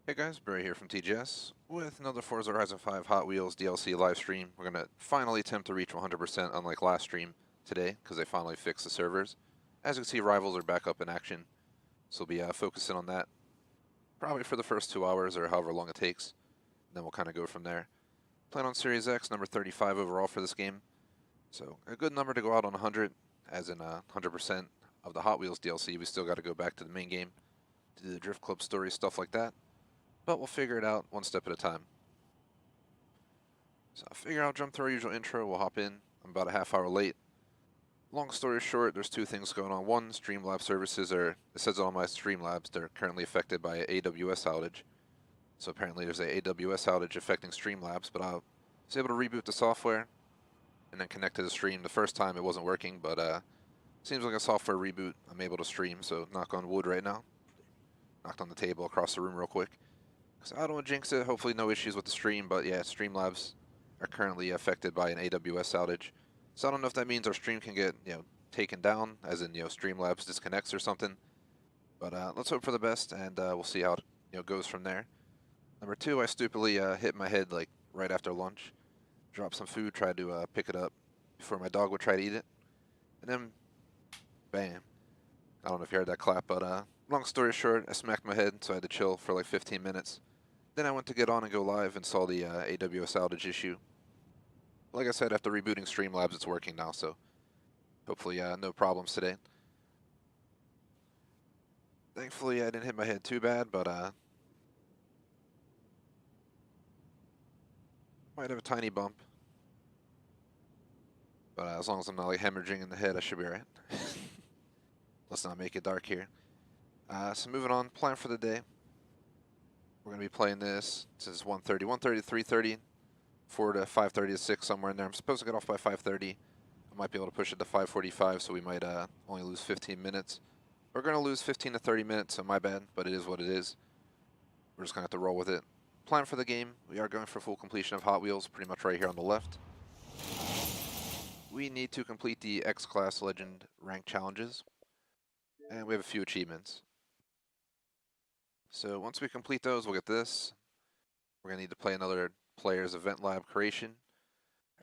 Hey guys, Barry here from TGS with another Forza Horizon 5 Hot Wheels DLC live stream. We're going to finally attempt to reach 100% unlike last stream today because they finally fixed the servers. As you can see, rivals are back up in action, so we'll be focusing on that probably for the first 2 hours or however long it takes. And then we'll kind of go from there. Playing on Series X, number 35 overall for this game. So a good number to go out on 100, as in 100% of the Hot Wheels DLC. We still got to go back to the main game to do the Drift Club story, stuff like that. But we'll figure it out one step at a time. So I figure I'll jump through our usual intro, we'll hop in. I'm about a half hour late. Long story short, there's two things going on. One, Streamlabs services are, it says on my Streamlabs, they're currently affected by an AWS outage. So apparently there's a AWS outage affecting Streamlabs, but I was able to reboot the software and then connect to the stream. The first time it wasn't working, but seems like a software reboot. I'm able to stream, so knock on wood right now. Knocked on the table across the room real quick. So I don't want to jinx it, hopefully no issues with the stream, but yeah, Streamlabs are currently affected by an AWS outage. So I don't know if that means our stream can get, taken down, as in, Streamlabs disconnects or something. But let's hope for the best, and we'll see how it, goes from there. Number two, I stupidly hit my head like right after lunch. Dropped some food, tried to pick it up before my dog would try to eat it. And then, bam. I don't know if you heard that clap, but long story short, I smacked my head, so I had to chill for like 15 minutes. Then I went to get on and go live and saw the AWS outage issue. Like I said, after rebooting Streamlabs, it's working now, so hopefully no problems today. Thankfully, I didn't hit my head too bad, but might have a tiny bump. But as long as I'm not like hemorrhaging in the head, I should be alright. Let's not make it dark here. So moving on, plan for the day. We're going to be playing this since 1:30. 1:30 to 3:30. 4 to 5:30 to 6, somewhere in there. I'm supposed to get off by 5:30. I might be able to push it to 5:45, so we might only lose 15 minutes. We're going to lose 15 to 30 minutes, so my bad, but it is what it is. We're just going to have to roll with it. Plan for the game, we are going for full completion of Hot Wheels, pretty much right here on the left. We need to complete the X-Class Legend rank challenges, and we have a few achievements. So once we complete those, we'll get this. We're going to need to play another Player's Event Lab creation.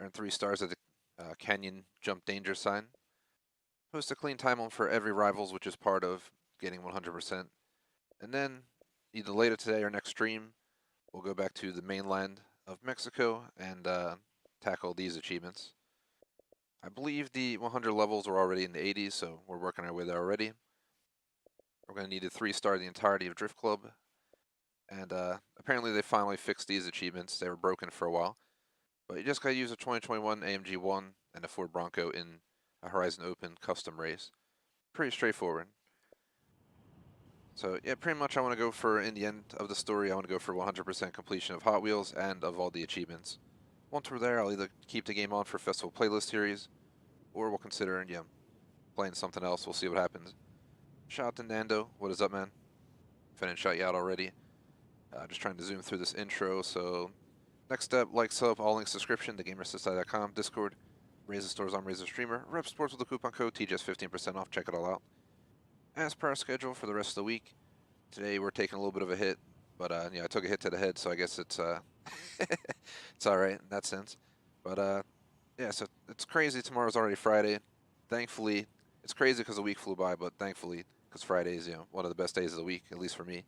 Earn 3 stars at the Canyon Jump Danger sign. Post a clean time on for every rivals, which is part of getting 100%. And then, either later today or next stream, we'll go back to the mainland of Mexico and tackle these achievements. I believe the 100 levels are already in the 80s, so we're working our way there already. We're going to need a 3-star the entirety of Drift Club. And apparently they finally fixed these achievements. They were broken for a while. But you just got to use a 2021 AMG 1 and a Ford Bronco in a Horizon Open custom race. Pretty straightforward. So yeah, pretty much I want to go for, in the end of the story, I want to go for 100% completion of Hot Wheels and of all the achievements. Once we're there, I'll either keep the game on for Festival Playlist Series, or we'll consider, playing something else. We'll see what happens. Shout out to Nando. What is up, man? If I didn't shout you out already. Just trying to zoom through this intro, so next step, like, sub, all links description, thegamersociety.com, Discord, Razor Stores on Razor Streamer, Rep Sports with the coupon code TGS 15% off, check it all out. As per our schedule for the rest of the week, today we're taking a little bit of a hit, but yeah, I took a hit to the head, so I guess it's it's alright in that sense. But yeah, so it's crazy, tomorrow's already Friday. Thankfully, it's crazy because the week flew by, but thankfully, because Friday is, one of the best days of the week, at least for me.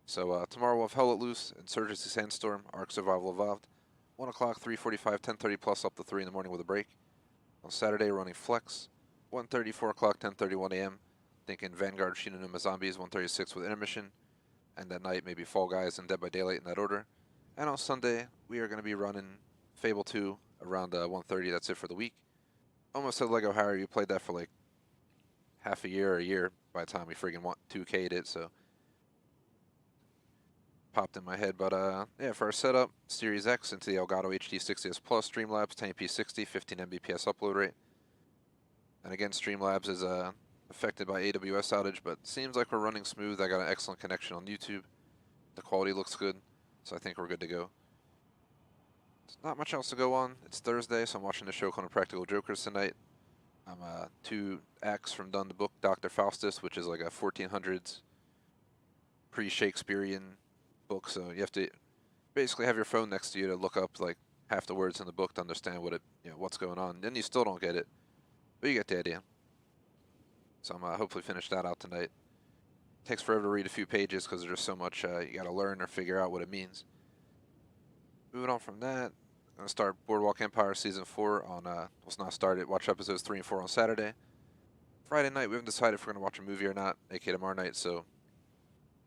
So tomorrow we'll have Hell Let Loose, Insurgency Sandstorm, Ark Survival Evolved. 1 o'clock, 3:45, 10:30 plus up to 3 in the morning with a break. On Saturday running Flex, 1:30, 4 o'clock, 10:31 a.m. Thinking Vanguard, Shinonuma Zombies, 1:36 with intermission. And that night maybe Fall Guys and Dead by Daylight in that order. And on Sunday we are going to be running Fable 2 around 1:30. That's it for the week. Almost said Lego Harry, you played that for like half a year or a year by the time we friggin' 2K'd it, so popped in my head. But yeah, for our setup, Series X into the Elgato HD 60S Plus, Streamlabs 1080p60, 15 Mbps upload rate. And again, Streamlabs is affected by AWS outage, but seems like we're running smooth. I got an excellent connection on YouTube. The quality looks good, so I think we're good to go. There's not much else to go on. It's Thursday, so I'm watching the show called Practical Jokers tonight. I'm 2 acts from done the book Dr. Faustus, which is like a 1400s pre-Shakespearean book, so you have to basically have your phone next to you to look up like half the words in the book to understand what what's going on. Then you still don't get it, but you get the idea. So I'm hopefully finish that out tonight. Takes forever to read a few pages because there's just so much you got to learn or figure out what it means. Moving on from that, I'm gonna start Boardwalk Empire Season 4 on, let's not start it, watch episodes 3 and 4 on Saturday. Friday night, we haven't decided if we're gonna watch a movie or not, aka tomorrow night, so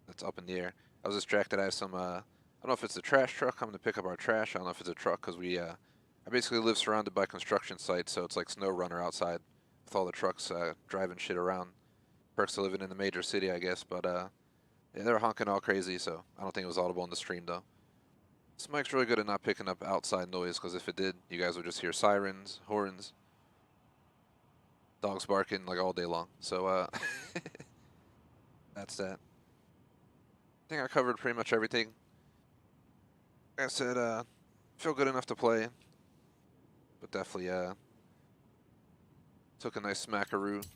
that's up in the air. I was distracted, I have some, I don't know if it's a trash truck coming to pick up our trash, I don't know if it's a truck, because I basically live surrounded by construction sites, so it's like snow runner outside, with all the trucks driving shit around. Perks of living in the major city, I guess, but yeah, they were honking all crazy, so I don't think it was audible in the stream, though. This mic's really good at not picking up outside noise, because if it did, you guys would just hear sirens, horns, dogs barking like all day long. So that's that. I think I covered pretty much everything. Like I said, feel good enough to play, but definitely took a nice smackaroo,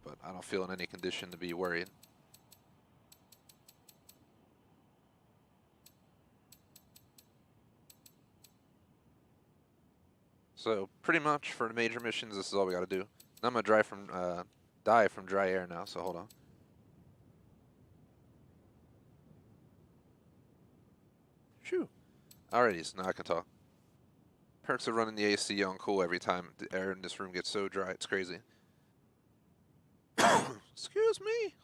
but I don't feel in any condition to be worried. So pretty much for the major missions, this is all we got to do. Now I'm gonna die from dry air now. So hold on. Shoo. Alrighty, so now I can talk. Perks of running the AC on cool every time the air in this room gets so dry, it's crazy. Excuse me.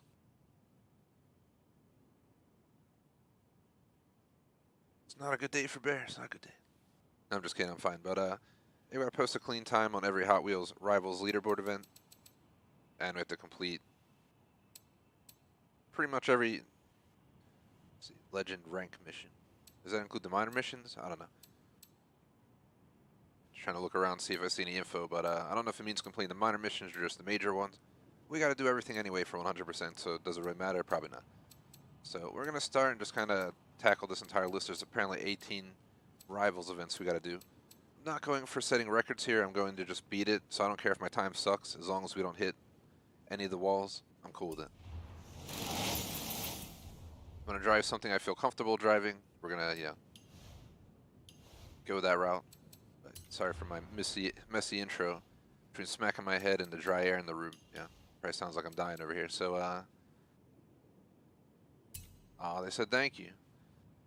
It's not a good day for bears. Not a good day. No, I'm just kidding. I'm fine. But we gotta post a clean time on every Hot Wheels Rivals leaderboard event, and we have to complete pretty much every legend rank mission. Does that include the minor missions? I don't know. Just trying to look around, see if I see any info, but I don't know if it means completing the minor missions or just the major ones. We got to do everything anyway for 100%, so does it really matter? Probably not. So we're going to start and just kind of tackle this entire list. There's apparently 18 Rivals events we got to do. I'm not going for setting records here. I'm going to just beat it, so I don't care if my time sucks. As long as we don't hit any of the walls, I'm cool with it. I'm going to drive something I feel comfortable driving. We're going to, go that route. But sorry for my messy intro between smacking my head and the dry air in the room. Yeah, probably sounds like I'm dying over here. So, oh, they said thank you.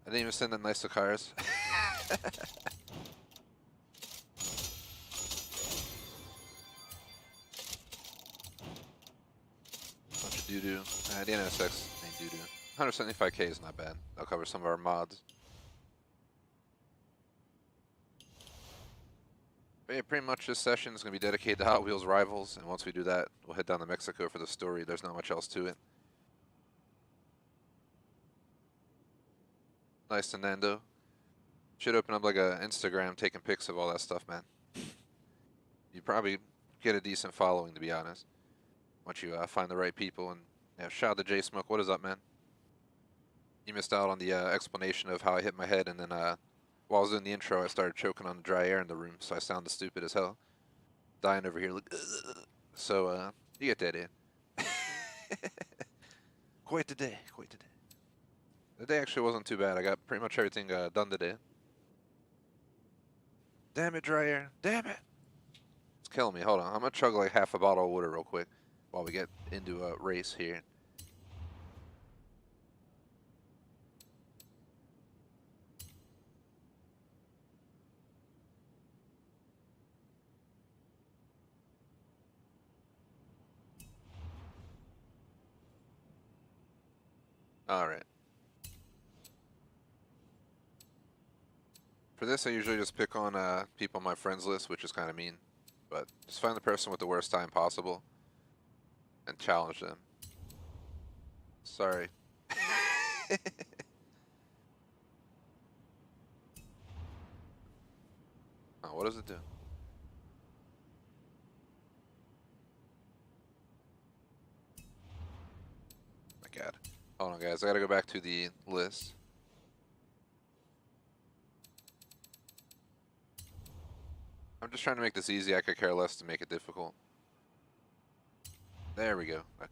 I didn't even send them nice to cars. Bunch of doo-doo. The NSX ain't doo-doo. 175k is not bad. I'll cover some of our mods. But yeah, pretty much this session is going to be dedicated to Hot Wheels Rivals, and once we do that, we'll head down to Mexico for the story. There's not much else to it. Nice to Nando. Should open up like a Instagram taking pics of all that stuff, man. You probably get a decent following, to be honest. Once you find the right people. And yeah, shout out to J Smoke. What is up, man? You missed out on the explanation of how I hit my head, and then while I was doing the intro, I started choking on the dry air in the room, so I sounded stupid as hell. Dying over here, like, ugh. So you get the idea. Quite the day, quite the day. The day actually wasn't too bad. I got pretty much everything done today. Damn it, dry air. Damn it. It's killing me. Hold on. I'm going to chug like half a bottle of water real quick while we get into a race here. All right. For this, I usually just pick on people on my friends list, which is kind of mean. But just find the person with the worst time possible and challenge them. Sorry. Oh, what does it do? My God. Hold on, guys. I gotta go back to the list. I'm just trying to make this easy. I could care less to make it difficult. There we go. Okay.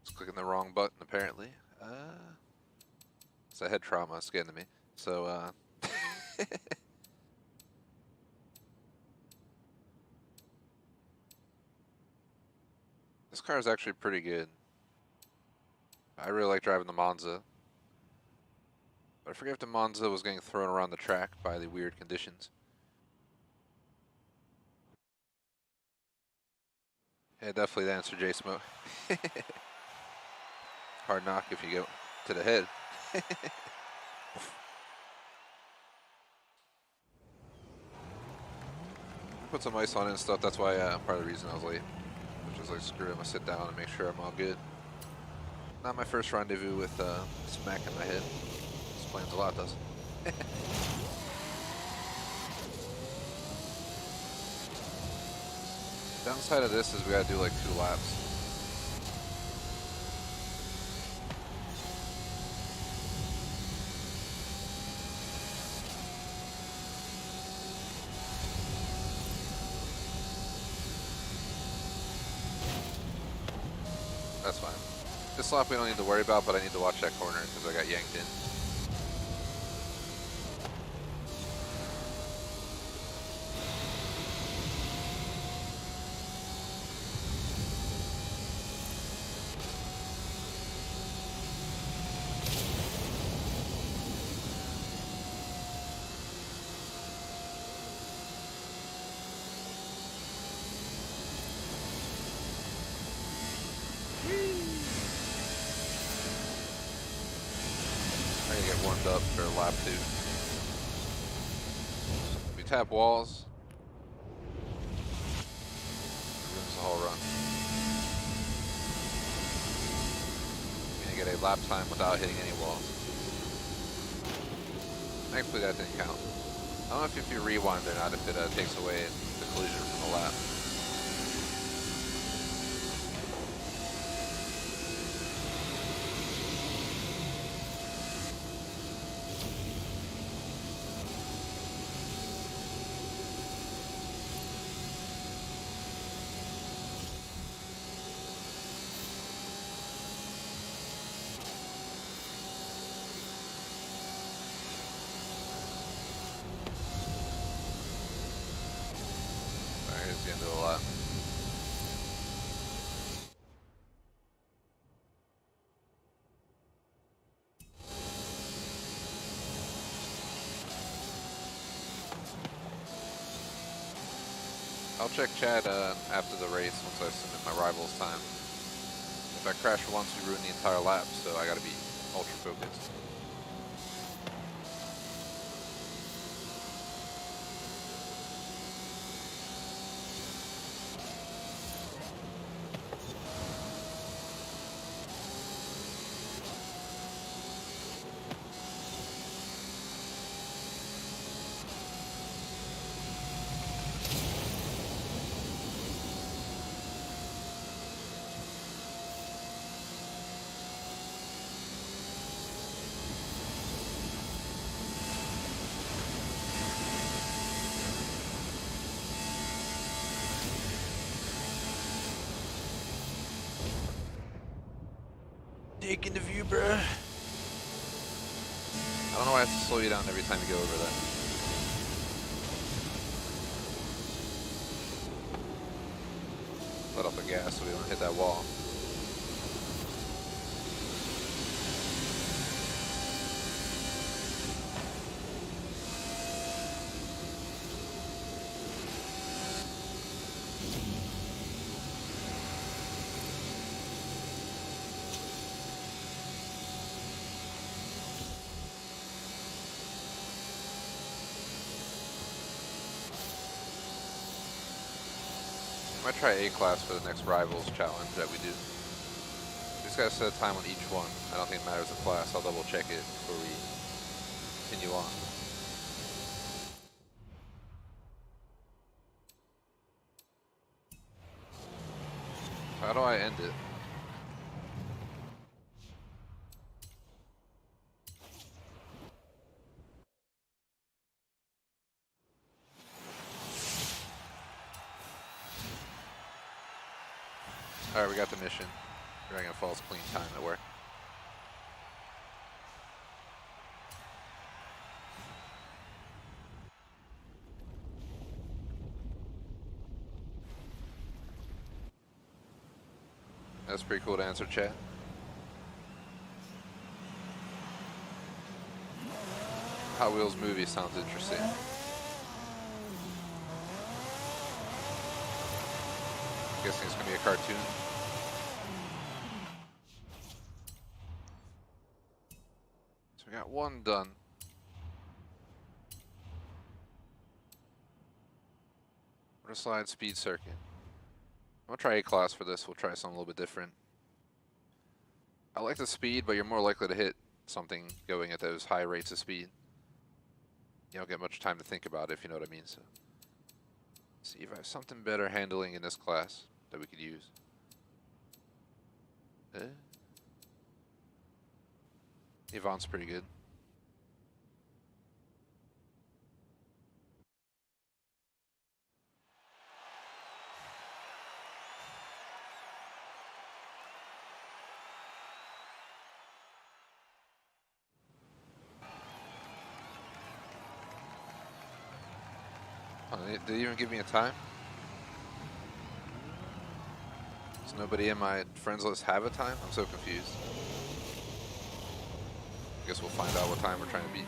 Just clicking the wrong button, apparently. The head trauma is getting to me. So, this car is actually pretty good. I really like driving the Monza. But I forget if the Monza was getting thrown around the track by the weird conditions. Yeah, definitely the answer, J Smoke. Hard knock if you go to the head. Put some ice on it and stuff. That's why part of the reason I was late. Which was like, screw it, I'm gonna sit down and make sure I'm all good. Not my first rendezvous with smack in my head. Explains a lot, does. Downside of this is we gotta do like 2 laps. That's fine. This lap we don't need to worry about, but I need to watch that corner because I got yanked in. I gotta get warmed up for lap 2. We tap walls. Room's the whole run. We're gonna get a lap time without hitting any walls. Thankfully that didn't count. I don't know if you rewind or not, if it takes away the collision from the lap. Here's the end of the lap. I'll check chat after the race once I submit my rival's time. If I crash once, we ruin the entire lap, so I gotta be ultra focused. Taking the view, bruh. I don't know why I have to slow you down every time you go over that. Let off the gas so we don't hit that wall. I might try A-Class for the next Rivals challenge that we do. We just gotta set a time on each one. I don't think it matters the class. I'll double check it before we continue on. How do I end it? Alright, we got the mission. Dragon Falls clean time at work. That's pretty cool to answer, chat. Hot Wheels movie sounds interesting. Guessing it's gonna be a cartoon. So we got one done. Water slide speed circuit. I'm gonna try A-class for this. We'll try something a little bit different. I like the speed, but you're more likely to hit something going at those high rates of speed. You don't get much time to think about it, if you know what I mean. So, see if I have something better handling in this class that we could use. Yvonne's pretty good. Oh, did they even give me a time? Does nobody in my friends list have a time? I'm so confused. I guess we'll find out what time we're trying to beat.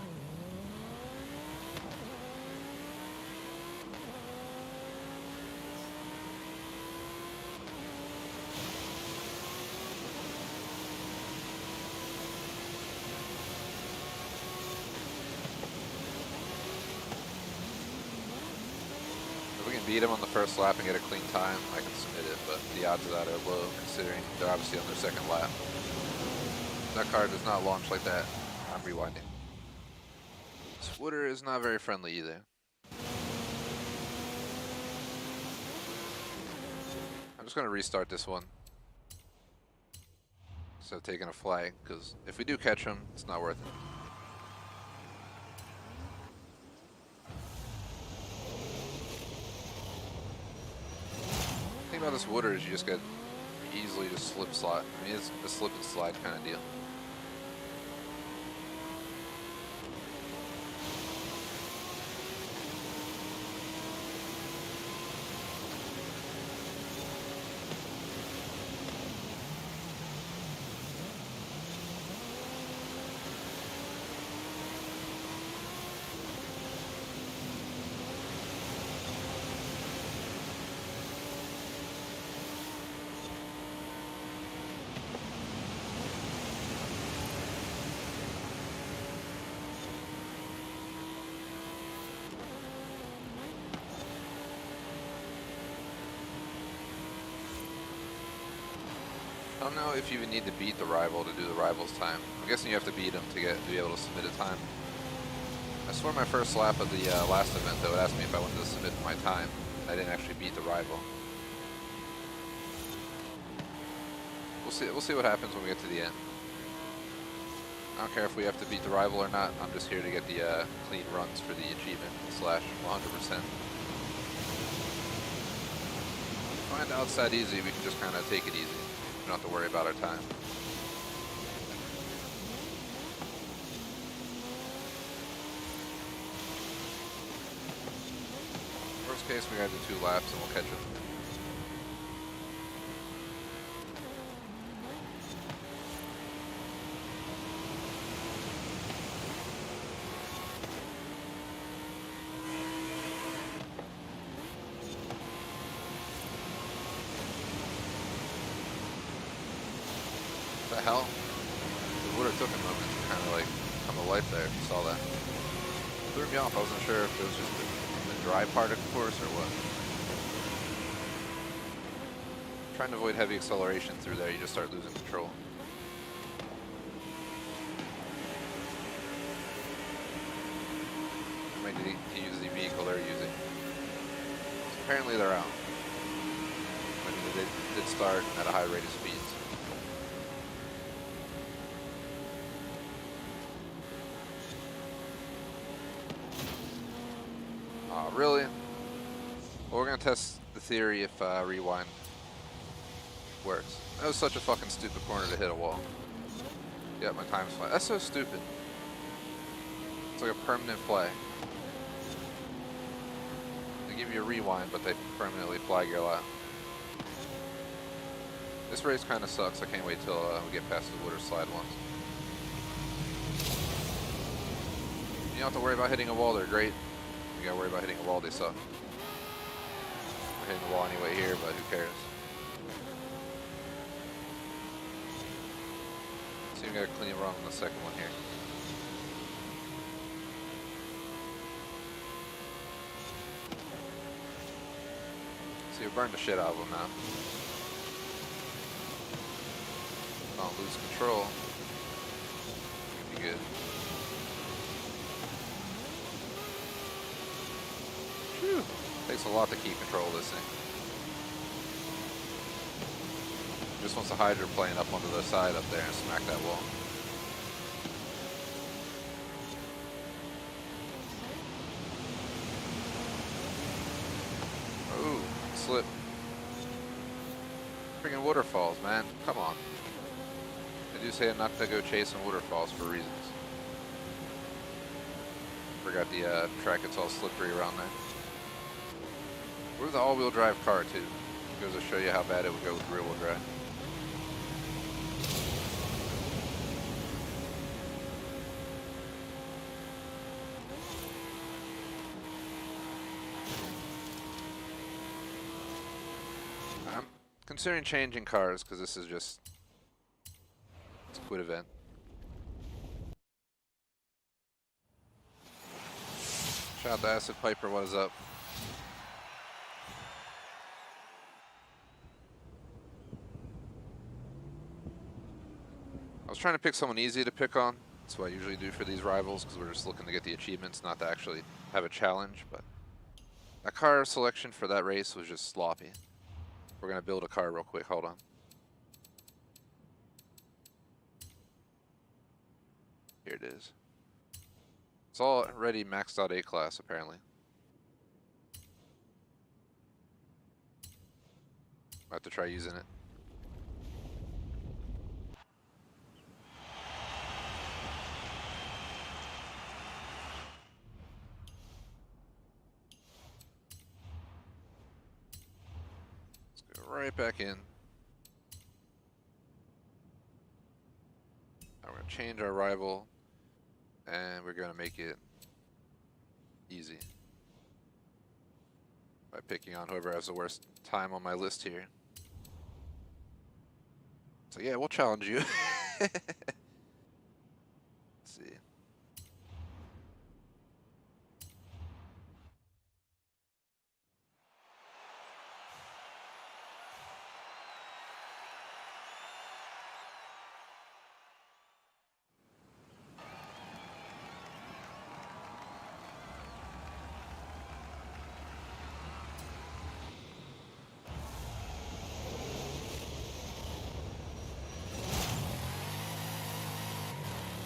If we can beat him on the first lap and get a clean time, I can submit it, but the odds of that are low considering they're obviously on their second lap. That car does not launch like that. I'm rewinding. This Wooder is not very friendly either. I'm just going to restart this one instead of taking a flag, because if we do catch him, it's not worth it. The thing about this Wooder is you just get easily just slip slide. I mean, it's a slip and slide kind of deal. I don't know if you would need to beat the rival to do the rival's time. I'm guessing you have to beat him to be able to submit a time. I swear my first lap of the last event though, it asked me if I wanted to submit my time. I didn't actually beat the rival. We'll see what happens when we get to the end. I don't care if we have to beat the rival or not. I'm just here to get the clean runs for the achievement / 100%. Find outside easy, we can just kind of take it easy. We don't have to worry about our time. Worst case, we gotta do 2 laps and we'll catch him. What the hell? It would have took a moment to kind of like come to life there if you saw that. It threw me off. I wasn't sure if it was just the dry part of the course or what. Trying to avoid heavy acceleration through there, you just start losing control. You might need to use the vehicle they're using. So apparently they're out. I mean, they did start at a high rate of speeds. Really? Well, we're gonna test the theory if rewind works. That was such a fucking stupid corner to hit a wall. Yeah, my time's flat. That's so stupid. It's like a permanent flag. They give you a rewind, but they permanently flag your lap. This race kind of sucks. I can't wait till we get past the water slide ones. You don't have to worry about hitting a wall, they're great. You gotta worry about hitting a wall, they suck. We're hitting the wall anyway here, but who cares? So you gotta clean it wrong on the second one here. So you burned the shit out of them now. Don't lose control. Should be good. Whew. Takes a lot to keep control of this thing. Just wants a hydroplane up onto the side up there and smack that wall. Ooh, slip. Freaking waterfalls, man. Come on. They do say not to go chasing waterfalls for reasons. Forgot the track gets all slippery around there. We're the all-wheel drive car too. Goes to show you how bad it would go with rear-wheel drive. I'm considering changing cars because this is just it's a quit event. Shout out to Acid Piper, what is up? I was trying to pick someone easy to pick on. That's what I usually do for these rivals because we're just looking to get the achievements, not to actually have a challenge. But that car selection for that race was just sloppy. We're going to build a car real quick. Hold on. Here it is. It's already maxed out A-class, apparently. I have to try using it. Right back in. Now we're going to change our rival and we're going to make it easy by picking on whoever has the worst time on my list here. So yeah, we'll challenge you. Let's see.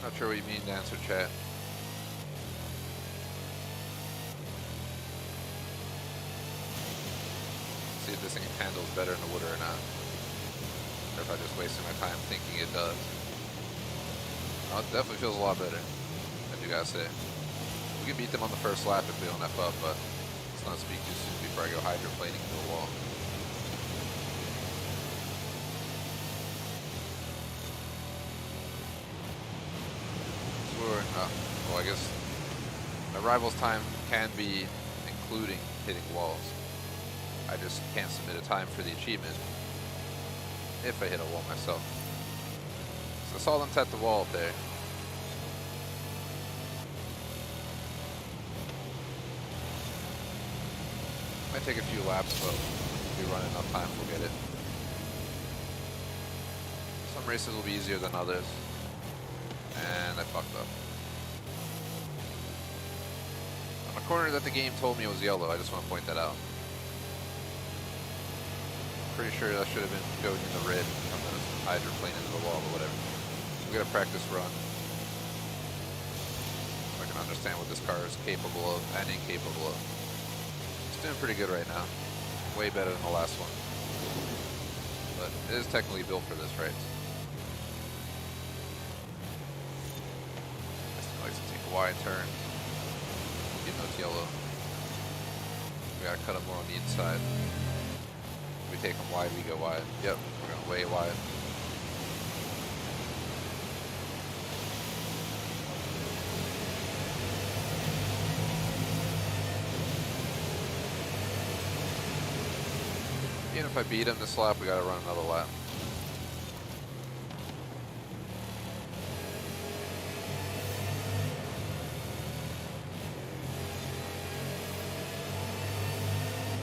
Not sure what you mean to answer chat. See if this thing handles better in the water or not. Or if I'm just wasting my time thinking it does. Oh, it definitely feels a lot better, as you guys say. We can beat them on the first lap if we don't F up, but let's not speak too soon before I go hydroplaning into the wall. Well, I guess my rival's time can be including hitting walls. I just can't submit a time for the achievement if I hit a wall myself. So I saw them tap the wall up there. Might take a few laps, but if we run enough time, we'll get it. Some races will be easier than others. And I fucked up. On a corner that the game told me was yellow, I just want to point that out. Pretty sure that should have been going in the red. I'm going to hydroplane into the wall or whatever. We got to practice run. So I can understand what this car is capable of and incapable of. It's doing pretty good right now. Way better than the last one. But it is technically built for this race. Likes to take a wide turn, even though it's yellow. We gotta cut them more on the inside. We take them wide, we go wide. Yep, we're going way wide. Even if I beat him this lap, we gotta run another lap.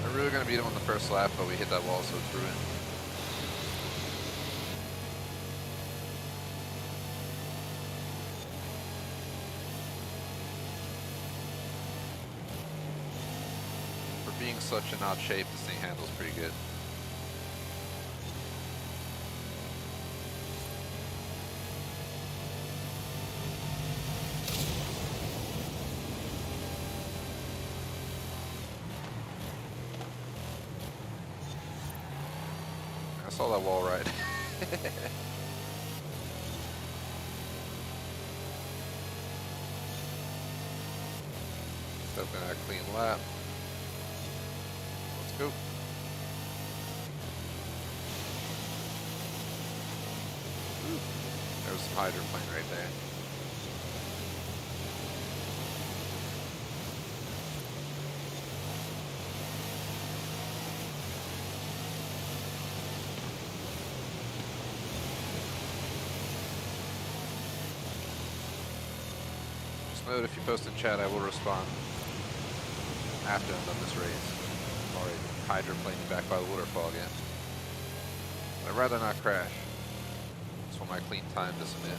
We're really gonna beat him on the first lap, but we hit that wall, so it's ruined. For being such an odd shape, this thing handles pretty good. I saw that wall ride. Definitely a clean lap. Let's go. Ooh, there was some hydroplane right there. Note if you post in chat, I will respond after I'm done this race. I'm already hydroplaning back by the waterfall again. But I'd rather not crash. That's what my clean time to submit.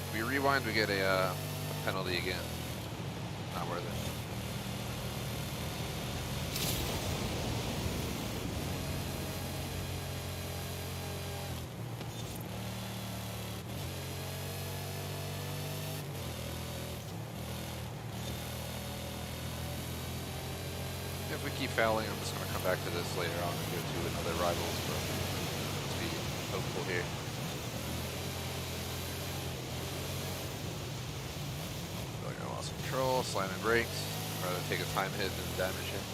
If we rewind, we get a penalty again. Not worth it. If we keep fouling, I'm just going to come back to this later on and go to another rivals, but let's be hopeful here. Really I lost control, slamming brakes. I'd rather take a time hit than damage hit.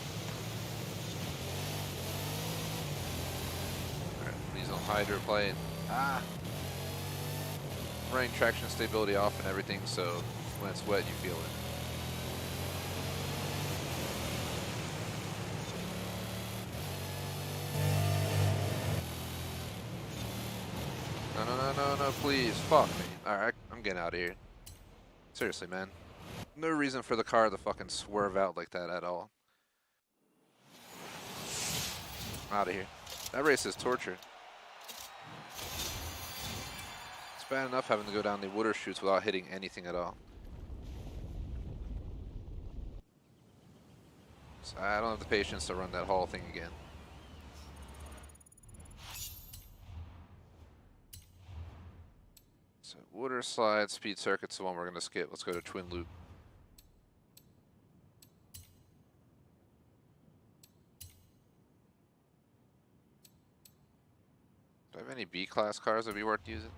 Alright, please don't hydroplane. Ah! I'm running traction stability off and everything, so when it's wet, you feel it. No, please. Fuck me. Alright, I'm getting out of here. Seriously, man. No reason for the car to fucking swerve out like that at all. I'm out of here. That race is torture. It's bad enough having to go down the water chutes without hitting anything at all. So I don't have the patience to run that whole thing again. So water slide, speed circuit's the one we're going to skip. Let's go to twin loop. Do I have any B-class cars that would be worth using?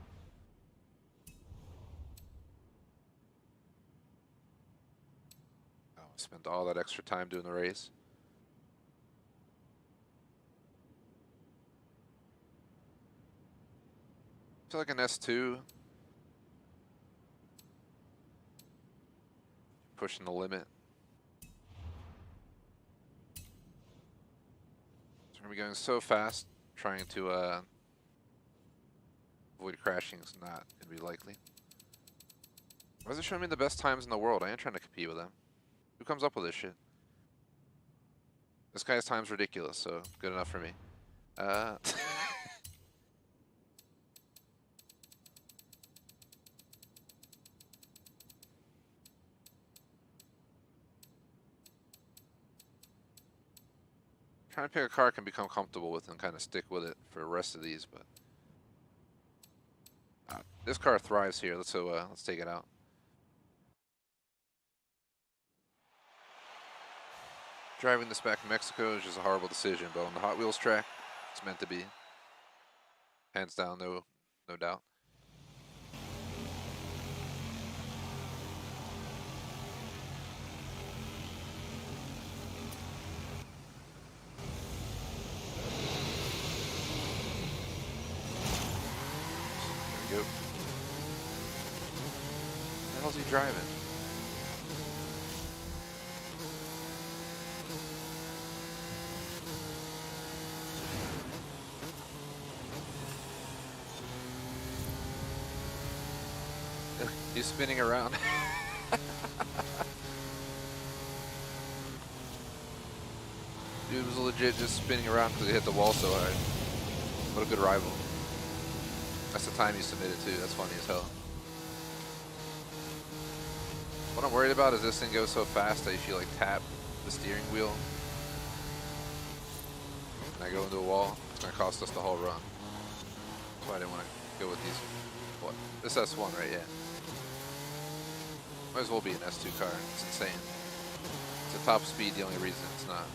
Oh, I spent all that extra time doing the race. I feel like an S2. Pushing the limit. So we're going to be going so fast, trying to avoid crashing is not going to be likely. Why is it showing me the best times in the world? I ain't trying to compete with them. Who comes up with this shit? This guy's time's ridiculous, so good enough for me. Trying to pick a car I can become comfortable with and kind of stick with it for the rest of these, but this car thrives here. Let's take it out. Driving this back in Mexico is just a horrible decision, but on the Hot Wheels track, it's meant to be. Hands down, no doubt. go. Where the hell's he driving? He's spinning around. Dude was legit just spinning around because he hit the wall so hard. What a good rival. That's the time he submitted too. That's funny as hell. What I'm worried about is this thing goes so fast that if you like tap the steering wheel and I go into a wall, it's gonna cost us the whole run. That's why I didn't want to go with these. What? This S1, right? Yeah. Might as well be an S2 car. It's insane. It's a top speed, the only reason it's not.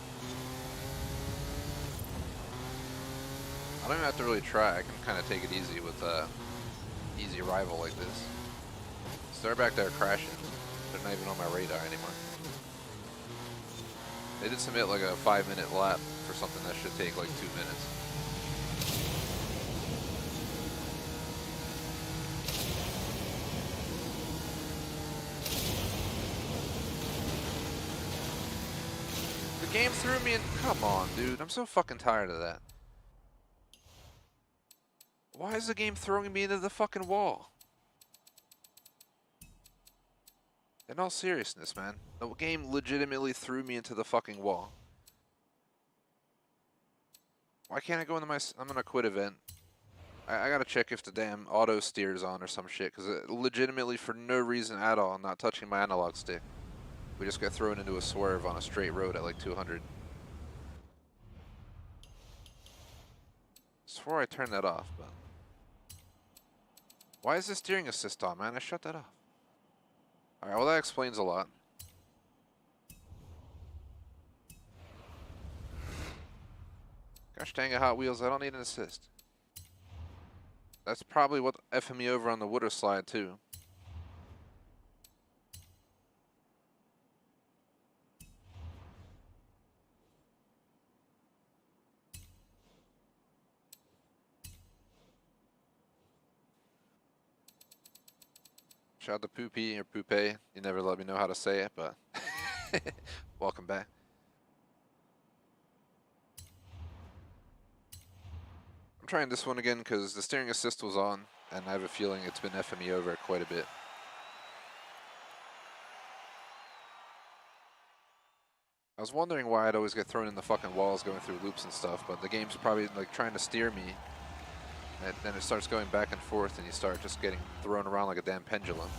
I don't even have to really try. I can kind of take it easy with easy rival like this. So they're back there crashing. They're not even on my radar anymore. They did submit like a 5-minute lap for something that should take like 2 minutes. The game threw me in. Come on, dude. I'm so fucking tired of that. Why is the game throwing me into the fucking wall? In all seriousness, man. The game legitimately threw me into the fucking wall. Why can't I go into my... I'm gonna quit event. I gotta check if the damn auto steer's on or some shit, because it legitimately, for no reason at all, not touching my analog stick, we just got thrown into a swerve on a straight road at like 200. Swore I turned that off, but... Why is the steering assist on, man? I shut that off. Alright, well that explains a lot. Gosh dang it, Hot Wheels, I don't need an assist. That's probably what effed me over on the water slide too. Shout out to Poopy or Poopay. You never let me know how to say it, but welcome back. I'm trying this one again because the steering assist was on, and I have a feeling it's been effing me over quite a bit. I was wondering why I'd always get thrown in the fucking walls going through loops and stuff, but the game's probably like trying to steer me. And then it starts going back and forth, and you start just getting thrown around like a damn pendulum.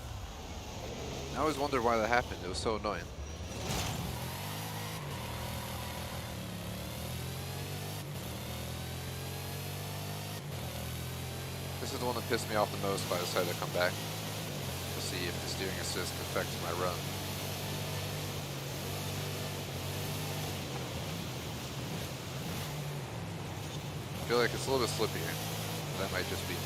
I always wondered why that happened. It was so annoying. This is the one that pissed me off the most, but I decided to come back to see if the steering assist affects my run. I feel like it's a little bit slippier. That might just be me.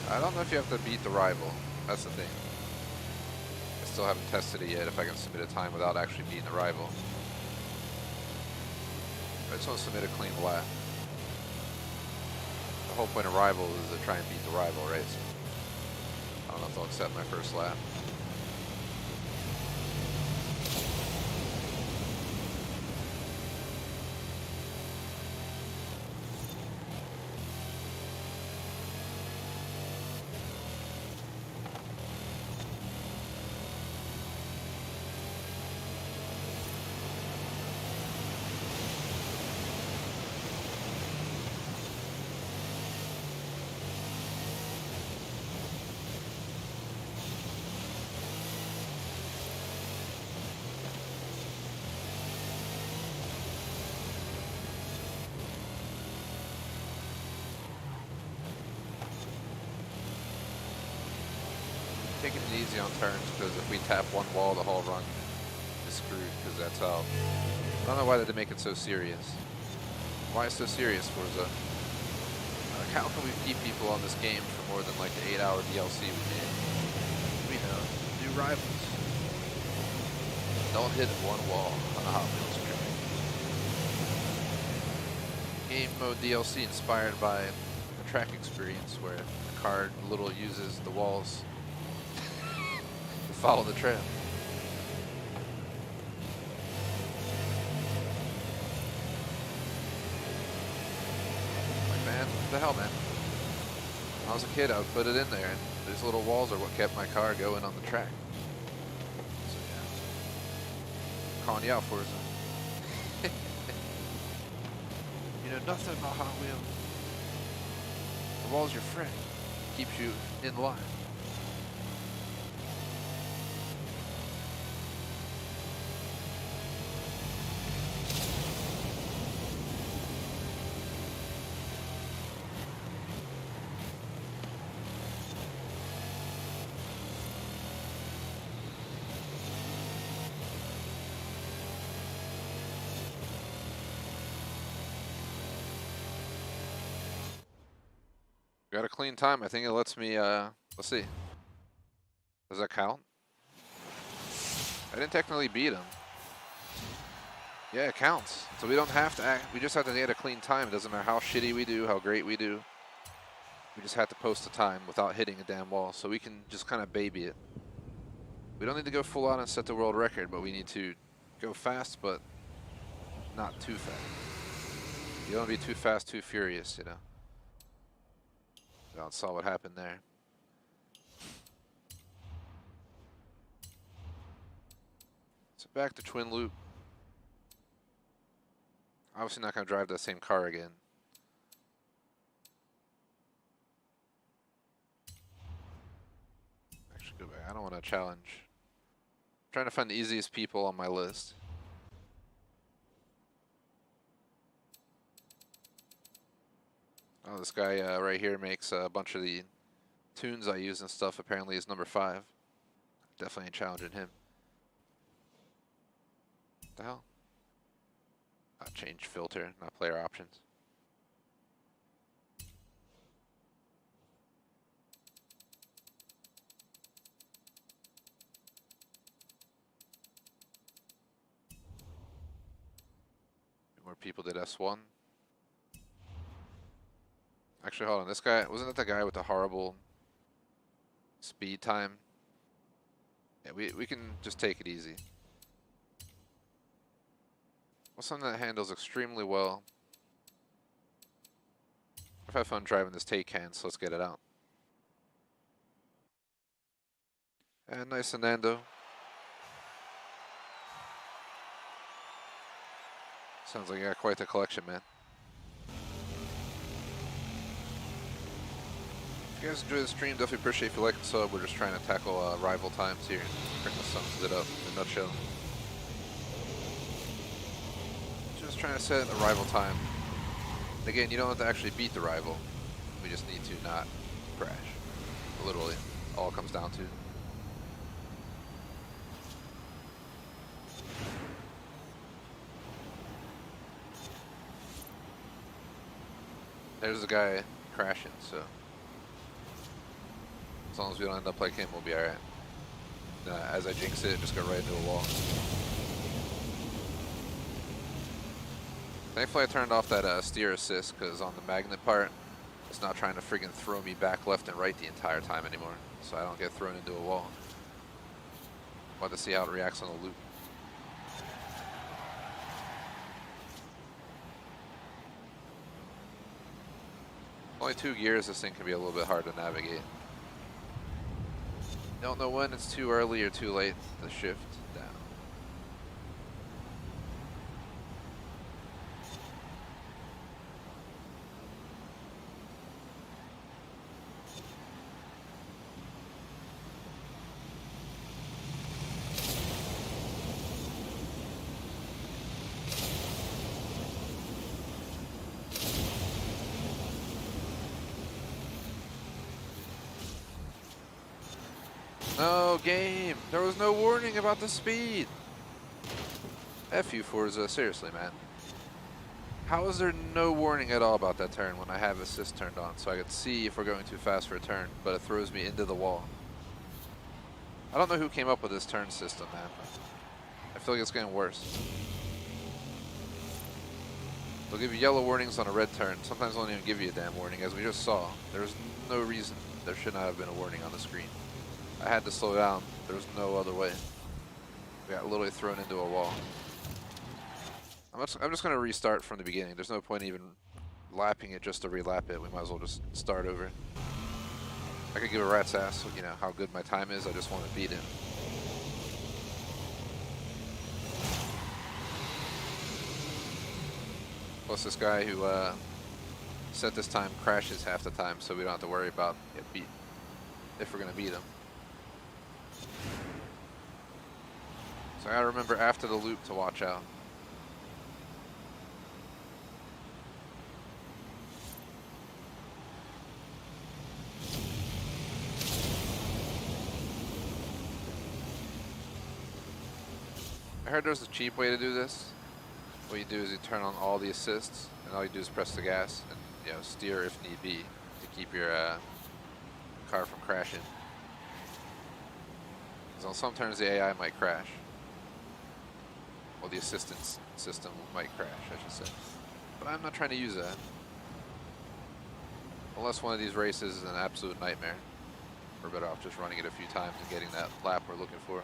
I don't know if you have to beat the rival. That's the thing. I still haven't tested it yet if I can submit a time without actually beating the rival. I just want to submit a clean lap. The whole point of rival is to try and beat the rival, right? So I don't know if they'll accept my first lap. Taking it easy on turns, because if we tap one wall, the whole run is screwed, because that's how. I don't know why they make it so serious. Why it's so serious, Forza? Like, how can we keep people on this game for more than like the 8-hour DLC we made? rivals. Don't hit one wall on a Hot Wheels track. Game mode DLC inspired by a track experience where the car little uses the walls to follow the trail. Like, man, what the hell, man? When I was a kid, I would put it in there, and these little walls are what kept my car going on the track. So yeah, calling you out, Forza. You know nothing about Hot Wheels. The wall's your friend, keeps you in line. Got a clean time. I think it lets me, let's see. Does that count? I didn't technically beat him. Yeah, it counts. So we don't have to act, we just have to get a clean time. It doesn't matter how shitty we do, how great we do. We just have to post the time without hitting a damn wall. So we can just kind of baby it. We don't need to go full out and set the world record, but we need to go fast, but not too fast. You don't want to be too fast, too furious, you know. I saw what happened there. So back to twin loop. Obviously not going to drive the same car again. Actually, go back. I don't want to challenge. I'm trying to find the easiest people on my list. Oh, this guy right here makes a bunch of the tunes I use and stuff. Apparently he's number 5. Definitely ain't challenging him. What the hell? Change filter, not player options. More people did S1. Actually, hold on. This guy, wasn't it the guy with the horrible speed time? Yeah, we can just take it easy. What's something that handles extremely well? I've had fun driving this take can, so let's get it out. And nice and Nando. Sounds like you got quite the collection, man. If you guys enjoy the stream, definitely appreciate if you like and sub. We're just trying to tackle rival times here. Pretty much sums it up in a nutshell. Just trying to set a rival time. Again, you don't have to actually beat the rival. We just need to not crash. Literally, all it comes down to. There's the guy crashing, so as long as we don't end up like him, we'll be alright. As I jinx it, just go right into a wall. Thankfully I turned off that steer assist, because on the magnet part, it's not trying to friggin' throw me back left and right the entire time anymore, so I don't get thrown into a wall. Want to see how it reacts on the loop. Only 2 gears, this thing can be a little bit hard to navigate. Don't know when it's too early or too late to shift down. No, game! There was no warning about the speed! F you, Forza, seriously, man. How is there no warning at all about that turn when I have assist turned on so I could see if we're going too fast for a turn, but it throws me into the wall? I don't know who came up with this turn system, man. I feel like it's getting worse. They'll give you yellow warnings on a red turn. Sometimes they won't even give you a damn warning, as we just saw. There's no reason there should not have been a warning on the screen. I had to slow down. There was no other way. We got literally thrown into a wall. I'm just going to restart from the beginning. There's no point even lapping it just to relap it. We might as well just start over. I could give a rat's ass, you know, how good my time is. I just want to beat it. Plus this guy who set this time crashes half the time, so we don't have to worry about it beat if we're going to beat him. So I got to remember after the loop to watch out. I heard there's a cheap way to do this. What you do is you turn on all the assists, and all you do is press the gas and, you know, steer if need be to keep your car from crashing. Because on some turns the AI might crash. Well, the assistance system might crash, I should say. But I'm not trying to use that. Unless one of these races is an absolute nightmare. We're better off just running it a few times and getting that lap we're looking for.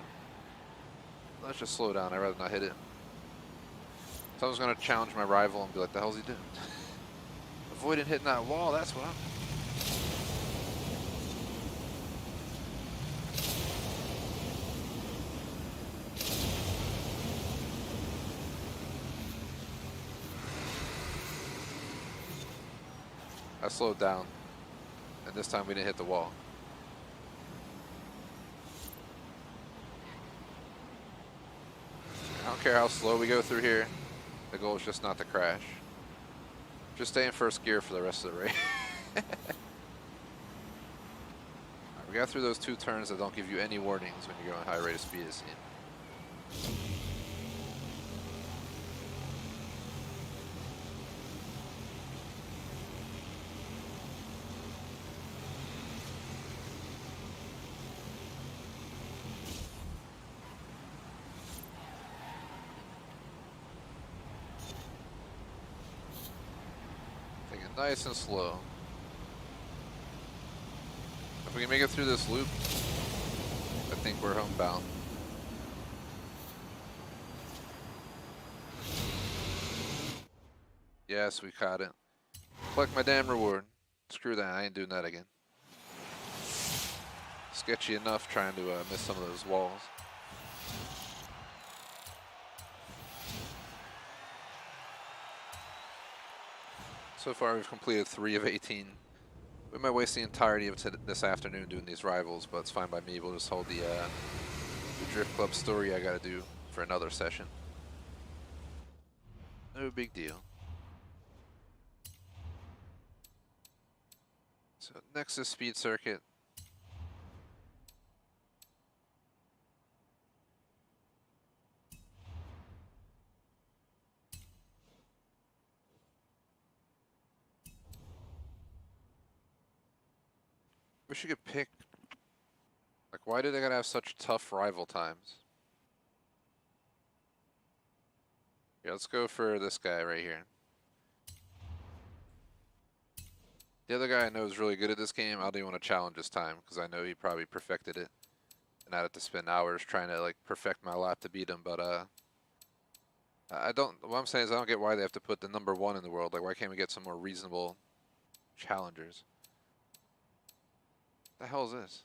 Let's just slow down. I'd rather not hit it. Someone's going to challenge my rival and be like, the hell's he doing? Avoiding hitting that wall, that's what I'm... I slowed down, and this time we didn't hit the wall. I don't care how slow we go through here. The goal is just not to crash. Just stay in first gear for the rest of the race. Right, we got through those two turns that don't give you any warnings when you're going high rate of speed as seen. Nice and slow. If we can make it through this loop, I think we're homebound. Yes, we caught it. Collect my damn reward. Screw that, I ain't doing that again. Sketchy enough trying to miss some of those walls. So far we've completed 3 of 18. We might waste the entirety of this afternoon doing these rivals, but it's fine by me. We'll just hold the Drift Club story I gotta do for another session. No big deal. So next is Speed Circuit. Wish you could pick, like, why do they gotta have such tough rival times? Yeah, let's go for this guy right here. The other guy I know is really good at this game. I don't even want to challenge his time because I know he probably perfected it, and I'd have to spend hours trying to like perfect my lap to beat him. But I don't. What I'm saying is I don't get why they have to put the #1 in the world. Like, why can't we get some more reasonable challengers? What the hell is this?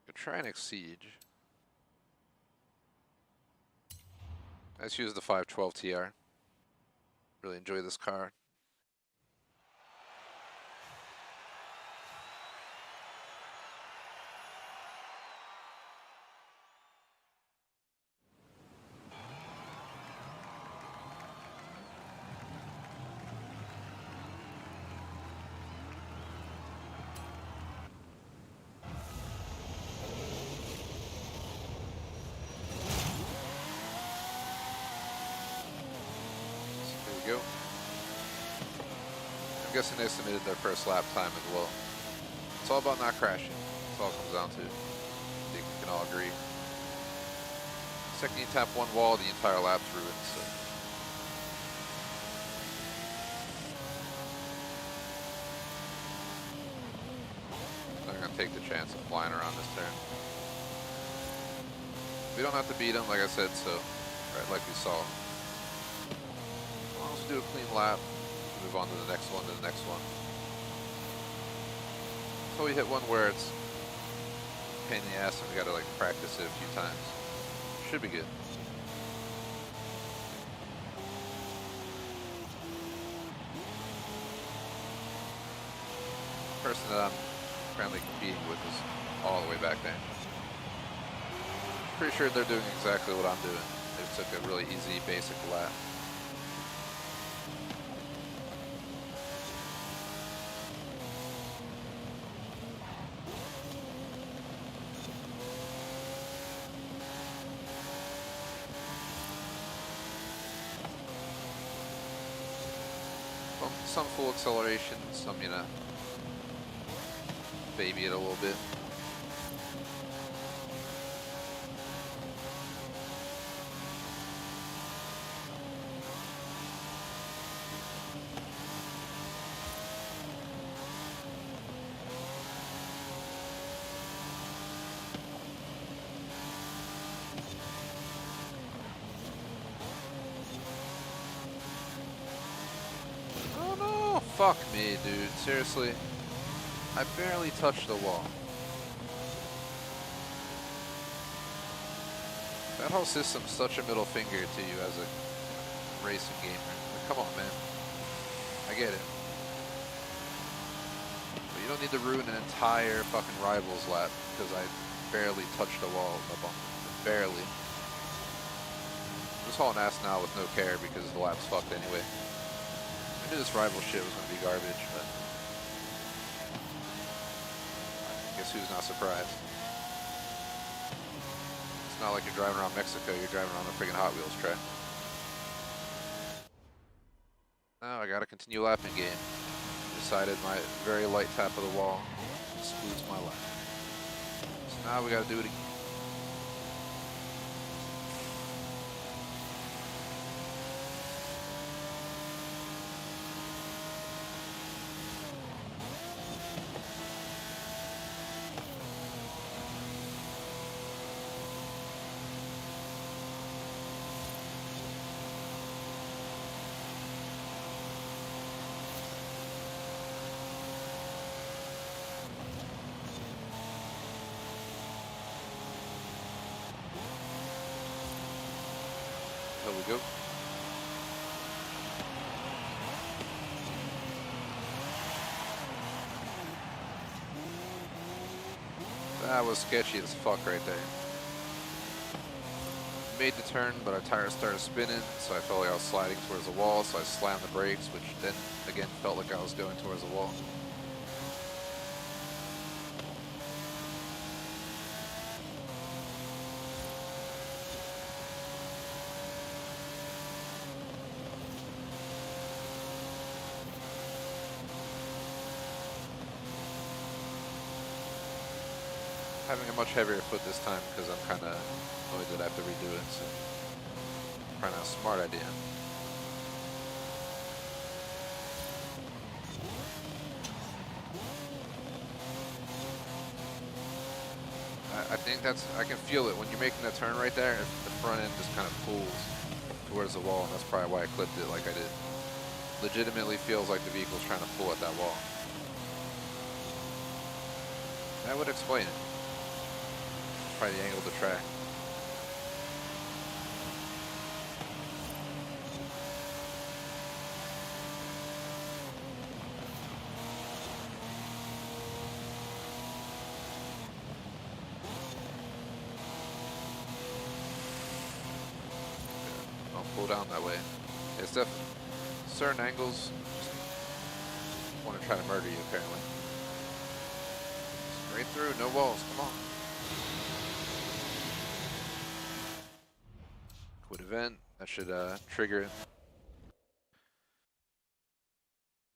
Could try and Xxxv. Let's use the 512 TR. Really enjoy this car. Go. I'm guessing they submitted their first lap time as well. It's all about not crashing. That's all it comes down to. I think we can all agree. The second you tap one wall, the entire lap's ruined. So. I'm gonna take the chance of flying around this turn. We don't have to beat him, like I said, so right, like we saw. As long as we do a clean lap, move on to the next one, So we hit one where it's a pain in the ass and we gotta like practice it a few times. Should be good. The person that I'm currently competing with is all the way back there. Pretty sure they're doing exactly what I'm doing. They took a really easy, basic lap. Some full acceleration, some, you know, baby it a little bit. Fuck me, dude. Seriously. I barely touched the wall. That whole system's such a middle finger to you as a racing gamer. Like, come on, man. I get it. But you don't need to ruin an entire fucking Rivals lap because I barely touched the wall in the bump. Barely. I'm just hauling ass now with no care because the lap's fucked anyway. I knew this rival shit was going to be garbage, but I guess who's not surprised? It's not like you're driving around Mexico, you're driving around a friggin' Hot Wheels track. Now I got to continue lapping game. Decided my very light tap of the wall excludes my lap. So now we got to do it again. There we go. That was sketchy as fuck right there. Made the turn, but our tires started spinning, so I felt like I was sliding towards the wall, so I slammed the brakes, which then again felt like I was going towards the wall. Having a much heavier foot this time because I'm kind of annoyed that I have to redo it, so probably not a smart idea. I think I can feel it when you're making that turn right there, the front end just kind of pulls towards the wall, and that's probably why I clipped it like I did. Legitimately feels like the vehicle's trying to pull at that wall. That would explain it. Probably the angle of the track. Don't pull down that way. It's definitely certain angles just want to try to murder you apparently. Straight through, no walls, come on. Quit event, that should trigger it.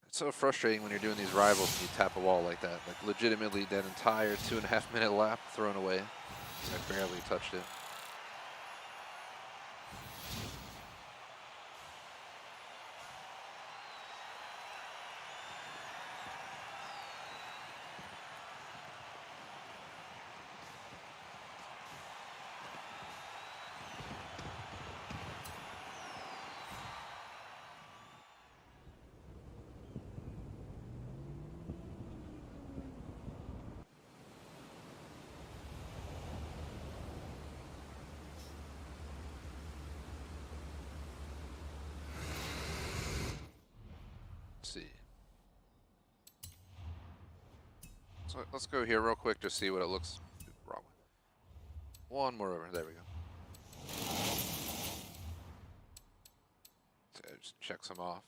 It's so frustrating when you're doing these rivals and you tap a wall like that. Like legitimately that entire 2.5 minute lap thrown away. I barely touched it. See. So let's go here real quick, just see what it looks wrong with. One more over. There we go. So just check some off.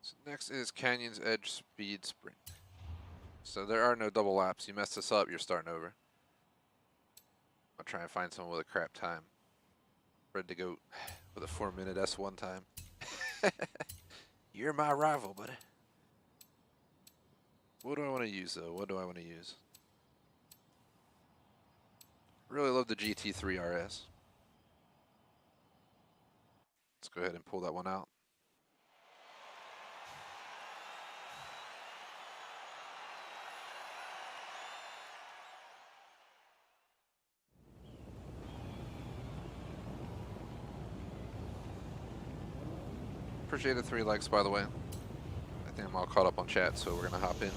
So next is Canyon's Edge Speed Sprint. So there are no double laps. You mess this up, you're starting over. I'll try and find someone with a crap time. Red to Goat with a 4-minute S1 time. You're my rival, buddy. What do I want to use, though? What do I want to use? Really love the GT3 RS. Let's go ahead and pull that one out. Appreciate the 3 likes, by the way. I think I'm all caught up on chat, so we're going to hop in.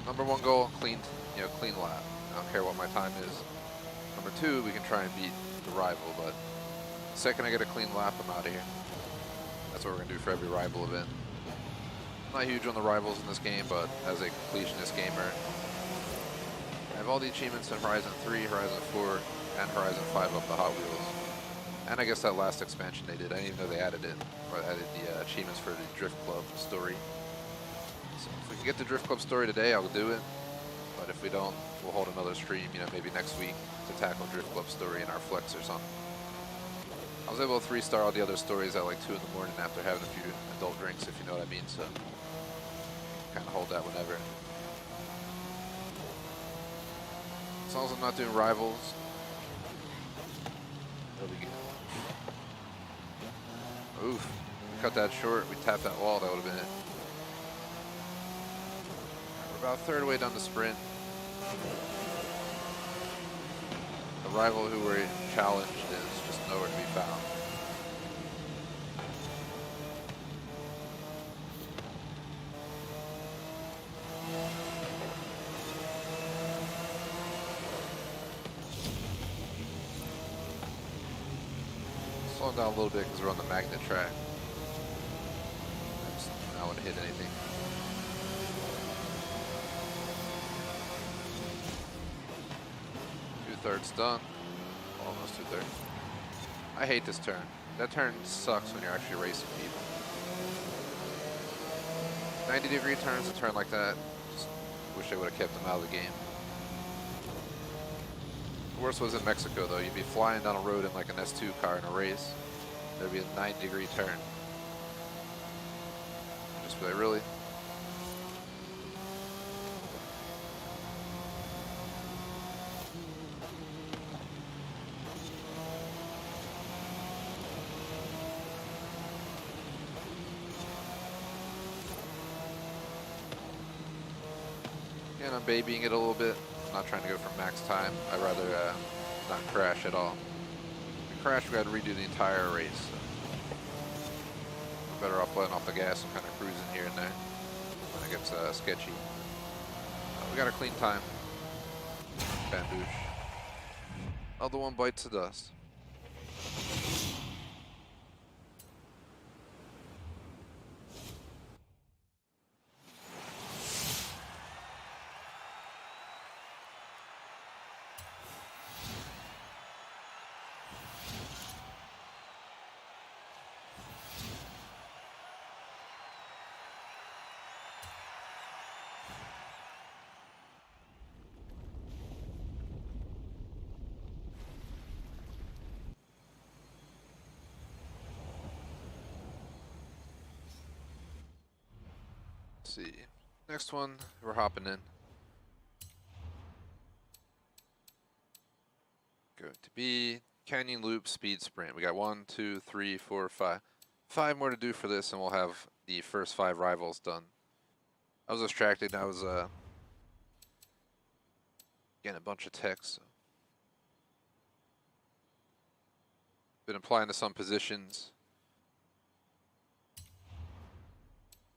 So #1 goal, clean lap. I don't care what my time is. #2, we can try and beat the rival, but the second I get a clean lap, I'm out of here. That's what we're going to do for every rival event. I'm not huge on the rivals in this game, but as a completionist gamer, I have all the achievements in Horizon 3, Horizon 4, and Horizon 5 up the Hot Wheels. And I guess that last expansion they did, I didn't even know they added it, or added the achievements for the Drift Club story. So if we can get the Drift Club story today, I'll do it. But if we don't, we'll hold another stream, maybe next week to tackle Drift Club story in our Flex or something. I was able to 3-star all the other stories at like 2 in the morning after having a few adult drinks, if you know what I mean, so kind of hold that whenever. As long as I'm not doing rivals, that'll be good. Oof, we cut that short, we tapped that wall, that would have been it. We're about 1/3 way down the sprint. The rival who we're challenged is just nowhere to be found. Slow down a little bit because we're on the magnet track. I just don't want to hit anything. Two-thirds done. Almost 2/3. I hate this turn. That turn sucks when you're actually racing people. 90-degree turns, a turn like that. Just wish I would have kept them out of the game. The worst was in Mexico, though. You'd be flying down a road in like an S2 car in a race. There'd be a 90-degree turn. I'd just be like, really? And I'm babying it a little bit. I'm not trying to go for max time. I'd rather not crash at all. If we crash, we got to redo the entire race. So we're better off letting off the gas and kind of cruising here and there when it gets sketcy. We got a clean time. Bamboosh. Other one bites the dust. Let's see. Next one, we're hopping in. Going to be Canyon Loop Speed Sprint. We got 1, 2, 3, 4, 5. 5 more to do for this, and we'll have the first 5 rivals done. I was distracted. I was getting a bunch of texts. So. Been applying to some positions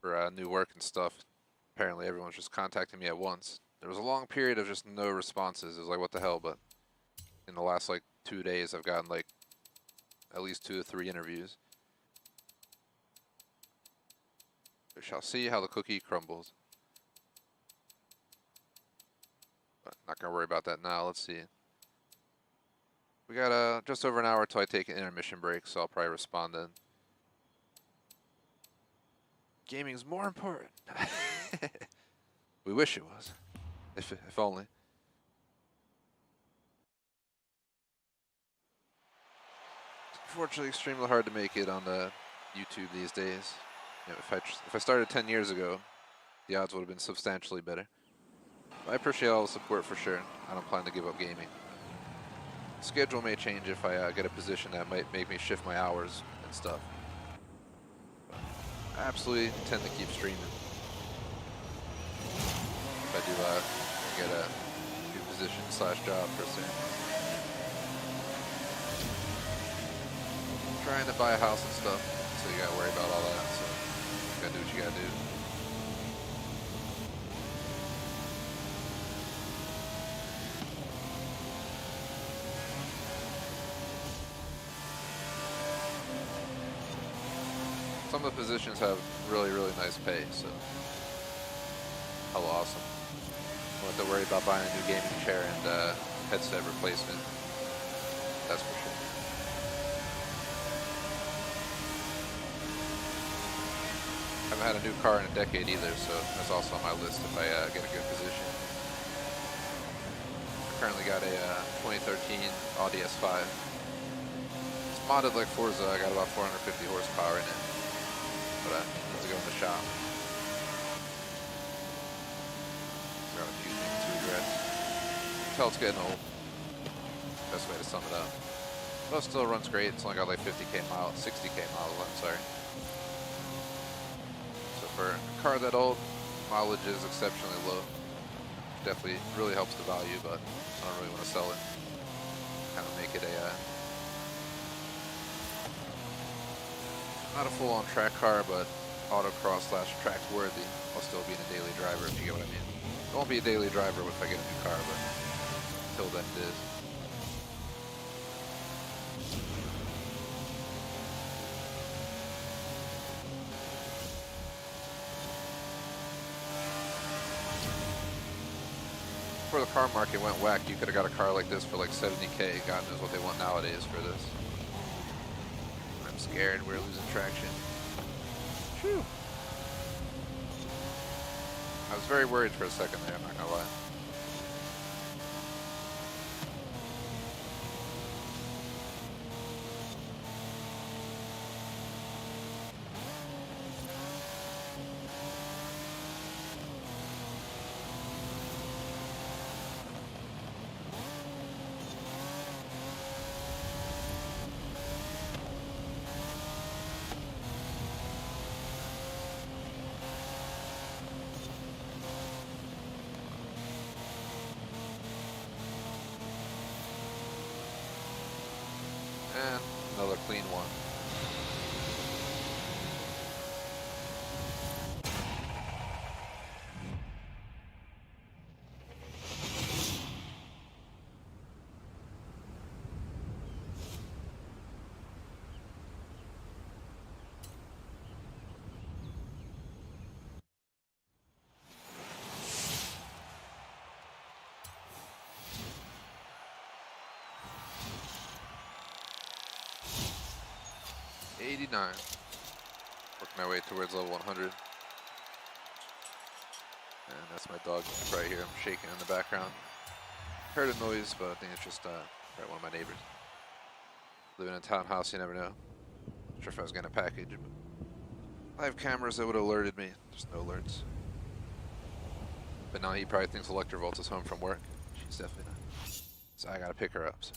for new work and stuff. Apparently, everyone's just contacting me at once. There was a long period of just no responses. It was like, what the hell? But in the last like 2 days, I've gotten like at least 2 or 3 interviews. We shall see how the cookie crumbles. But not gonna worry about that now. Let's see. We got just over an hour till I take an intermission break, so I'll probably respond then. Gaming's more important. We wish it was, if only. It's unfortunately extremely hard to make it on the YouTube these days. You know, if I started 10 years ago, the odds would have been substantially better. I appreciate all the support for sure. I don't plan to give up gaming. Schedule may change if I get a position that might make me shift my hours and stuff. But I absolutely intend to keep streaming. If I do get a new position / job per se. Trying to buy a house and stuff, so you gotta worry about all that. So you gotta do what you gotta do. Some of the positions have really, really nice pay, so hella awesome. Don't have to worry about buying a new gaming chair and headset replacement. That's for sure. Haven't had a new car in a decade either, so that's also on my list if I get a good position. I currently got a 2013 Audi S5. It's modded like Forza. I got about 450 horsepower in it. But I have to go in the shop. Got a few things to address. You can tell it's getting old. Best way to sum it up. But it still runs great. It's only got like 50k miles, 60k miles, I'm sorry. So for a car that old, mileage is exceptionally low. Definitely really helps the value, but I don't really want to sell it. Kind of make it a not a full-on track car, but autocross / track worthy while still being a daily driver, if you get what I mean. It won't be a daily driver if I get a new car, but until then it is. Before the car market went whack, you could have got a car like this for like 70k. God knows what they want nowadays for this. I'm scared we're losing traction. Phew. I was very worried for a second there, I'm not gonna lie. And another clean one. '89. Working my way towards level 100. And that's my dog right here. I'm shaking in the background. Heard a noise, but I think it's just probably one of my neighbors. Living in a townhouse, you never know. Not sure if I was getting a package, but I have cameras that would have alerted me. There's no alerts. But now he probably thinks Electrovolts is home from work. She's definitely not. So I gotta pick her up. So.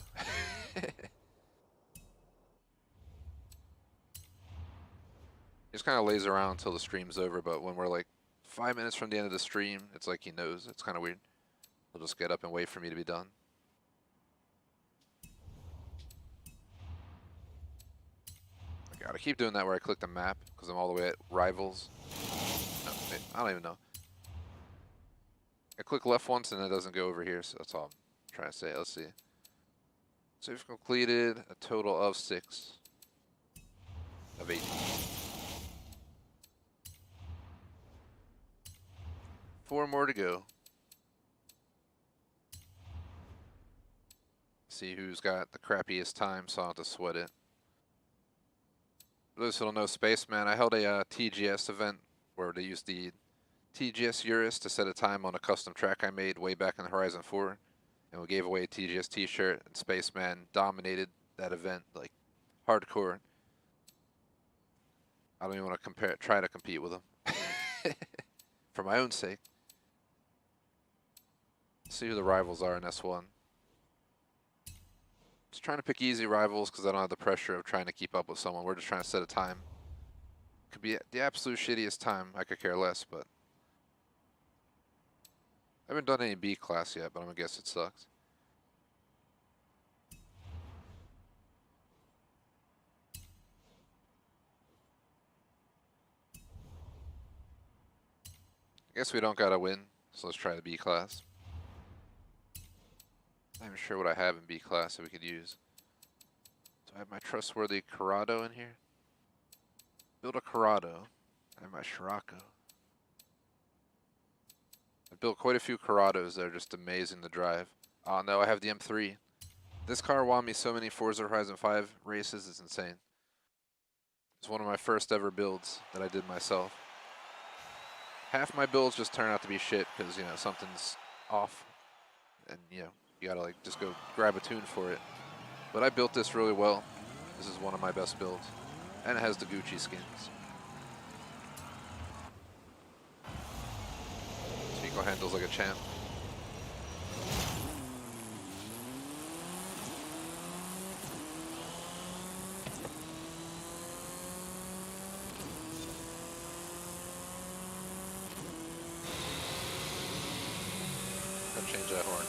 Just kind of lays around until the stream's over, but when we're like 5 minutes from the end of the stream, it's like he knows. It's kind of weird. He'll just get up and wait for me to be done. I gotta keep doing that where I click the map, because I'm all the way at Rivals. No, wait, I don't even know. I click left once and it doesn't go over here, so that's all I'm trying to say. Let's see. So we've completed a total of 6 of 8. 4 more to go. See who's got the crappiest time, so I'll have to sweat it. For those who don't know, Spaceman, I held a TGS event where they used the TGS Urus to set a time on a custom track I made way back in the Horizon 4. And we gave away a TGS t-shirt, and Spaceman dominated that event, like, hardcore. I don't even want to try to compete with him. For my own sake. Let's see who the rivals are in S1. Just trying to pick easy rivals because I don't have the pressure of trying to keep up with someone. We're just trying to set a time. Could be the absolute shittiest time. I could care less, but I haven't done any B class yet, but I'm gonna guess it sucks. I guess we don't gotta win, so let's try the B class. Not even sure what I have in B class that we could use. Do I have my trustworthy Corrado in here? Build a Corrado. I have my Scirocco. I built quite a few Corrados that are just amazing to drive. Oh no, I have the M3. This car won me so many Forza Horizon 5 races, it's insane. It's one of my first ever builds that I did myself. Half my builds just turn out to be shit because, you know, something's off. And, you know, you gotta, like, just go grab a tune for it. But I built this really well. This is one of my best builds. And it has the Gucci skins. Chico handles like a champ. Gotta change that horn.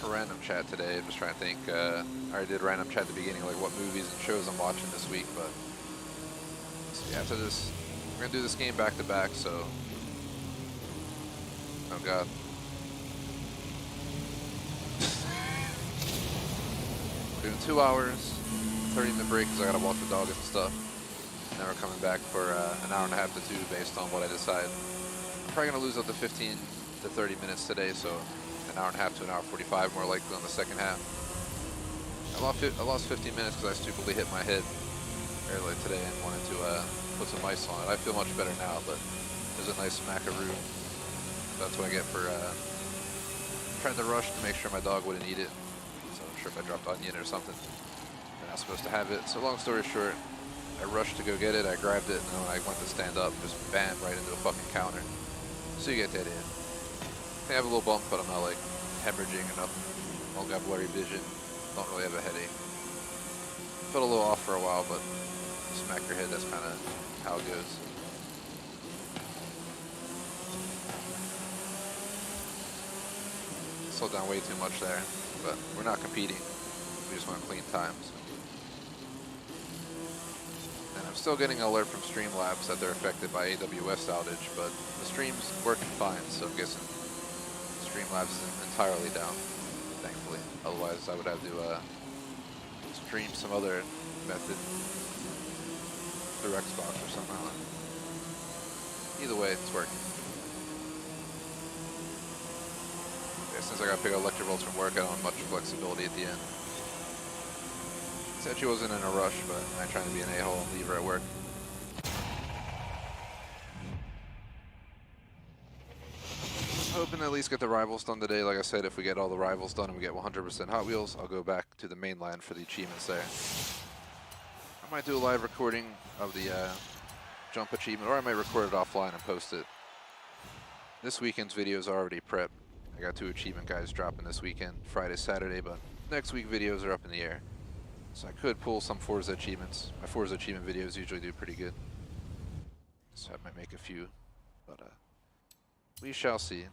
For random chat today, I'm just trying to think. I already did random chat at the beginning, like what movies and shows I'm watching this week, but see, after this, we're gonna do this game back to back, so. Oh god. We're doing 2 hours, 30-minute break because I gotta walk the dog and stuff. And then we're coming back for an hour and a half to 2 based on what I decide. I'm probably gonna lose up to 15 to 30 minutes today, so. An hour and a half to an hour 45 more likely on the second half. I lost 15 minutes because I stupidly hit my head earlier today and wanted to put some ice on it. I feel much better now, but there's a nice smackaroo. That's what I get for trying to rush to make sure my dog wouldn't eat it. So I'm sure if I dropped onion or something, they're not supposed to have it. So long story short, I rushed to go get it, I grabbed it, and then when I went to stand up, just bam, right into a fucking counter. So you get the idea. I have a little bump, but I'm not like hemorrhaging or nothing. Don't got blurry vision. Don't really have a headache. Felt a little off for a while, but smack your head, that's kind of how it goes. Slowed down way too much there, but we're not competing. We just want clean times. And I'm still getting an alert from Streamlabs that they're affected by AWS outage, but the stream's working fine, so I'm guessing Streamlabs isn't entirely down, thankfully. Otherwise, I would have to stream some other method through Xbox or something. I don't know. Either way, it's working. Okay, since I got to pick up Electrovolts from work, I don't have much flexibility at the end. Said she wasn't in a rush, but I'm trying to be an a-hole and leave her at work. hoping to at least get the rivals done today. Like I said, if we get all the rivals done and we get 100% Hot Wheels, I'll go back to the mainland for the achievements there. I might do a live recording of the jump achievement, or I might record it offline and post it. This weekend's video is already prepped. I got 2 achievement guides dropping this weekend, Friday, Saturday, but next week videos are up in the air. So I could pull some Forza achievements. My Forza achievement videos usually do pretty good. So I might make a few, but we shall see.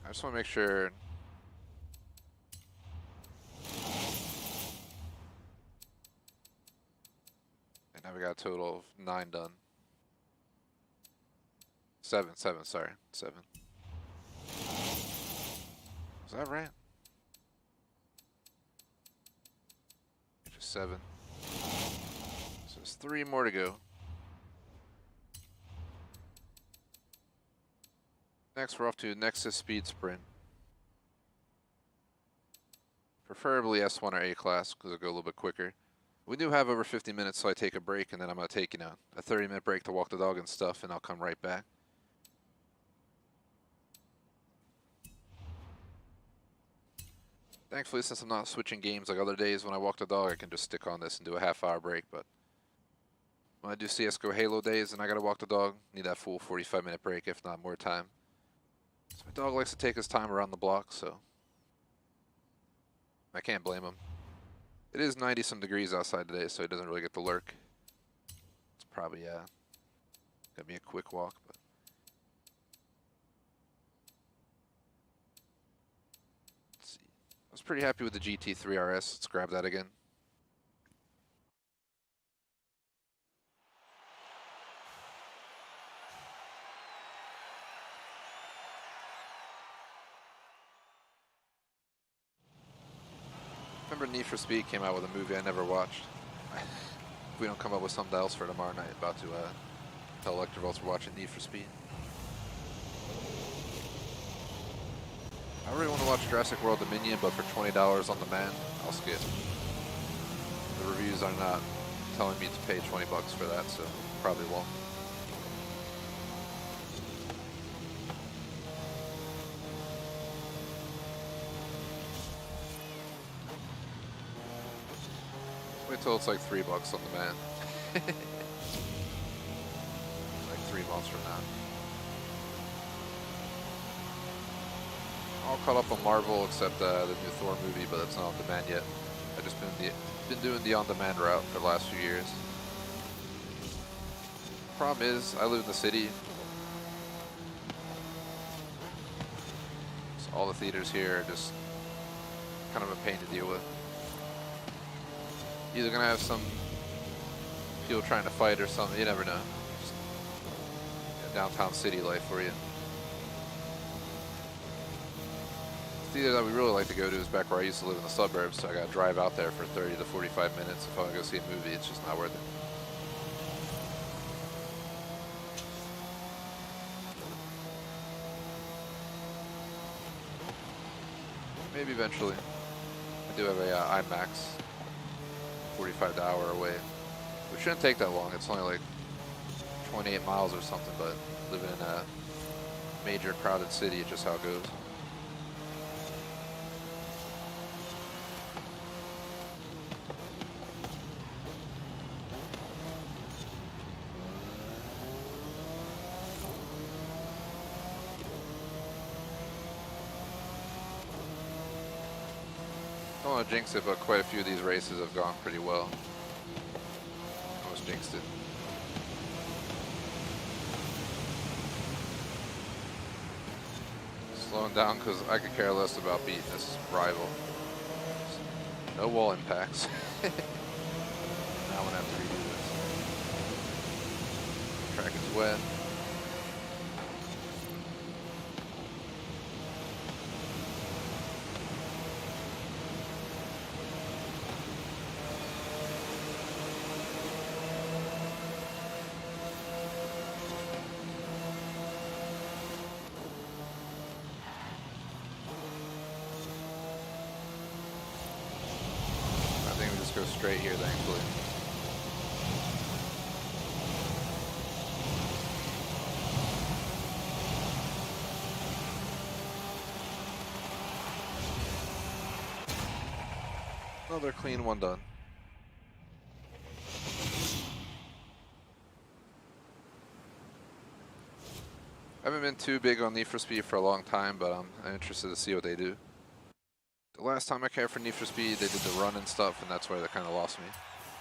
I just want to make sure. And now we got a total of 9 done. 7, sorry. 7. Is that right? Just 7. So there's 3 more to go. Next, we're off to Nexus Speed Sprint. Preferably S1 or A class, because it'll go a little bit quicker. We do have over 50 minutes, so I take a break, and then I'm going to take, a 30-minute break to walk the dog and stuff, and I'll come right back. Thankfully, since I'm not switching games like other days when I walk the dog, I can just stick on this and do a half-hour break, but when I do CSGO Halo days and I gotta walk the dog, need that full 45-minute break, if not more time. So my dog likes to take his time around the block, so I can't blame him. It is 90-some degrees outside today, so he doesn't really get to lurk. It's probably gonna be a quick walk, but let's see. I was pretty happy with the GT3 RS. Let's grab that again. Remember Need for Speed came out with a movie I never watched. If we don't come up with something else for tomorrow night, about to tell Electrovolts we're watching Need for Speed. I really want to watch Jurassic World Dominion, but for $20 on demand, I'll skip. The reviews are not telling me to pay 20 bucks for that, so probably won't. Wait till it's like $3 on demand. Like 3 months from now. All caught up on Marvel except the new Thor movie, but it's not on demand yet. I've just been doing the on-demand route for the last few years. Problem is, I live in the city. So all the theaters here are just kind of a pain to deal with. Either gonna have some people trying to fight or something, you never know. Just downtown city life for you. The theater that we really like to go to is back where I used to live in the suburbs, so I gotta drive out there for 30 to 45 minutes. If I wanna go see a movie, it's just not worth it. Maybe eventually. I do have a IMAX, 45 hour away. It shouldn't take that long. It's only like 28 miles or something, but living in a major crowded city, it's just how it goes. I don't want to jinx it, but quite a few of these races have gone pretty well. Almost jinxed it. Slowing down because I could care less about beating this rival. No wall impacts. Now I'm going to have to redo this. Track is wet. straight here, thankfully. Another clean one done. I haven't been too big on Need for Speed for a long time, but I'm interested to see what they do. The last time I cared for Need for Speed, they did the run and stuff, and that's where they kind of lost me.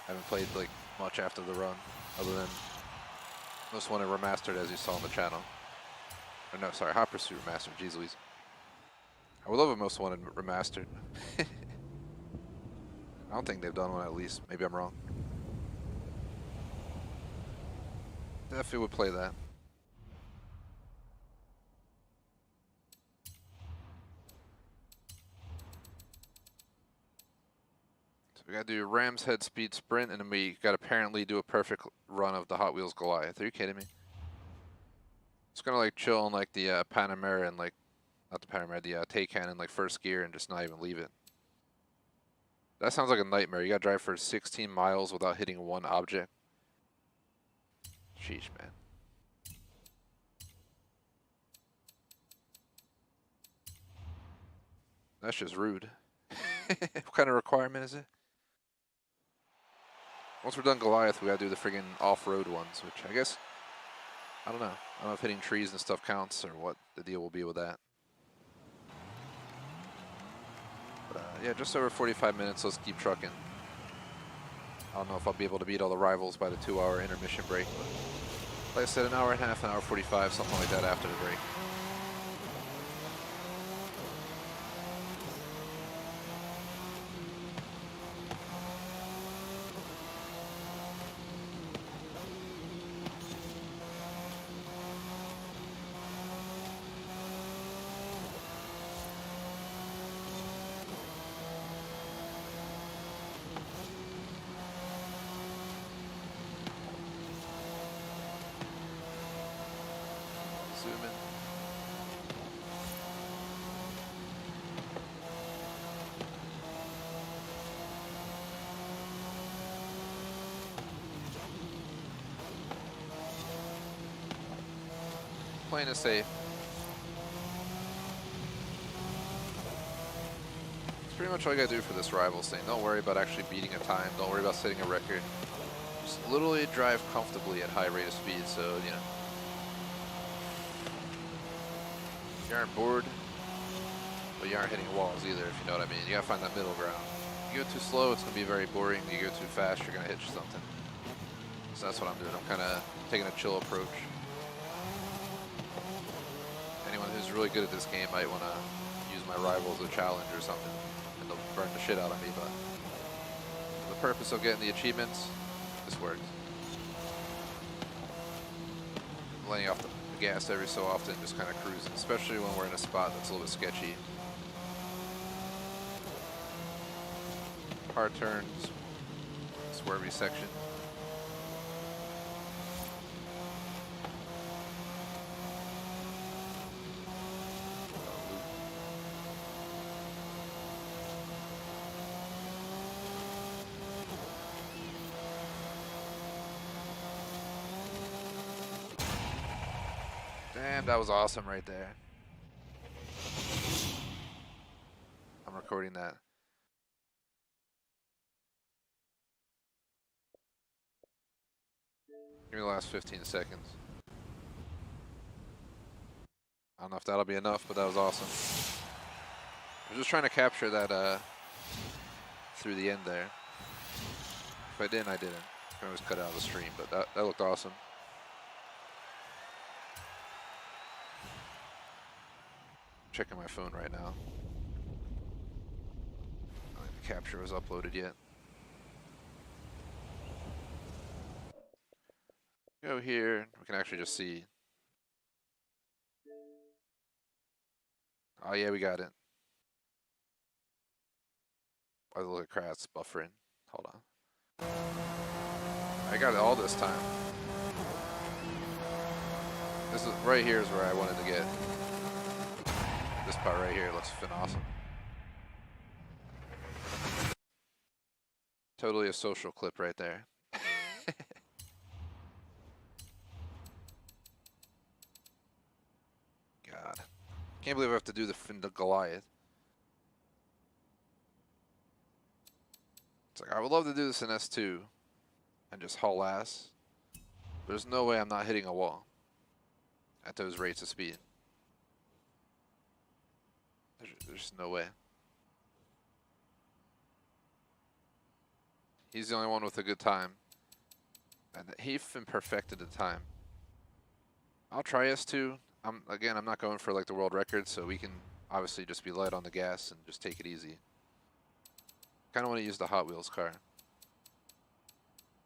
I haven't played like much after the run, other than Most Wanted Remastered, as you saw on the channel. Or no, sorry, Hot Pursuit Remastered. Jeez Louise. I would love a Most Wanted Remastered. I don't think they've done one, at least. Maybe I'm wrong. Definitely would play that. So we gotta do Ram's Head Speed Sprint, and then we gotta apparently do a perfect run of the Hot Wheels Goliath. Are you kidding me? It's gonna like chill on like the Panamera and like, not the Panamera, the Taycan in like first gear and just not even leave it. That sounds like a nightmare. You gotta drive for 16 miles without hitting one object. Sheesh, man. That's just rude. What kind of requirement is it? Once we're done Goliath, we gotta do the friggin' off-road ones, which I guess, I don't know. I don't know if hitting trees and stuff counts or what the deal will be with that. But yeah, just over 45 minutes, let's keep trucking. I don't know if I'll be able to beat all the rivals by the 2-hour intermission break, but like I said, an hour and a half, an hour 45, something like that after the break. Playing it safe. It's pretty much all you gotta do for this Rivals thing. Don't worry about actually beating a time. Don't worry about setting a record. Just literally drive comfortably at high rate of speed, so, you know. You aren't bored, but you aren't hitting walls either, if you know what I mean. You gotta find that middle ground. You go too slow, it's gonna be very boring. You go too fast, you're gonna hit something. So that's what I'm doing. I'm kinda taking a chill approach. Anyone who's really good at this game might want to use my Rivals as a challenge or something, and they'll burn the shit out of me, but for the purpose of getting the achievements, this works. Laying off the gas every so often, just kind of cruising, especially when we're in a spot that's a little bit sketchy. Hard turns, swervy section. Damn, that was awesome right there. I'm recording that. Give me the last 15 seconds. I don't know if that'll be enough, but that was awesome. I was just trying to capture that through the end there. If I didn't, I didn't. I can always cut it out of the stream, but that looked awesome. Checking my phone right now. I don't think the capture was uploaded yet. Go here, we can actually just see. Oh yeah, we got it. Oh, look at crap, it's buffering. Hold on. I got it all this time. This is right here is where I wanted to get. This part right here looks fin awesome. Totally a social clip right there. God. Can't believe I have to do the Goliath. It's like, I would love to do this in S2 and just haul ass. There's no way I'm not hitting a wall at those rates of speed. There's no way. He's the only one with a good time. And he even perfected the time. I'll try S2. Again, I'm not going for like the world record, so we can obviously just be light on the gas and just take it easy. Kind of want to use the Hot Wheels car.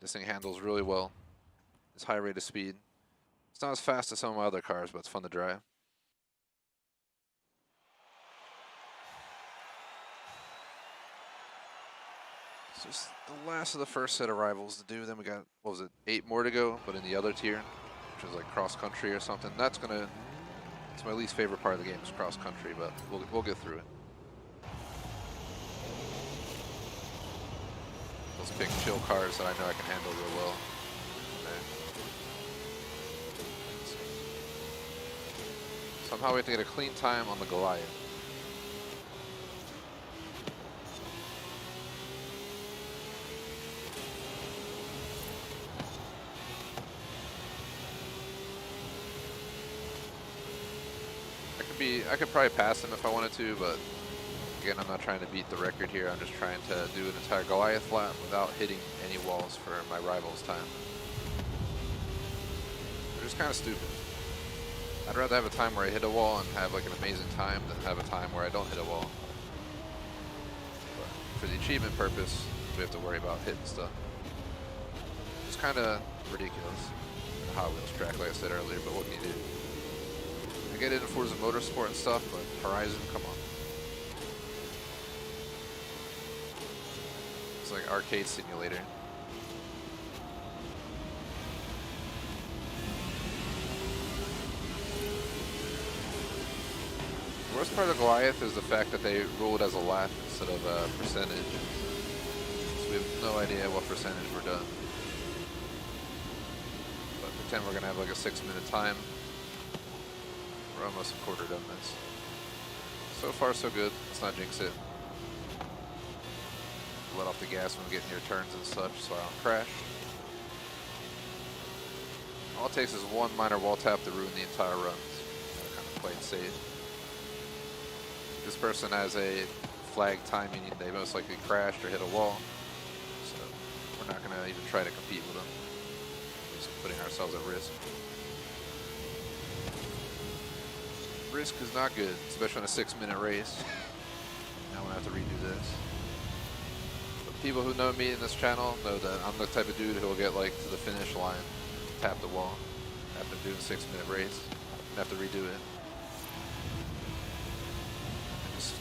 This thing handles really well. It's high rate of speed. It's not as fast as some of my other cars, but it's fun to drive. It's just the last of the first set of rivals to do. Then we got, what was it, 8 more to go, but in the other tier, which is like cross country or something. It's my least favorite part of the game is cross country, but we'll get through it. Those big chill cars that I know I can handle real well. Somehow we have to get a clean time on the Goliath. I could probably pass him if I wanted to, but again, I'm not trying to beat the record here. I'm just trying to do an entire Goliath lap without hitting any walls for my rival's time. They're just kind of stupid. I'd rather have a time where I hit a wall and have like an amazing time than have a time where I don't hit a wall. But for the achievement purpose, we have to worry about hitting stuff. It's kind of ridiculous. The Hot Wheels track, like I said earlier, but what can you do? I get into Forza Motorsport and stuff, but Horizon, come on. It's like arcade simulator. The worst part of Goliath is the fact that they rule it as a lap instead of a percentage. So we have no idea what percentage we're done. But pretend we're gonna have like a 6-minute time. We're almost a quarter done this. So far so good. Let's not jinx it. Let off the gas when we get near turns and such so I don't crash. All it takes is one minor wall tap to ruin the entire run. So kind of play it safe. This person has a flag time, meaning they most likely crashed or hit a wall. So we're not going to even try to compete with them. We're just putting ourselves at risk. Risk is not good, especially on a 6-minute race. Now I'm going to have to redo this. But people who know me in this channel know that I'm the type of dude who will get like to the finish line, tap the wall after doing a 6-minute race, and have to redo it.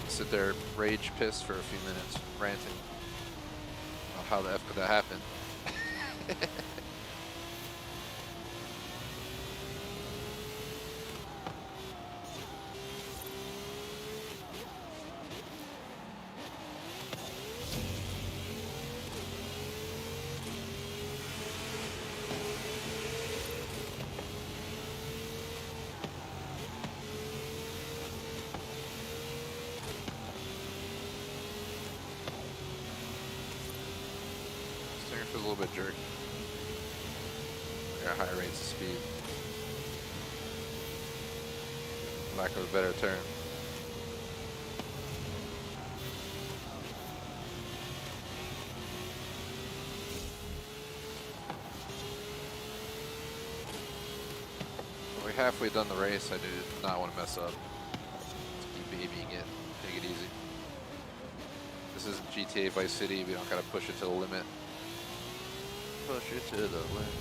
Sit there, rage pissed for a few minutes, ranting about how the F could that happen. A little bit jerky. I got high rates of speed. Lack of a better term. We're halfway done the race. I do not want to mess up. Just keep babying it. Take it easy. This isn't GTA Vice City. We don't gotta push it to the limit. Push it to the limit.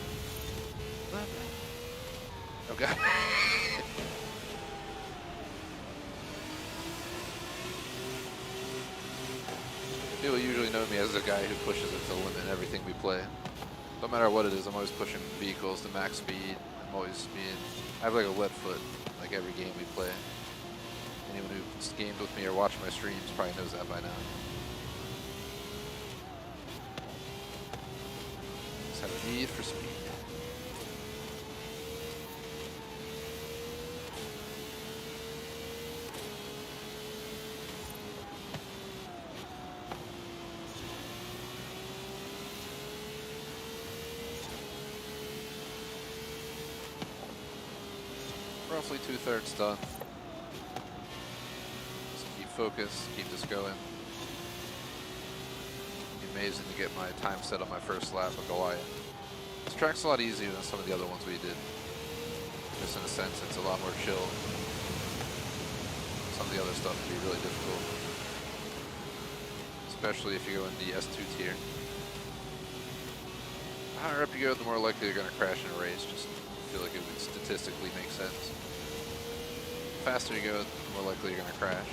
Okay. People usually know me as the guy who pushes it to the limit in everything we play. No matter what it is, I'm always pushing vehicles to max speed. I'm always speeding. I have like a lead foot, like every game we play. Anyone who's gamed with me or watched my streams probably knows that by now. Speed for speed. Roughly 2/3 done. Just keep focused, keep this going. Be amazing to get my time set on my first lap of Goliath. This track's a lot easier than some of the other ones we did. Just in a sense, it's a lot more chill. Some of the other stuff can be really difficult. Especially if you go in the S2 tier. The higher up you go, the more likely you're going to crash in a race. Just feel like it would statistically make sense. The faster you go, the more likely you're going to crash.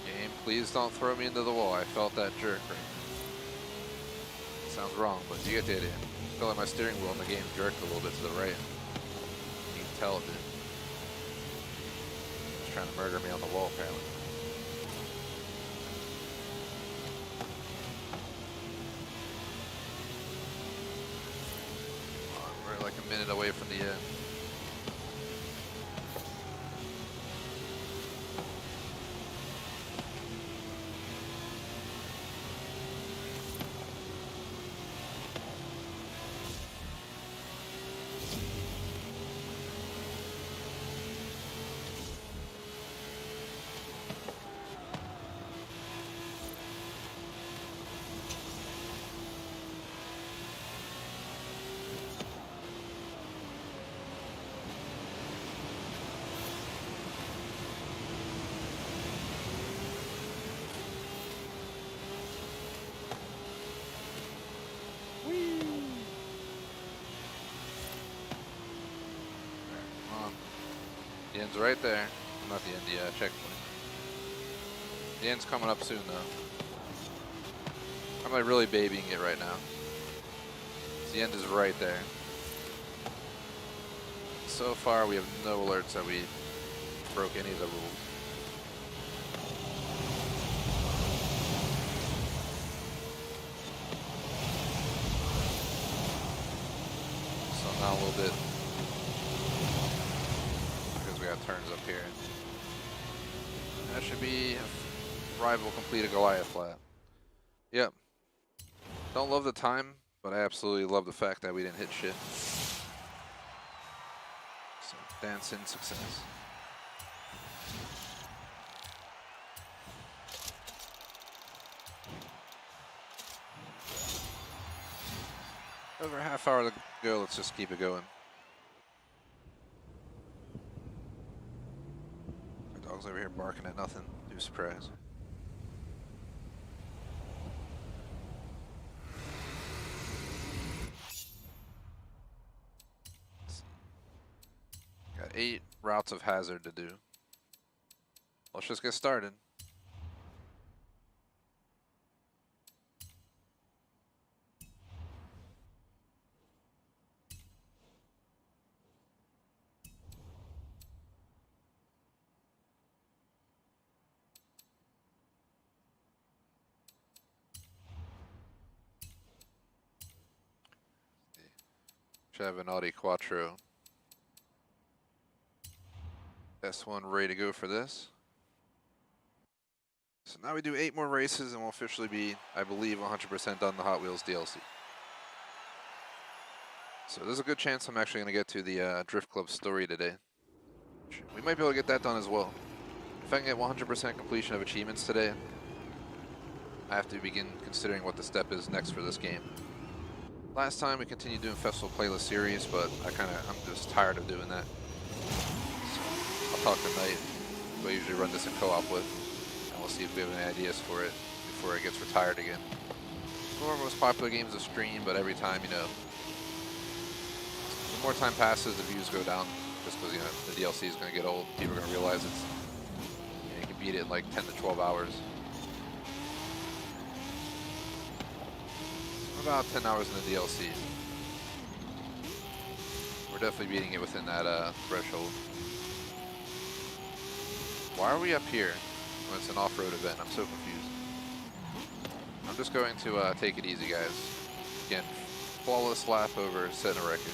Game, please don't throw me into the wall. I felt that jerk right there. Sounds wrong, but you get the idea. I feel like my steering wheel in the game jerked a little bit to the right. You can tell it did. It's trying to murder me on the wall, apparently. We're like a minute away from the end. The end's right there. Not the end, the checkpoint. The end's coming up soon, though. I'm like really babying it right now. The end is right there. So far, we have no alerts that we broke any of the rules. So now a little bit. Turns up here. That should be rival complete a Goliath lap. Yep. Don't love the time, but I absolutely love the fact that we didn't hit shit. So, dance in success. Over a half hour to go, let's just keep it going. Over here barking at nothing. Too surprised. Got 8 routes of hazard to do. Let's just get started. Should have an Audi Quattro. S1 ready to go for this. So now we do 8 more races and we'll officially be, I believe, 100% done the Hot Wheels DLC. So there's a good chance I'm actually going to get to the Drift Club story today. We might be able to get that done as well. If I can get 100% completion of achievements today, I have to begin considering what the step is next for this game. Last time we continued doing Festival Playlist Series, but I'm just tired of doing that. So I'll talk to Knight, who I usually run this in co-op with, and we'll see if we have any ideas for it before it gets retired again. It's one of our most popular games to stream, but every time, the more time passes, the views go down, just because, the DLC is going to get old. People are going to realize you can beat it in like 10 to 12 hours. About 10 hours in the DLC. definitely beating it within that threshold. Why are we up here when it's an off-road event? I'm so confused. I'm just going to take it easy, guys. Again, flawless lap over setting a record.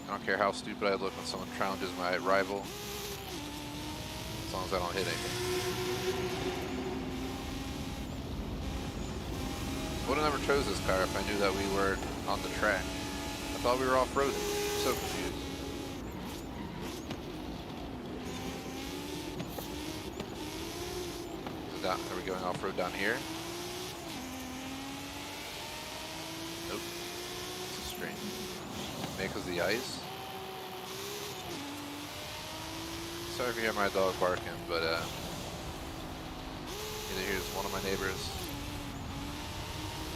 I don't care how stupid I look when someone challenges my rival, as long as I don't hit anything. I would have never chose this car if I knew that we were on the track. I thought we were off-roading. I'm so confused. Are we going off-road down here? Nope. This is strange. Maybe because of the ice? Sorry if you hear my dog barking, but either here's one of my neighbors.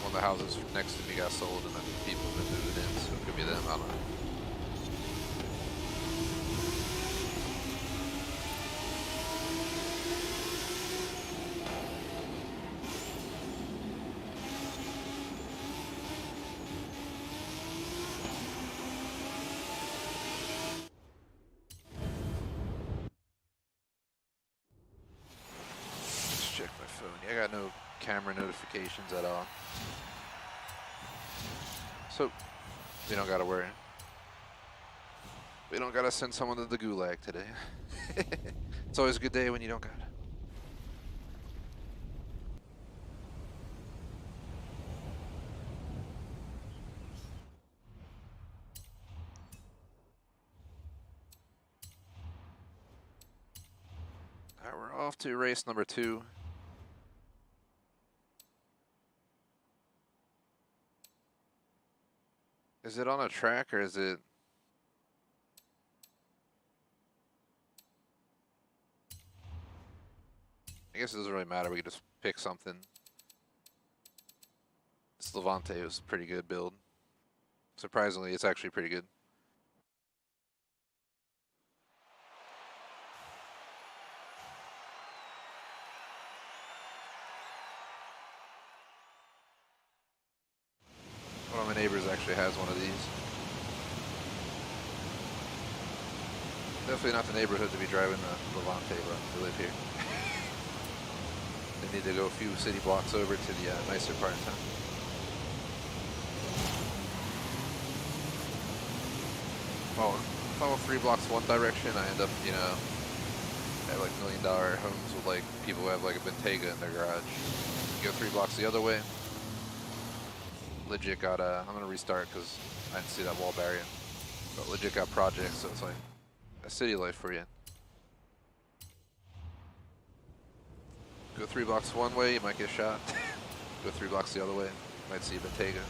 One of the houses next to me got sold and then people have been moving in, so it could be them, I don't know. Check my phone. Yeah, I got no camera notifications at all. So, we don't gotta worry. We don't gotta send someone to the gulag today. It's always a good day when you don't gotta. Alright, we're off to race number 2. Is it on a track or is it? I guess it doesn't really matter, we can just pick something. This Levante was a pretty good build. Surprisingly, it's actually pretty good. One of my neighbors actually has one of these. Definitely not the neighborhood to be driving the Levante, but we live here. They need to go a few city blocks over to the nicer part of town. Well, if I go 3 blocks one direction, I end up, you know, at like $1 million homes with like people who have like a Bentayga in their garage. You go 3 blocks the other way. Legit got I'm gonna restart because I didn't see that wall barrier. But legit got projects, so it's like a city life for you. Go 3 blocks one way, you might get shot. Go 3 blocks the other way, you might see a Bentayga.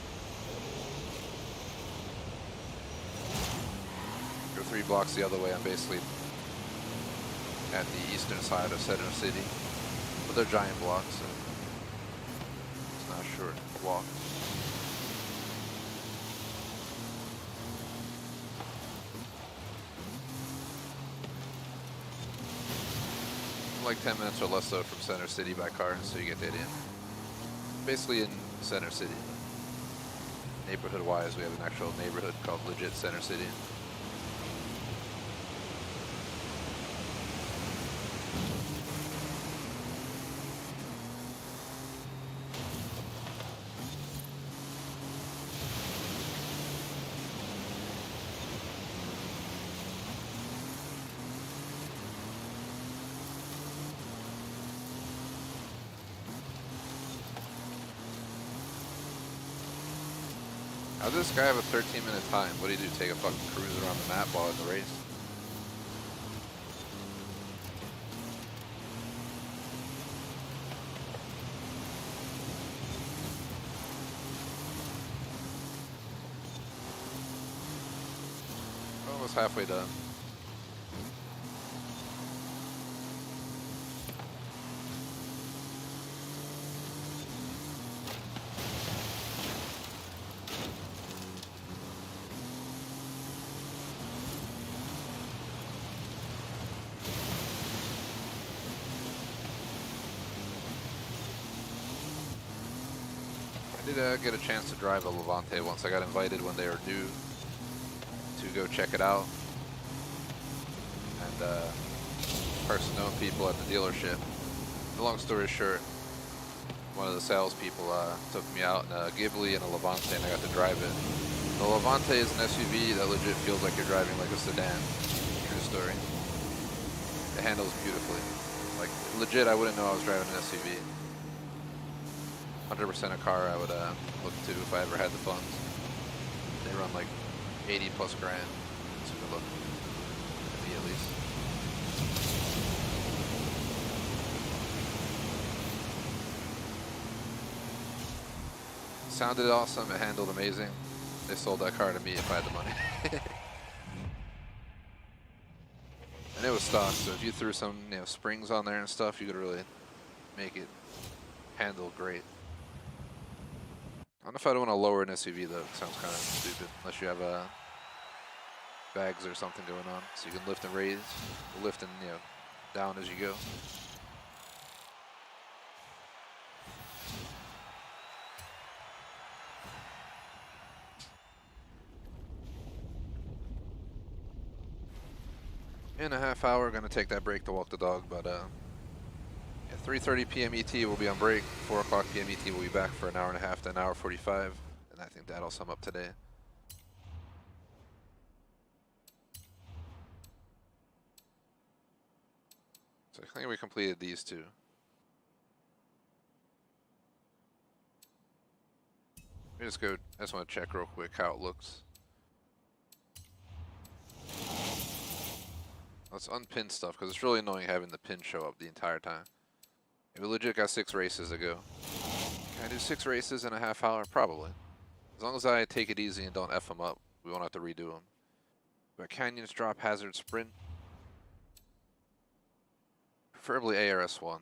Go 3 blocks the other way, I'm basically at the eastern side of Center City. But they're giant blocks, so it's not a short walk. Like 10 minutes or less though from Center City by car, so you get that in. Basically in Center City. Neighborhood wise, we have an actual neighborhood called legit Center City. How does this guy have a 13-minute time? What do you do? Take a fucking cruise around the map while in the race? Almost halfway done. Did get a chance to drive a Levante once. I got invited when they were new to go check it out. And person known people at the dealership. Long story short, one of the salespeople took me out in a Ghibli and a Levante, and I got to drive it. The Levante is an SUV that legit feels like you're driving like a sedan. True story. It handles beautifully. Like, legit, I wouldn't know I was driving an SUV. 100% a car I would look to if I ever had the funds. They run like 80 plus grand. It's a good look. To me, at least. Sounded awesome. It handled amazing. They sold that car to me if I had the money. And it was stock, so if you threw some, springs on there and stuff, you could really make it handle great. I don't know if I'd want to lower an SUV though. It sounds kind of stupid unless you have bags or something going on, so you can lift and raise, lift and down as you go. In a half hour, gonna take that break to walk the dog, but yeah, 3:30 p.m. ET will be on break. 4 o'clock p.m. ET will be back for an hour and a half to an hour 45, and I think that'll sum up today. So I think we completed these two. Let me just go. I just want to check real quick how it looks. Let's unpin stuff because it's really annoying having the pin show up the entire time. We legit got 6 races to go. Can I do 6 races in a half hour? Probably. As long as I take it easy and don't F them up, we won't have to redo them. But canyons, drop, hazard, sprint. Preferably ARS1.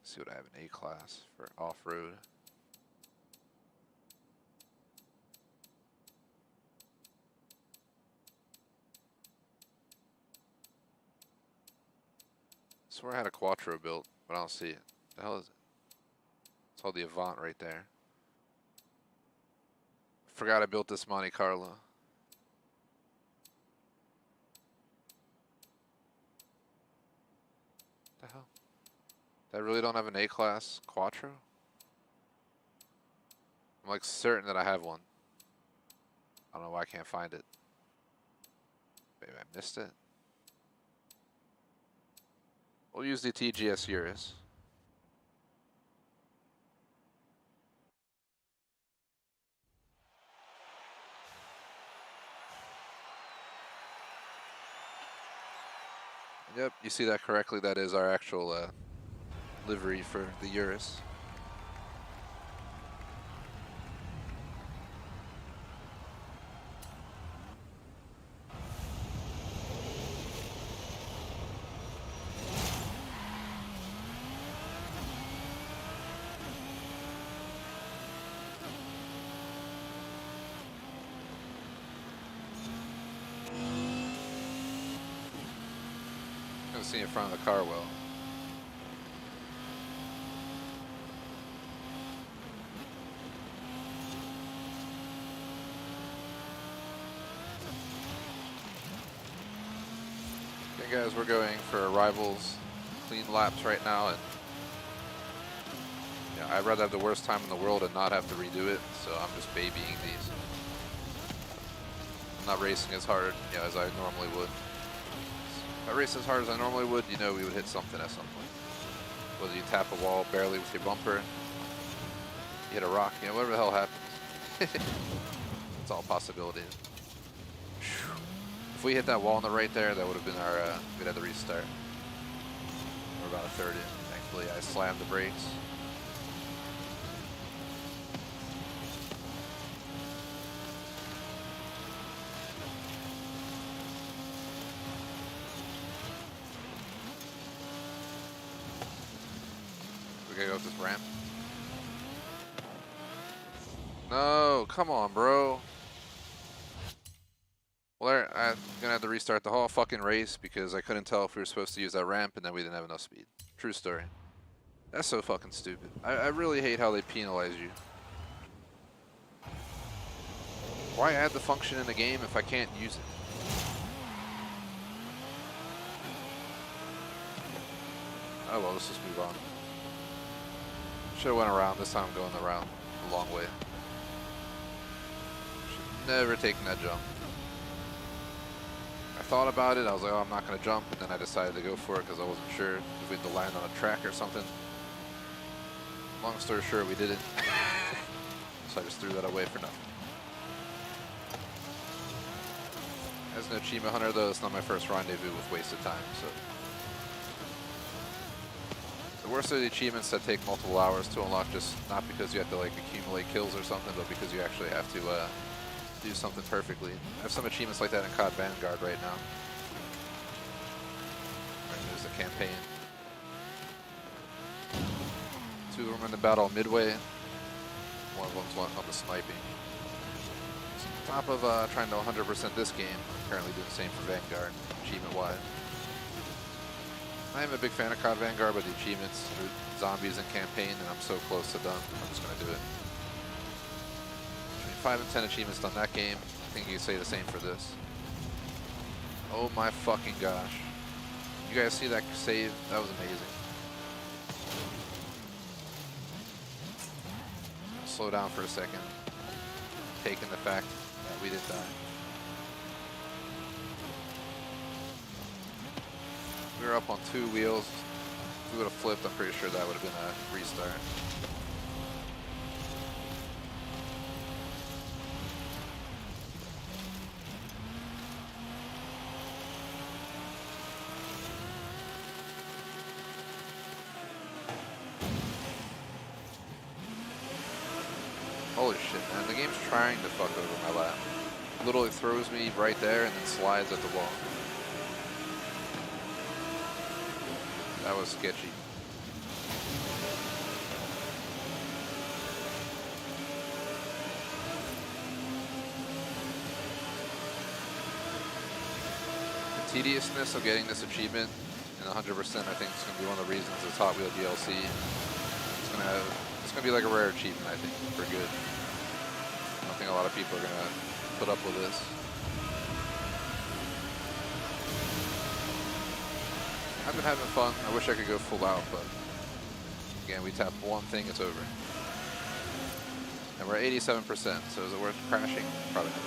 See what I have in A-class for off-road. I swear I had a Quattro built, but I don't see it. The hell is it? It's called the Avant right there. Forgot I built this Monte Carlo. What the hell? I really don't have an A-class Quattro? I'm like certain that I have one. I don't know why I can't find it. Maybe I missed it. We'll use the TGS Urus. Yep, you see that correctly. That is our actual livery for the Urus. See in front of the car well. Okay guys, we're going for arrivals, clean laps right now, and yeah, I'd rather have the worst time in the world and not have to redo it, so I'm just babying these. I'm not racing as hard as I normally would. If I race as hard as I normally would, we would hit something at some point. Whether you tap a wall barely with your bumper, you hit a rock, whatever the hell happens. It's all possibilities. If we hit that wall on the right there, that would have been our, we'd have to restart. We're about a third in. Thankfully, I slammed the brakes. We gotta go with this ramp. No, come on, bro. Well, I'm gonna have to restart the whole fucking race because I couldn't tell if we were supposed to use that ramp and then we didn't have enough speed. True story. That's so fucking stupid. I really hate how they penalize you. Why add the function in the game if I can't use it? Oh well, let's just move on. Should've went around. This time I'm going around the long way. Should never taken that jump. I thought about it, I was like, oh, I'm not gonna jump, and then I decided to go for it because I wasn't sure if we had to land on a track or something. Long story short, we didn't. So I just threw that away for nothing. As an achievement hunter though, it's not my first rendezvous with wasted time, so. The worst of the achievements that take multiple hours to unlock, just not because you have to like accumulate kills or something, but because you actually have to do something perfectly. I have some achievements like that in COD Vanguard right now. There's the campaign. 2 of them in the battle midway. One of them's on the sniping. So on top of trying to 100% this game, I'm currently doing the same for Vanguard, achievement-wise. I am a big fan of COD Vanguard, but the achievements, zombies and campaign, and I'm so close to done, I'm just going to do it. Between 5 and 10 achievements done that game, I think you can say the same for this. Oh my fucking gosh. You guys see that save? That was amazing. Slow down for a second, taking the fact that we didn't die. We were up on 2 wheels. If we would have flipped, I'm pretty sure that would have been a restart. Holy shit, man. The game's trying to fuck over my lap. Literally throws me right there and then slides at the wall. That was sketchy. The tediousness of getting this achievement and 100% I think is going to be one of the reasons this Hot Wheel DLC. It's going to be like a rare achievement, I think, for good. I don't think a lot of people are going to put up with this. I've been having fun. I wish I could go full out, but again, we tap one thing, it's over. And we're at 87%, so is it worth crashing? Probably not.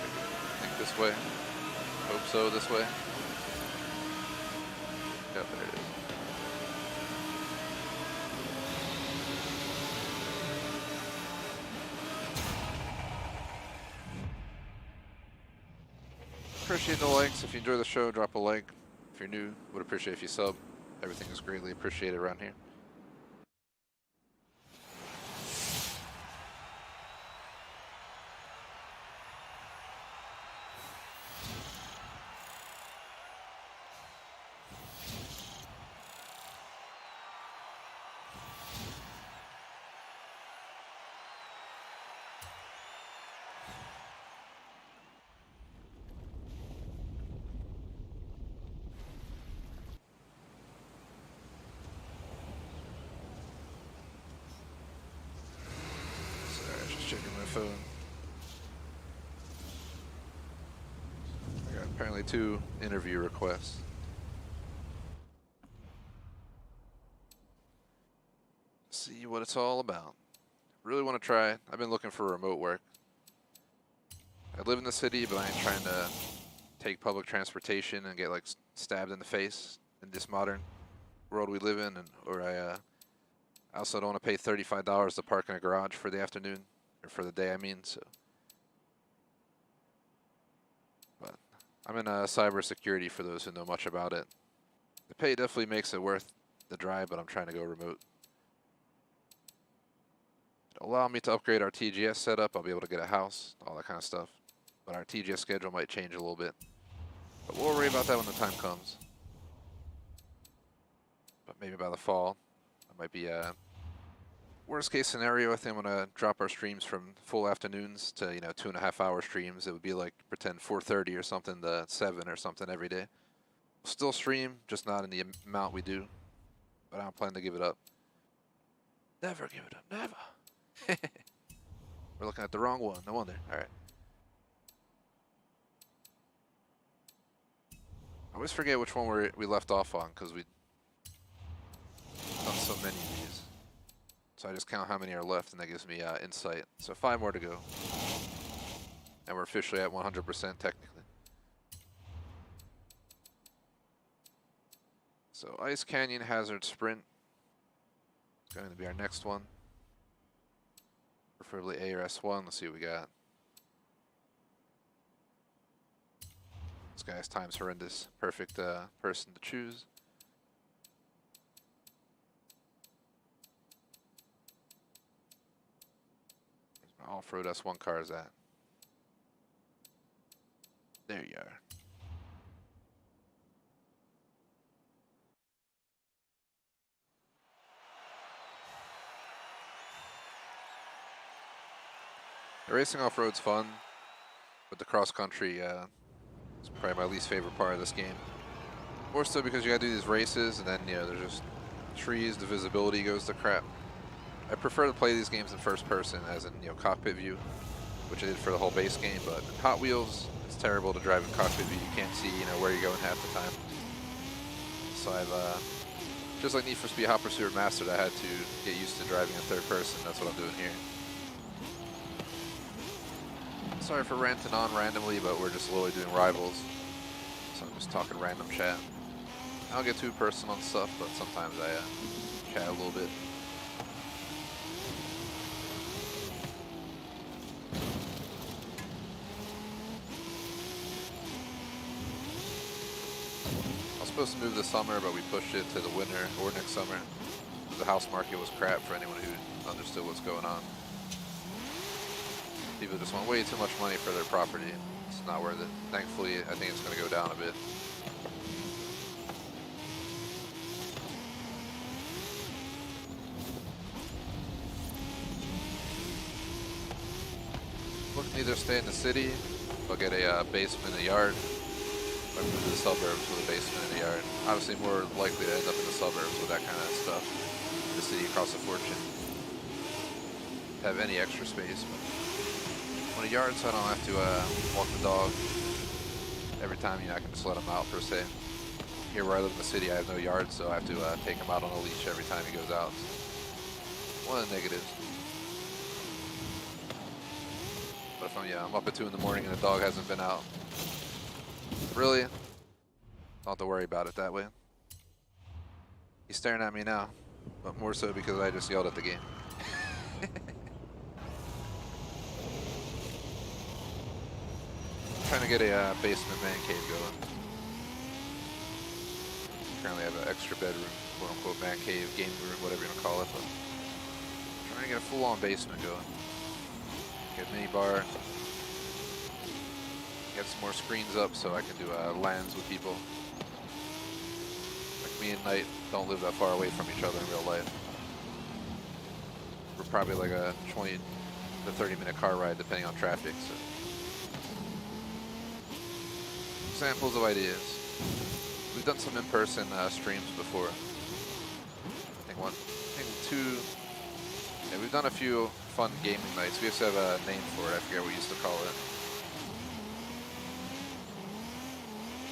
I think this way. Hope so, this way. Yep, there it is. Appreciate the likes. If you enjoy the show, drop a like. If you're new, would appreciate if you sub. Everything is greatly appreciated around here. Checking my phone. I got apparently 2 interview requests. See what it's all about. Really want to try. I've been looking for remote work. I live in the city, but I ain't trying to take public transportation and get like stabbed in the face in this modern world we live in, or I also don't want to pay $35 to park in a garage for the afternoon. Or for the day, I mean, so. But I'm in cybersecurity for those who know much about it. The pay definitely makes it worth the drive, but I'm trying to go remote. It'll allow me to upgrade our TGS setup. I'll be able to get a house, all that kind of stuff. But our TGS schedule might change a little bit. But we'll worry about that when the time comes. But maybe by the fall. That might be a worst case scenario. I think I'm gonna drop our streams from full afternoons to 2.5 hour streams. It would be like pretend 4:30 or something to 7 or something every day. Still stream, just not in the amount we do. But I don't plan to give it up. Never give it up, never. We're looking at the wrong one, no wonder. All right. I always forget which one we left off on because we've done so many of these. So I just count how many are left and that gives me insight. So 5 more to go. And we're officially at 100% technically. So Ice Canyon Hazard Sprint is going to be our next one. Preferably A or S1. Let's see what we got. This guy's time's horrendous. Perfect person to choose. Where's my off-road S1 cars at? There you are. The racing off-road's fun, but the cross-country is probably my least favorite part of this game. More so because you gotta do these races, and then there's just trees, the visibility goes to crap. I prefer to play these games in first person, as in cockpit view, which I did for the whole base game. But in Hot Wheels, it's terrible to drive in cockpit view. You can't see where you're going half the time. So I've just like Need for Speed Hot Pursuit Remastered, I had to get used to driving in third person. That's what I'm doing here. Sorry for ranting on randomly, but we're just literally doing rivals. So I'm just talking random chat. I don't get too personal on stuff, but sometimes I chat a little bit. I was supposed to move this summer, but we pushed it to the winter or next summer. The house market was crap for anyone who understood what's going on. People just want way too much money for their property. It's not worth it. Thankfully, I think it's going to go down a bit. Looking to either stay in the city or get a basement in the yard, or move to the suburbs with a basement in the yard. Obviously, more likely to end up in the suburbs with that kind of stuff. The city costs a fortune. Have any extra space, but a yard, so I don't have to walk the dog every time. I can just let him out per se. Here where I live in the city, I have no yard, so I have to take him out on a leash every time he goes out. One of the negatives. But if I'm up at 2 in the morning and the dog hasn't been out, really, don't have to worry about it that way. He's staring at me now, but more so because I just yelled at the game. Trying to get a basement man cave going. Currently have an extra bedroom, quote unquote man cave, gaming room, whatever you want to call it, but trying to get a full-on basement going. Get a mini bar. Get some more screens up so I can do LANs with people. Like me and Knight don't live that far away from each other in real life. We're probably like a 20 to 30 minute car ride depending on traffic. So. Examples of ideas. We've done some in-person streams before. I think 2. Yeah, we've done a few fun gaming nights. We used to have a name for it. I forget what we used to call it.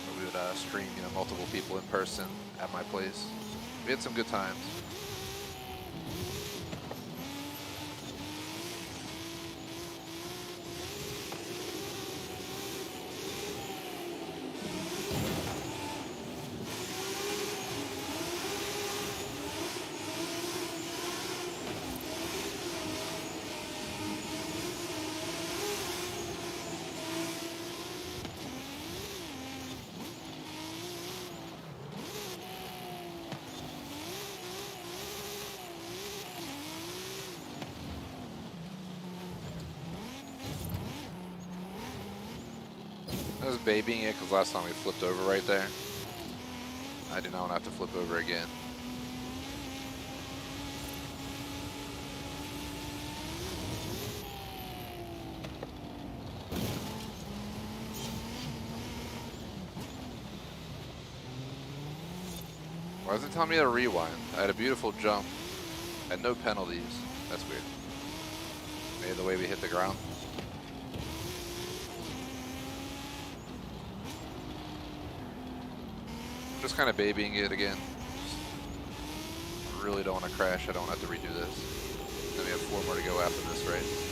But we would stream, multiple people in person at my place. We had some good times. I was babying it because last time we flipped over right there. I do not want to have to flip over again. Why is it telling me to rewind? I had a beautiful jump and no penalties. That's weird. Maybe the way we hit the ground. Just kind of babying it again. I really don't want to crash. I don't have to redo this. Then we have 4 more to go after this, right?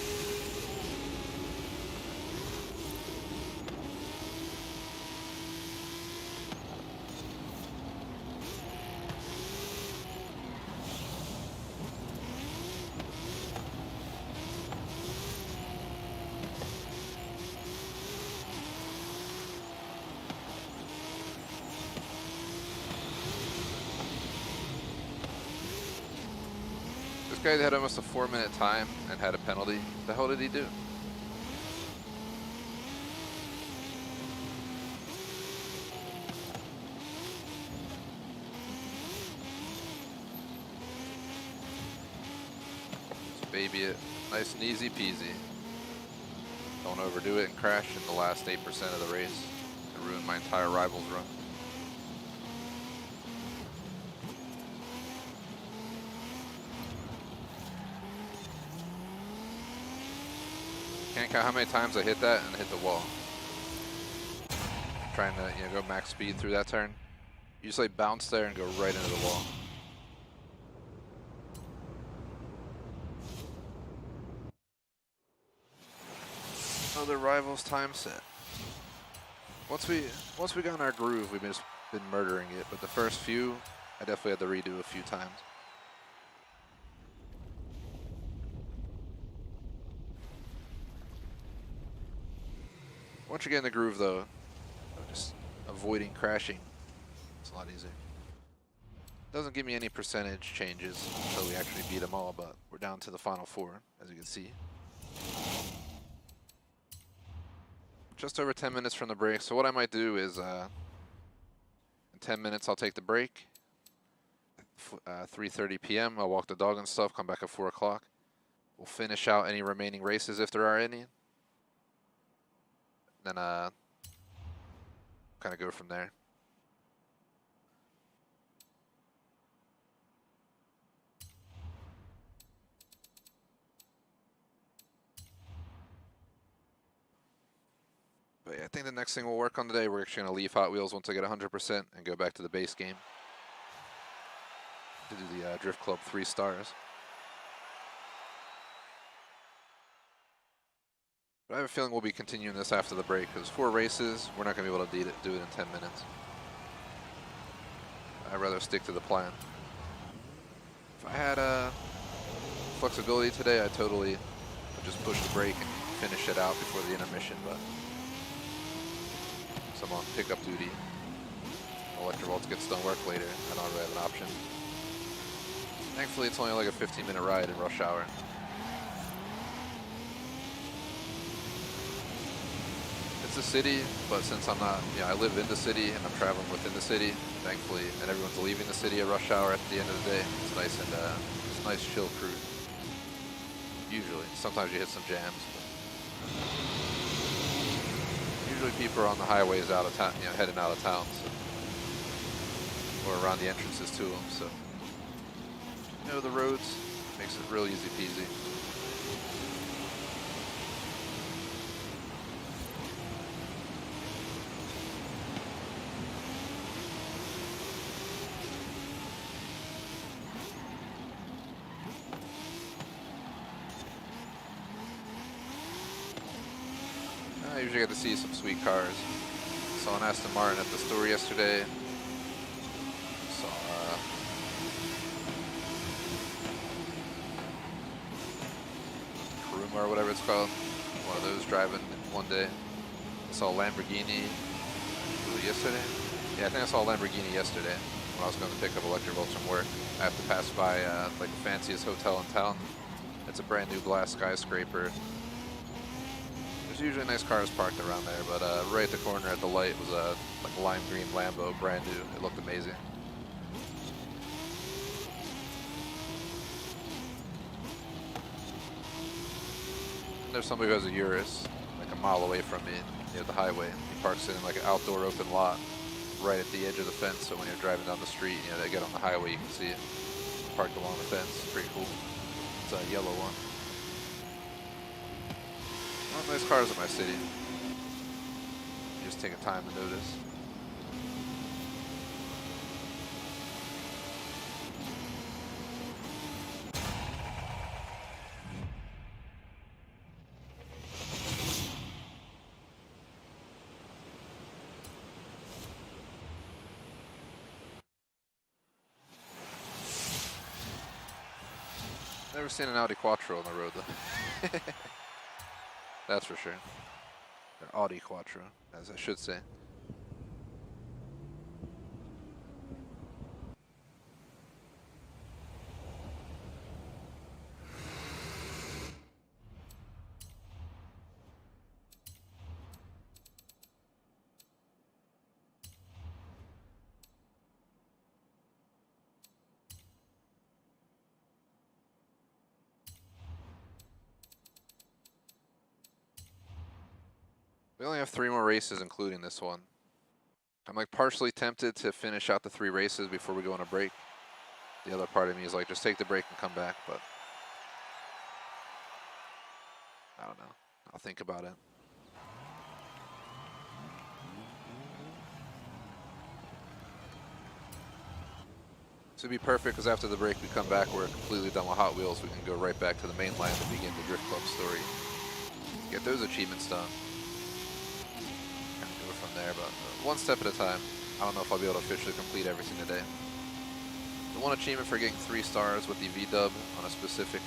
This guy had almost a 4-minute time and had a penalty. What the hell did he do? Just baby it. Nice and easy peasy. Don't overdo it and crash in the last 8% of the race and ruin my entire Rivals run. Can't count how many times I hit that and hit the wall. Trying to, go max speed through that turn. You just like bounce there and go right into the wall. Another Rivals time set. Once we got in our groove, we've just been murdering it. But the first few, I definitely had to redo a few times. Once you get in the groove, though, just avoiding crashing, it's a lot easier. Doesn't give me any percentage changes until we actually beat them all, but we're down to the final 4, as you can see. Just over 10 minutes from the break, so what I might do is, in 10 minutes I'll take the break. 3:30 p.m. I'll walk the dog and stuff, come back at 4 o'clock. We'll finish out any remaining races if there are any. Then kind of go from there. But yeah, I think the next thing we'll work on today, we're actually going to leave Hot Wheels once I get 100% and go back to the base game to do the Drift Club 3 stars. But I have a feeling we'll be continuing this after the break, because 4 races, we're not going to be able to do it in 10 minutes. I'd rather stick to the plan. If I had flexibility today, I totally would just push the brake and finish it out before the intermission, but so I'm on pickup duty. Electrovolts gets done work later. I don't really have an option. Thankfully, it's only like a 15-minute ride in rush hour. It's a city, but since I'm not, I live in the city and I'm traveling within the city, thankfully, and everyone's leaving the city at rush hour at the end of the day. It's nice and it's a nice chill cruise. Usually, sometimes you hit some jams. Usually, people are on the highways out of town, heading out of town, so, or around the entrances to them. So, the roads makes it real easy peasy. I usually get to see some sweet cars. Saw an Aston Martin at the store yesterday. Saw Kuruma or whatever it's called. One of those driving one day. I saw a Lamborghini yesterday. Yeah, I think I saw a Lamborghini yesterday when I was going to pick up Electrovolts from work. I have to pass by like the fanciest hotel in town. It's a brand new glass skyscraper. There's usually nice cars parked around there, but right at the corner at the light was a like lime green Lambo, brand new. It looked amazing. And there's somebody who has a Urus, like a mile away from me, near the highway. He parks it in like an outdoor open lot. right at the edge of the fence, so when you're driving down the street, you know, they get on the highway, you can see it parked along the fence. Pretty cool. It's a yellow one. Well, nice cars in my city. You just take a time to notice. Never seen an Audi Quattro on the road though. That's for sure. An Audi Quattro, as I should say. We only have 3 more races, including this one. I'm like partially tempted to finish out the 3 races before we go on a break. The other part of me is like, just take the break and come back, but I don't know. I'll think about it. This would be perfect because after the break we come back, we're completely done with Hot Wheels. We can go right back to the main line and begin the Drift Club story. Get those achievements done. Kind of go from there, but one step at a time. I don't know if I'll be able to officially complete everything today. The one achievement for getting 3 stars with the V-dub on a specific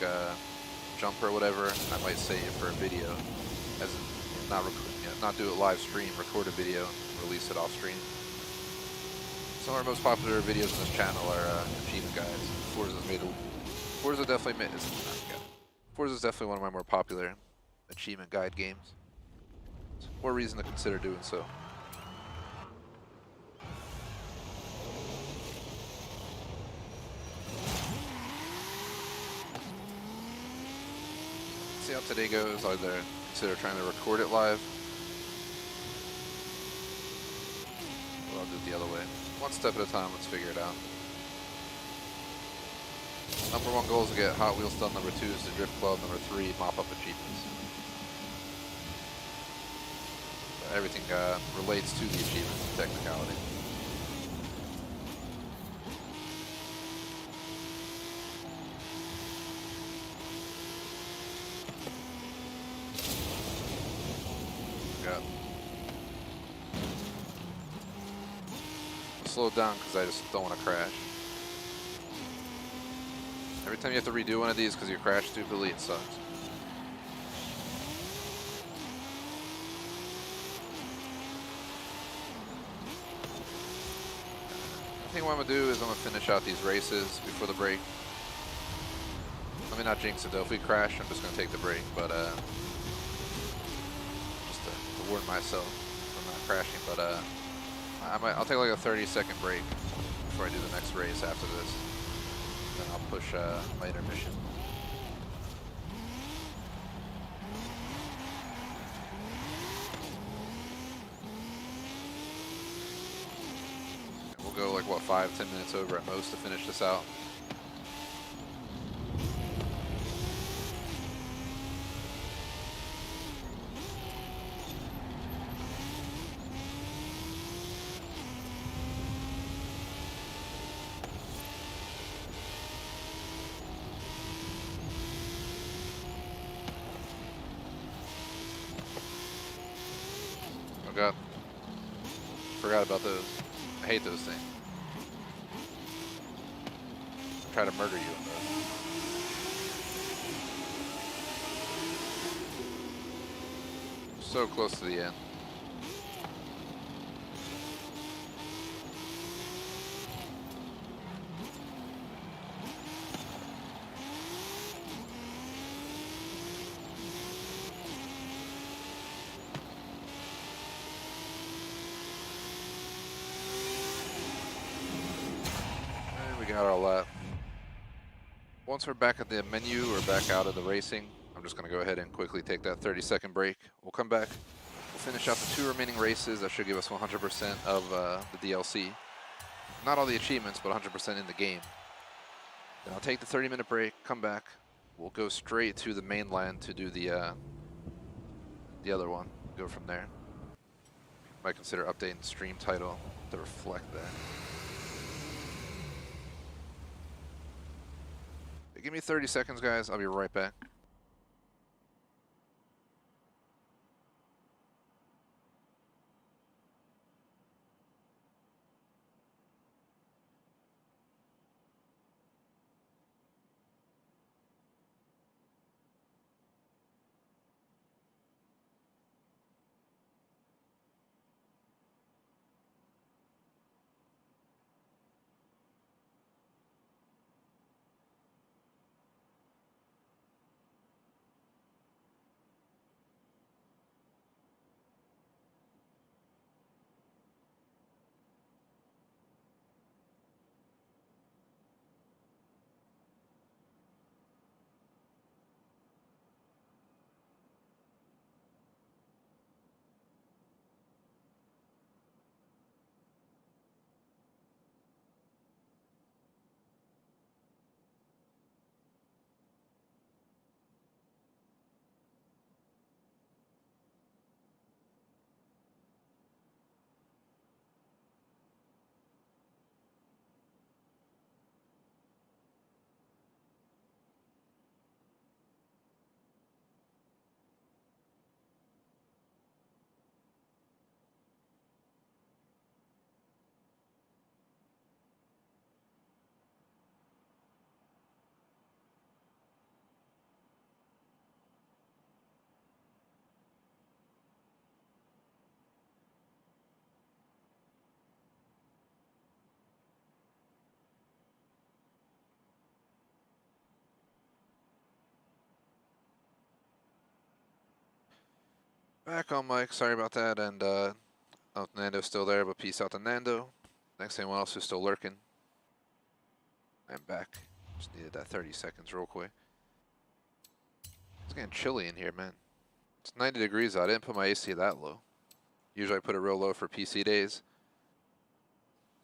jump or whatever, I might save it for a video, as not do it live stream, record a video, and release it off stream. Some of our most popular videos on this channel are achievement guides. Forza's definitely one of my more popular achievement guide games. More reason to consider doing so. See how today goes. Either consider trying to record it live, or I'll do it the other way. One step at a time, let's figure it out. Number 1 goal is to get Hot Wheels done. Number 2 is the Drift Club. Number 3, mop up achievements. But everything relates to the achievements and technicality. Slow down because I just don't want to crash. Every time you have to redo one of these because you crash stupidly, it sucks. I think what I'm going to do is I'm going to finish out these races before the break. Let me not jinx it though. If we crash, I'm just going to take the break, but just to warn myself from not crashing, but I'll take like a 30-second break before I do the next race after this. Then I'll push my intermission. We'll go like, what, 5-10 minutes over at most to finish this out. Forgot about those. I hate those things. I try to murder you in those. So close to the end. Got our lap. Once we're back at the menu or back out of the racing, I'm just going to go ahead and quickly take that 30-second break. We'll come back, we'll finish out the 2 remaining races. That should give us 100% of the DLC. Not all the achievements, but 100% in the game. Then I'll take the 30-minute break, come back. We'll go straight to the mainland to do the other one. Go from there. Might consider updating the stream title to reflect that. Give me 30 seconds, guys. I'll be right back. Back on mic, sorry about that, and Nando's still there, but peace out to Nando. Thanks to anyone else who's still lurking. I'm back. Just needed that 30 seconds real quick. It's getting chilly in here, man. It's 90 degrees out. I didn't put my AC that low. Usually I put it real low for PC days.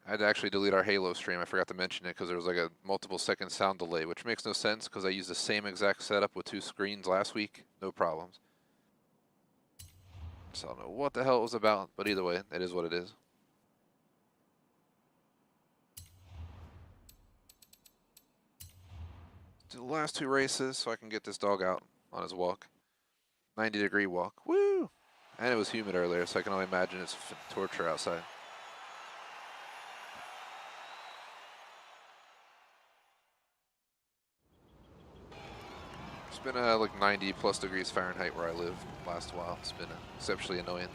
I had to actually delete our Halo stream. I forgot to mention it because there was like a multiple second sound delay, which makes no sense because I used the same exact setup with 2 screens last week. No problems. So I don't know what the hell it was about, but either way, it is what it is. Do the last 2 races so I can get this dog out on his walk. 90-degree walk. Woo! And it was humid earlier, so I can only imagine it's torture outside. It's been like 90+ degrees Fahrenheit where I live last while. It's been exceptionally annoying.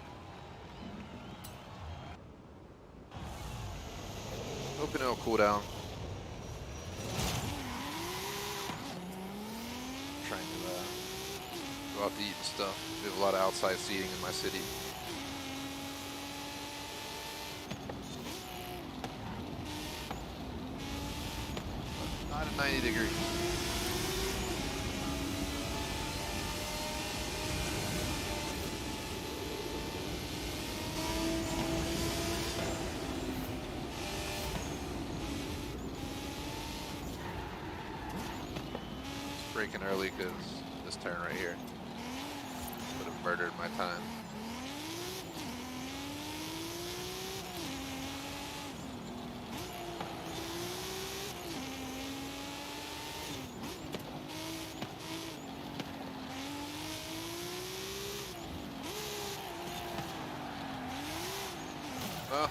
Hoping it'll cool down. Trying to go out to eat and stuff. We have a lot of outside seating in my city. But not at 90 degrees. Braking early because this turn right here would have murdered my time.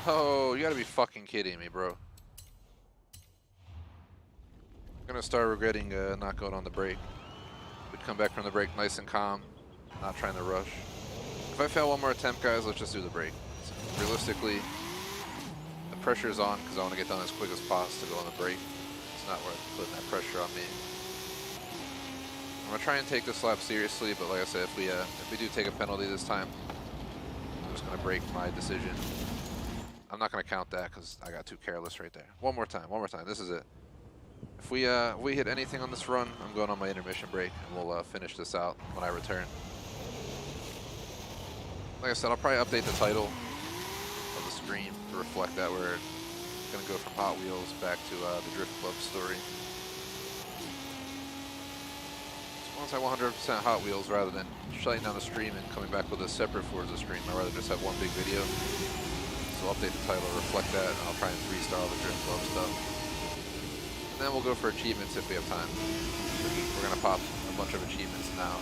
Oh, you gotta be fucking kidding me, bro. I'm gonna start regretting not going on the break. We'd come back from the break nice and calm, not trying to rush. If I fail one more attempt, guys, let's just do the break. So realistically, the pressure is on because I want to get done as quick as possible to go on the break. It's not worth putting that pressure on me. I'm gonna try and take this lap seriously, but like I said, if we do take a penalty this time, I'm just gonna break my decision. I'm not gonna count that because I got too careless right there. One more time. This is it. If we hit anything on this run, I'm going on my intermission break, and we'll finish this out when I return. Like I said, I'll probably update the title of the stream to reflect that we're gonna go from Hot Wheels back to the Drift Club story. So once I 100% Hot Wheels, rather than shutting down the stream and coming back with a separate Forza stream, I'd rather just have one big video. So I'll update the title to reflect that, and I'll try and 3-star all the Drift Club stuff. And then we'll go for achievements if we have time. We're gonna pop a bunch of achievements now.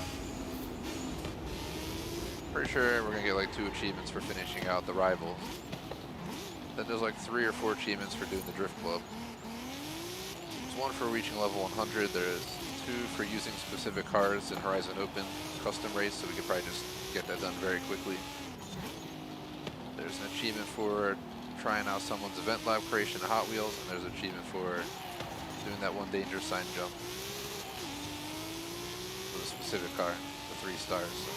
Pretty sure we're gonna get like 2 achievements for finishing out the rivals. Then there's like 3 or 4 achievements for doing the Drift Club. There's 1 for reaching level 100. There's 2 for using specific cars in Horizon Open custom race, so we could probably just get that done very quickly. There's an achievement for trying out someone's event lab creation in Hot Wheels, and there's an achievement for doing that 1 danger sign jump with a specific car for 3 stars. So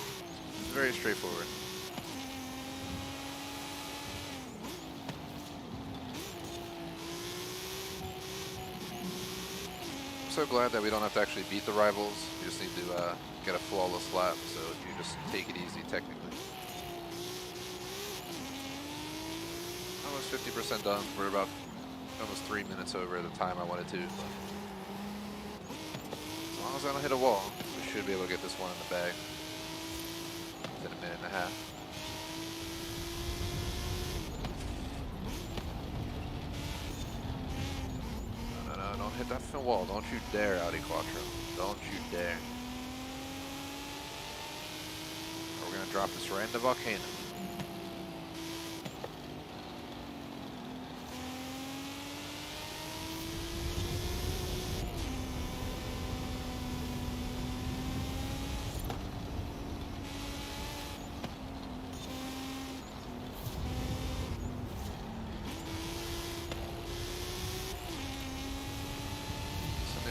it's very straightforward. I'm so glad that we don't have to actually beat the rivals. We just need to get a flawless lap, so you just take it easy technically. Almost 50% done. We're about almost 3 minutes over the time I wanted to. But as long as I don't hit a wall, we should be able to get this one in the bag within a minute and a half. No, don't hit that fin wall. Don't you dare, Audi Quattro. Don't you dare. Or we're gonna drop this right in the volcano.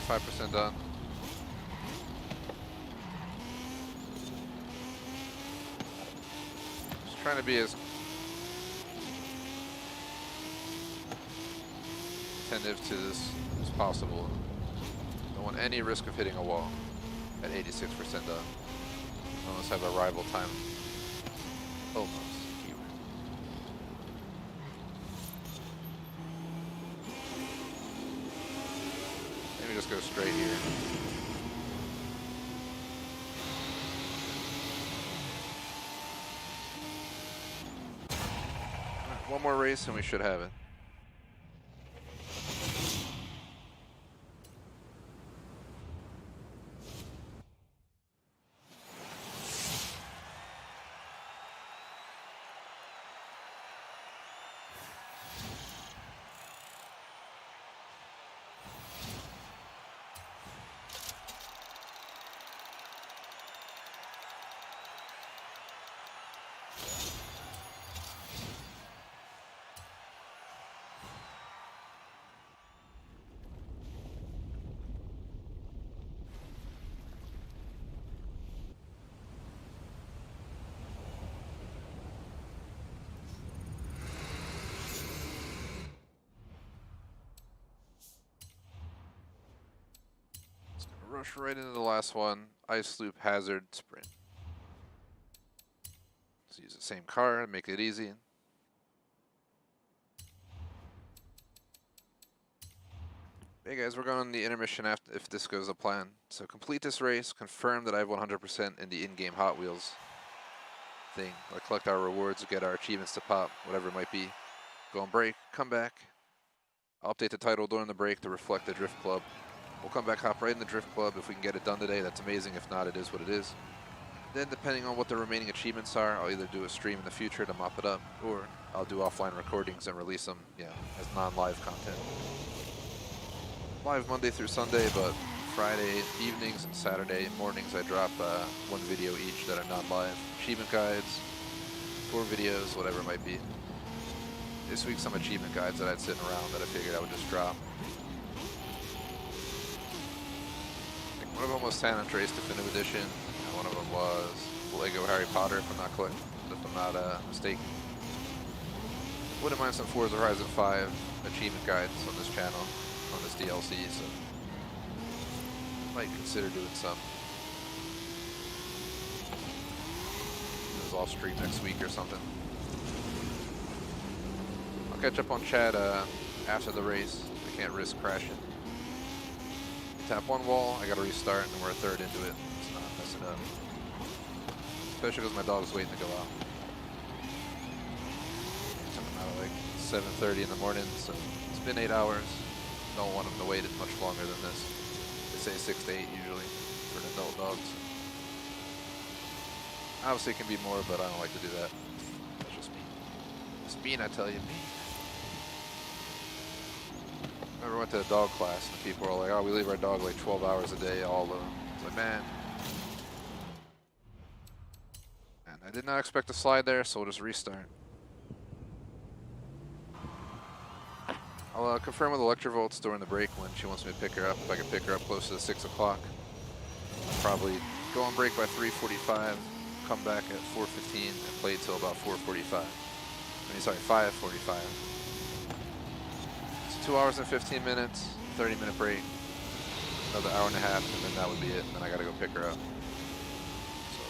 %5 done. Just trying to be as attentive to this as possible. Don't want any risk of hitting a wall at 86% done. Almost have a rival time. Almost. Just go straight here. Right, 1 more race and we should have it. Rush right into the last one. Ice Loop Hazard Sprint. Let's use the same car and make it easy. Hey guys, we're going to the intermission after if this goes to plan. So complete this race, confirm that I have 100% in the in-game Hot Wheels thing. Like collect our rewards, get our achievements to pop, whatever it might be. Go on break, come back. I'll update the title during the break to reflect the Drift Club. We'll come back, hop right in the Drift Club. If we can get it done today, that's amazing. If not, it is what it is. Then, depending on what the remaining achievements are, I'll either do a stream in the future to mop it up, or I'll do offline recordings and release them, as non-live content. Live Monday through Sunday, but Friday evenings and Saturday mornings I drop 1 video each that are non-live. Achievement guides, 4 videos, whatever it might be. This week, some achievement guides that I'd sitting around that I figured I would just drop. One of them was San Andreas Definitive Edition, and one of them was Lego Harry Potter, if I'm not mistaken. Wouldn't mind some Forza Horizon 5 achievement guides on this channel, on this DLC, so might consider doing some. As goes off stream next week or something. I'll catch up on chat after the race. I can't risk crashing. Tap one wall, I gotta restart, and we're a third into it. Let's not mess it up. Especially because my dog's waiting to go out. Took him out at like 7:30 in the morning, so it's been 8 hours. Don't want him to wait much longer than this. They say 6 to 8 usually for an adult dog. So. Obviously it can be more, but I don't like to do that. That's just me. It's mean, I tell you, mean. I remember went to a dog class and people were like, oh, we leave our dog like 12 hours a day all alone. It's like, man. And I did not expect to slide there, so we'll just restart. I'll confirm with Electrovolts during the break when she wants me to pick her up. If I can pick her up close to 6 o'clock. I'll probably go on break by 3:45, come back at 4:15, and play till about 4:45. I mean, sorry, 5:45. It's 2 hours and 15 minutes, 30-minute break, another hour and a half, and then that would be it. And then I gotta go pick her up. So,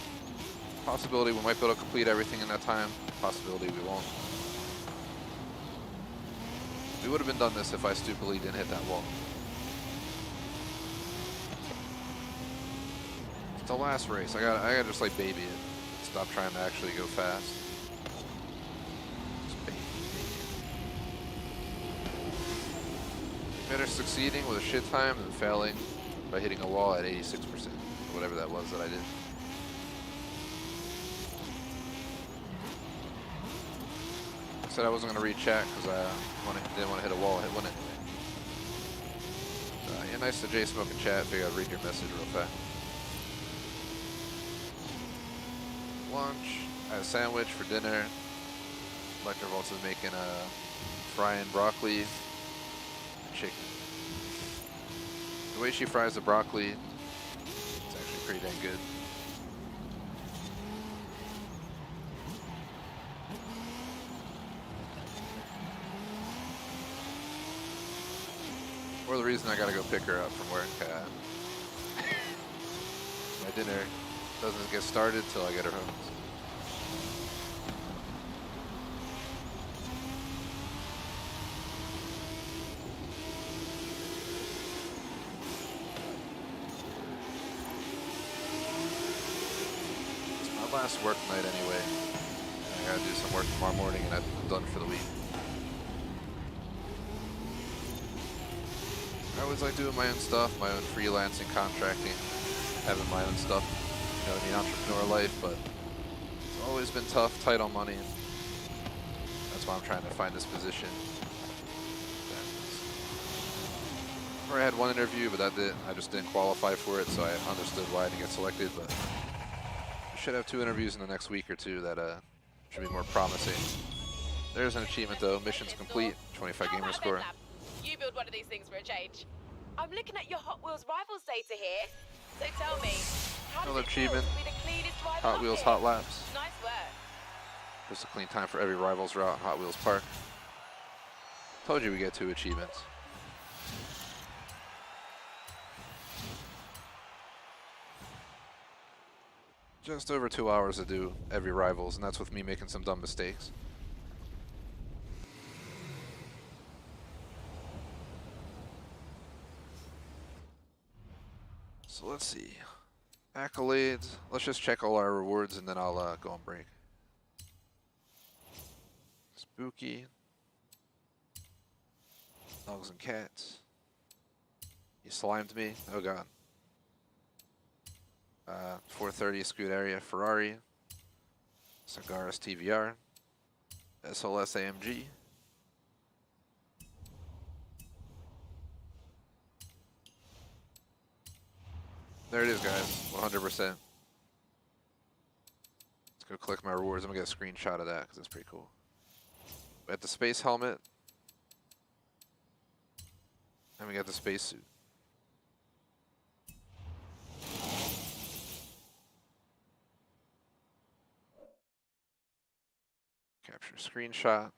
possibility we might be able to complete everything in that time. Possibility we won't. We would have been done this if I stupidly didn't hit that wall. It's the last race. I gotta just like baby it. Stop trying to actually go fast. Just baby it. Better succeeding with a shit time than failing by hitting a wall at 86%, or whatever that was that I did. I said I wasn't going to read chat because I didn't want to hit a wall. I hit one anyway. Yeah, nice to J Smoke in chat. Figured I'd read your message real fast. Lunch. I had a sandwich for dinner. Electrovolts is making frying broccoli and chicken. The way she fries the broccoli, it's actually pretty dang good. Or the reason I gotta go pick her up from work. My dinner doesn't get started till I get her home. It's my last work night anyway. I gotta do some work tomorrow morning and I'm done for the week. I always like doing my own stuff, my own freelancing, contracting, having my own stuff, you know, in the entrepreneur life, but it's always been tough, tight on money. That's why I'm trying to find this position. I had one interview, but I just didn't qualify for it, so I understood why I didn't get selected, but I should have 2 interviews in the next week or 2 that should be more promising. There's an achievement though, mission's complete, 25 gamer score. You build one of these things for a change. I'm looking at your Hot Wheels rivals data here. So tell me, how does it feel to be the cleanest rival Hot Wheels here? Hot Laps. Nice work. Just a clean time for every rivals route in Hot Wheels Park. Told you we get 2 achievements. Just over 2 hours to do every rivals, and that's with me making some dumb mistakes. So let's see. Accolades. Let's just check all our rewards and then I'll go on break. Spooky. Dogs and cats. You slimed me. Oh god. 430 Scuderia Ferrari. Cigaris TVR. SLS AMG. There it is, guys. 100%. Let's go click my rewards. I'm gonna get a screenshot of that because it's pretty cool. We got the space helmet. And we got the spacesuit. Capture screenshot.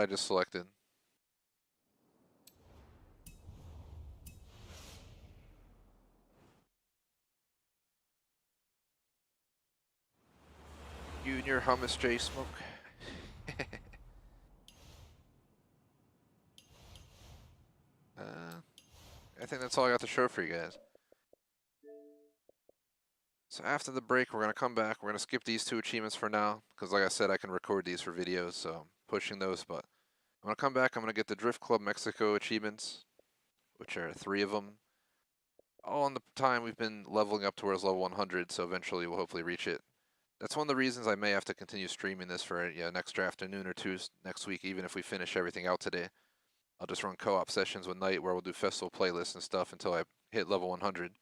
I just selected. You and your hummus, J Smoke. I think that's all I got to show for you guys. So after the break, we're going to come back. We're going to skip these 2 achievements for now, because like I said, I can record these for videos, so I'm pushing those. But I'm going to come back. I'm going to get the Drift Club Mexico achievements, which are 3 of them. All in the time we've been leveling up towards level 100, so eventually we'll hopefully reach it. That's one of the reasons I may have to continue streaming this for an extra afternoon or 2 next week, even if we finish everything out today. I'll just run co-op sessions with Night where we'll do festival playlists and stuff until I hit level 100.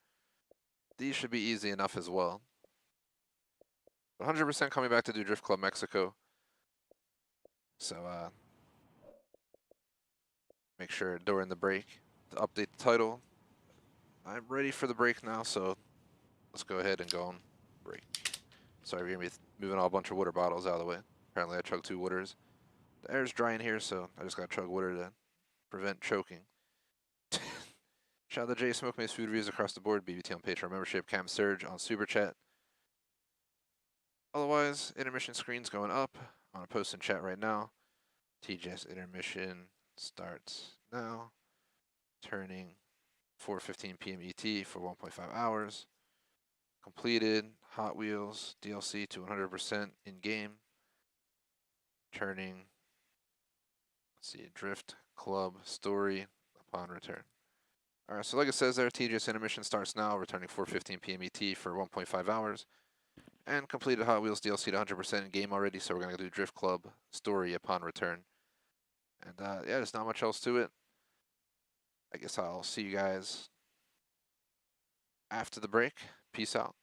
These should be easy enough as well. 100% coming back to do Drift Club Mexico. So make sure during the break to update the title. I'm ready for the break now, so let's go ahead and go on break. Sorry, we're going to be moving all a bunch of water bottles out of the way. Apparently I chugged 2 waters. The air's dry in here, so I just got to chug water to prevent choking. Shout out to J Smoke, makes food reviews across the board. BBT on Patreon membership. Cam Surge on Superchat. Otherwise, intermission screen's going up. I'm going to post in chat right now. TGS intermission starts now. Turning 4:15 p.m. ET for 1.5 hours. Completed Hot Wheels DLC to 100% in game. Turning, let's see, Drift Club story upon return. Alright, so like it says there, TGS intermission starts now, returning 4:15 p.m. ET for 1.5 hours. And completed Hot Wheels DLC to 100% in game already, so we're going to do Drift Club story upon return. And yeah, there's not much else to it. I guess I'll see you guys after the break. Peace out.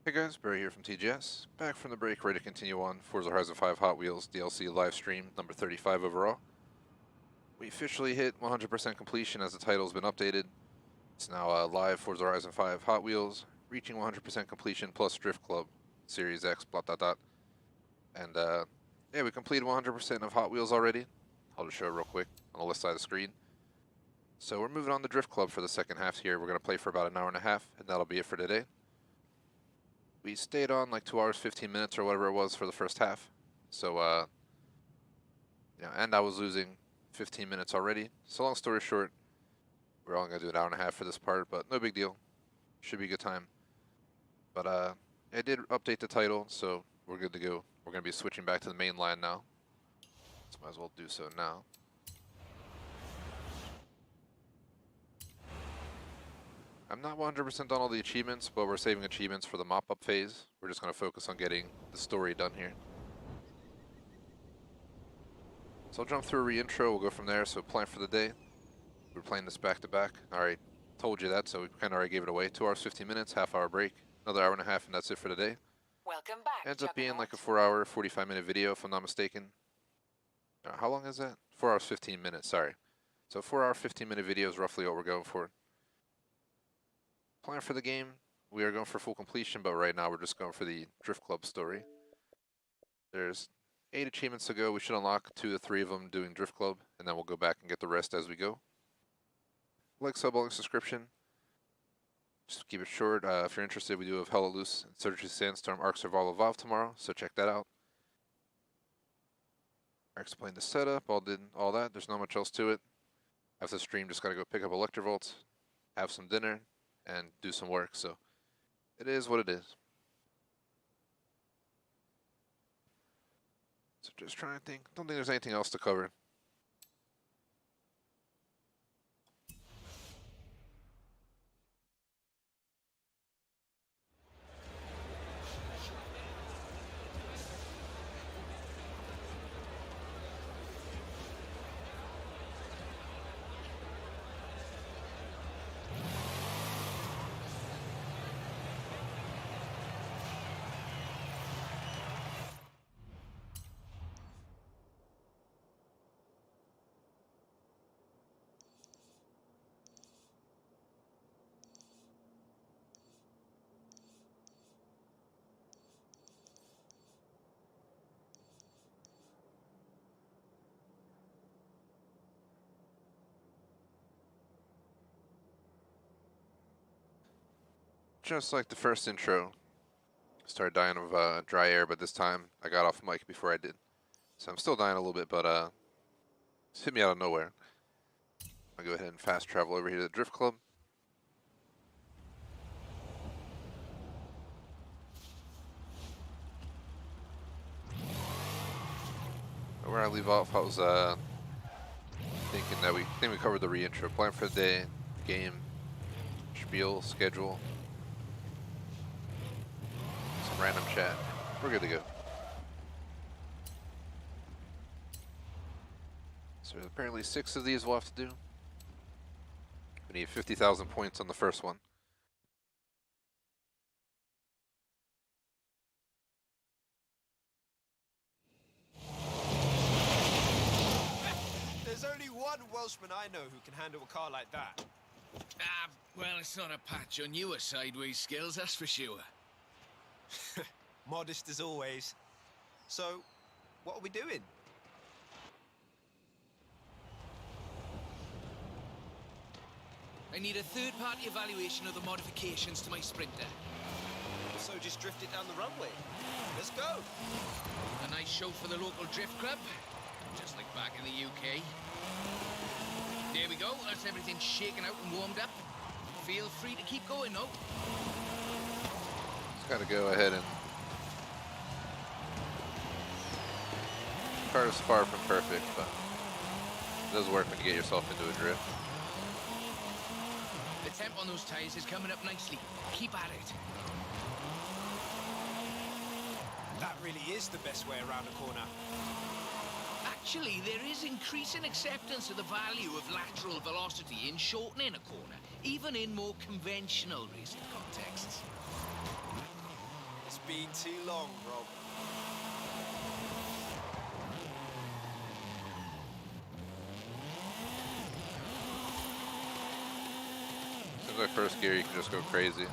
Hey guys, Barry here from TGS. Back from the break, ready to continue on Forza Horizon 5 Hot Wheels DLC live stream number 35 overall. We officially hit 100% completion as the title's been updated. It's now live Forza Horizon 5 Hot Wheels, reaching 100% completion plus Drift Club, Series X, blah, blah, blah. And yeah, we completed 100% of Hot Wheels already. I'll just show it real quick on the left side of the screen. So we're moving on to Drift Club for the second half here. We're going to play for about an hour and a half, and that'll be it for today. We stayed on like 2 hours, 15 minutes or whatever it was for the first half. So, yeah, and I was losing 15 minutes already. So long story short, we're only going to do an hour and a half for this part, but no big deal. Should be a good time. But I did update the title, so we're good to go. We're going to be switching back to the main line now. So might as well do so now. I'm not 100% on all the achievements, but we're saving achievements for the mop-up phase. We're just going to focus on getting the story done here. So I'll jump through a re-intro, we'll go from there. So plan for the day. We're playing this back-to-back. Alright, told you that, so we kind of already gave it away. 2 hours, 15 minutes, half-hour break. Another hour and a half, and that's it for today. Welcome back. Ends up being like a 4-hour, 45-minute video, if I'm not mistaken. How long is that? 4 hours, 15 minutes, sorry. So 4-hour, 15-minute video is roughly what we're going for. Plan for the game, we are going for full completion, but right now we're just going for the Drift Club story. There's 8 achievements to go. We should unlock 2 to 3 of them doing Drift Club, and then we'll go back and get the rest as we go. Like, sub, like, subscription. Just keep it short. If you're interested, we do have Hella Loose and Surgery Sandstorm Arc Survival Evolve tomorrow, so check that out. I explained the setup, all that. There's not much else to it. After the stream, just gotta go pick up Electrovolts, have some dinner, and do some work, so it is what it is. So just trying to think. Don't think there's anything else to cover. Just like the first intro, started dying of dry air, but this time I got off mic before I did. So I'm still dying a little bit, but it's hit me out of nowhere. I'll go ahead and fast travel over here to the Drift Club. Where I leave off, I was thinking that we covered the re-intro. Plan for the day, game, spiel, schedule. Random chat. We're good to go. So there's apparently 6 of these we'll have to do. We need 50,000 points on the first one. There's only one Welshman I know who can handle a car like that. Well, it's not a patch on your sideways skills, that's for sure. Modest as always. So, what are we doing? I need a third-party evaluation of the modifications to my Sprinter. So just drift it down the runway. Let's go. A nice show for the local drift club, just like back in the UK. There we go, that's everything shaken out and warmed up. Feel free to keep going, though. Just gotta go ahead and... car is far from perfect, but it does work when you get yourself into a drift. The temp on those tyres is coming up nicely. Keep at it. That really is the best way around a corner. Actually, there is increasing acceptance of the value of lateral velocity in shortening a corner, even in more conventional racing contexts. been too long, Rob. Seems like first gear you can just go crazy.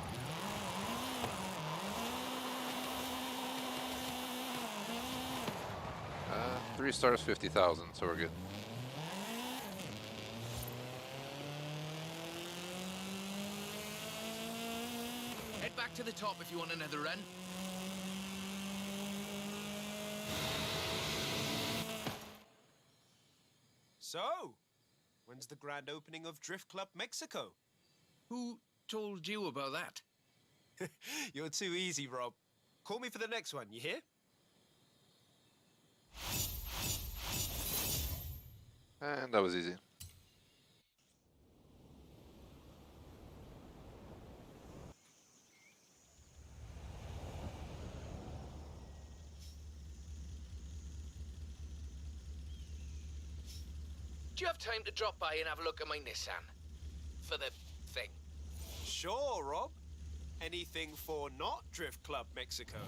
Uh, 3 stars, 50,000, so we're good. Head back to the top if you want another run. So, when's the grand opening of Drift Club Mexico? Who told you about that? You're too easy, Rob. Call me for the next one, you hear? And that was easy. Do you have time to drop by and have a look at my Nissan? For the thing. Sure, Rob. Anything for not Drift Club Mexico.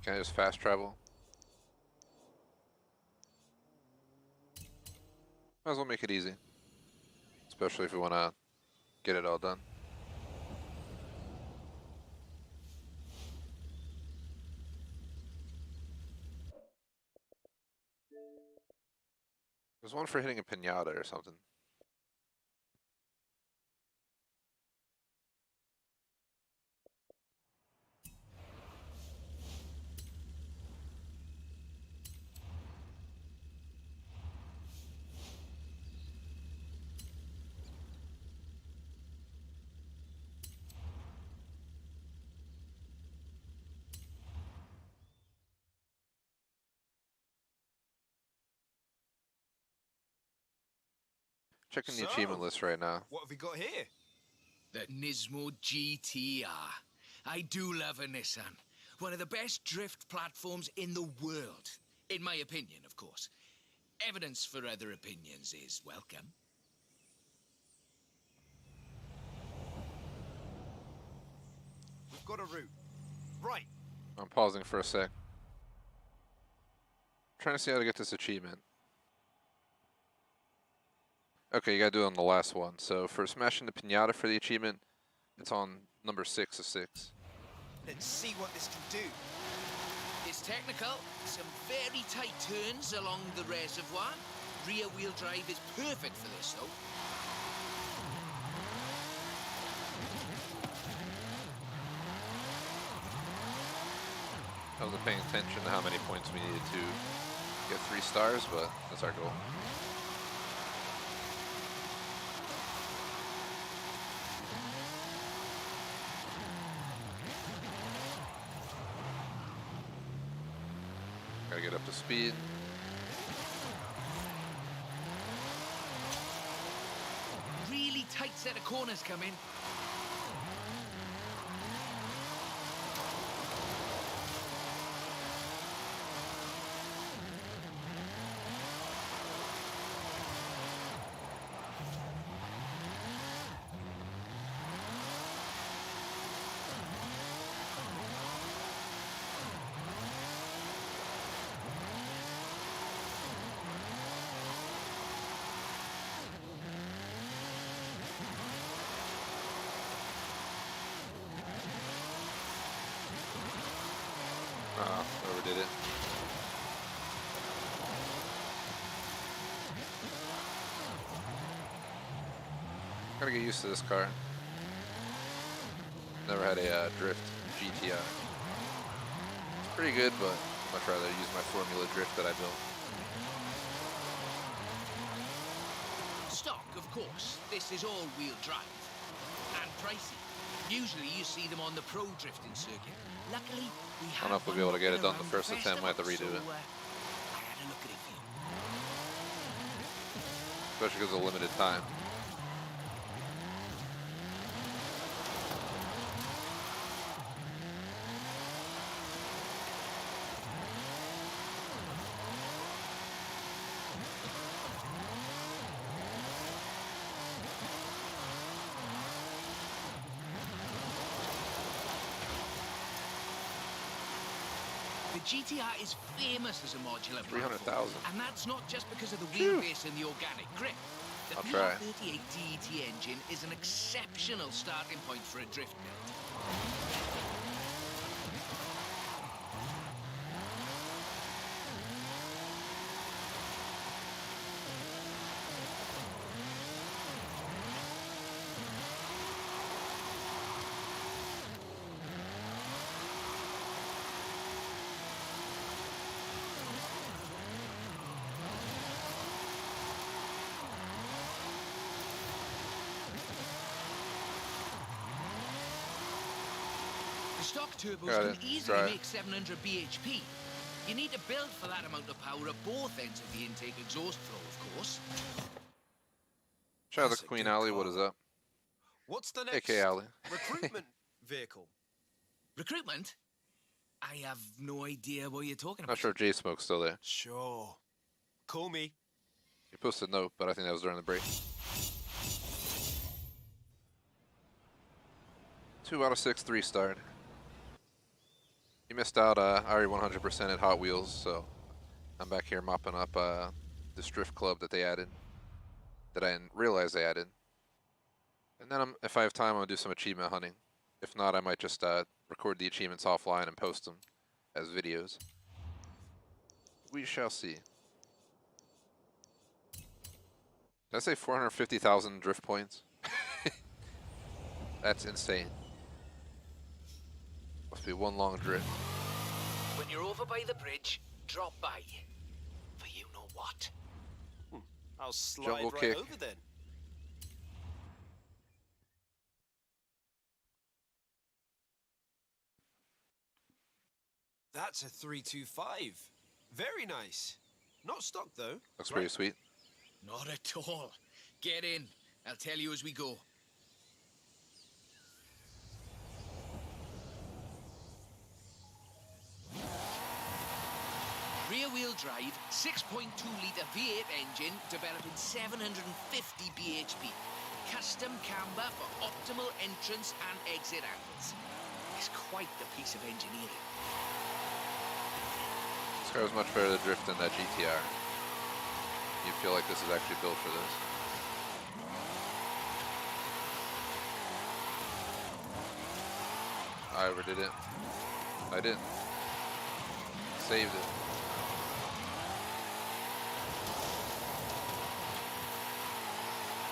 Can I just fast travel? Might as well make it easy. Especially if we want to get it all done. There's one for hitting a pinata or something. Checking the achievement list right now. What have we got here? The Nismo GTR. I do love a Nissan. One of the best drift platforms in the world. In my opinion, of course. Evidence for other opinions is welcome. We've got a route. Right. I'm pausing for a sec. Trying to see how to get this achievement. Okay, you gotta do it on the last one. So for smashing the pinata for the achievement, it's on number 6 of 6. Let's see what this can do. It's technical. Some very tight turns along the reservoir. Rear wheel drive is perfect for this, though. I wasn't paying attention to how many points we needed to get 3 stars, but that's our goal. Gotta get up to speed. Really tight set of corners coming. Overdid it. Gotta get used to this car. Never had a drift GTI. It's pretty good, but I'd much rather use my Formula Drift that I built. Stock, of course. This is all-wheel drive. And pricey. Usually you see them on the pro drifting circuit. Luckily, we I don't know if we'll be able to get it done the first attempt. We have to redo it. I had a look at it for you. Especially because of limited time. GTR is famous as a modular 300,000. platform, and that's not just because of the Phew. wheelbase and the organic grip. The I'll try. PR38 DET engine is an exceptional starting point for a drift build. The stock turbos Got can it. easily Try it. make 700 bhp. You need to build for that amount of power at both ends of the intake exhaust flow, of course. Shout out That's to a Queen good Alley. car. What is up? What's the next AK Alley. recruitment vehicle? Recruitment? I have no idea what you're talking about. Not sure if J Smoke's still there. Sure. Call me. He posted a note, but I think that was during the break. 2 out of 6 3-starred. You missed out. I already 100% at Hot Wheels, so I'm back here mopping up this drift club that they added, that I didn't realize they added. And then if I have time, I'll do some achievement hunting. If not, I might just record the achievements offline and post them as videos. We shall see. Did I say 450,000 drift points? That's insane. Must be one long drift. When you're over by the bridge, drop by. For you know what? I'll slide Jungle right kick. over then. That's a 325. Very nice. Not stock though. Looks pretty sweet. Not at all. Get in. I'll tell you as we go. Rear-wheel drive, 6.2-litre V8 engine, developing 750 bhp. Custom camber for optimal entrance and exit angles. It's quite the piece of engineering. This car was much better to drift than that GTR. You feel like this is actually built for this. I overdid it. I didn't. Saved it.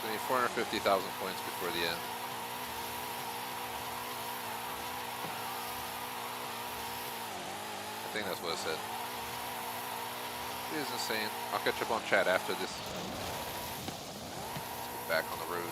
We need 450,000 points before the end. I think that's what it said. It is insane. I'll catch up on chat after this. Let's get back on the road.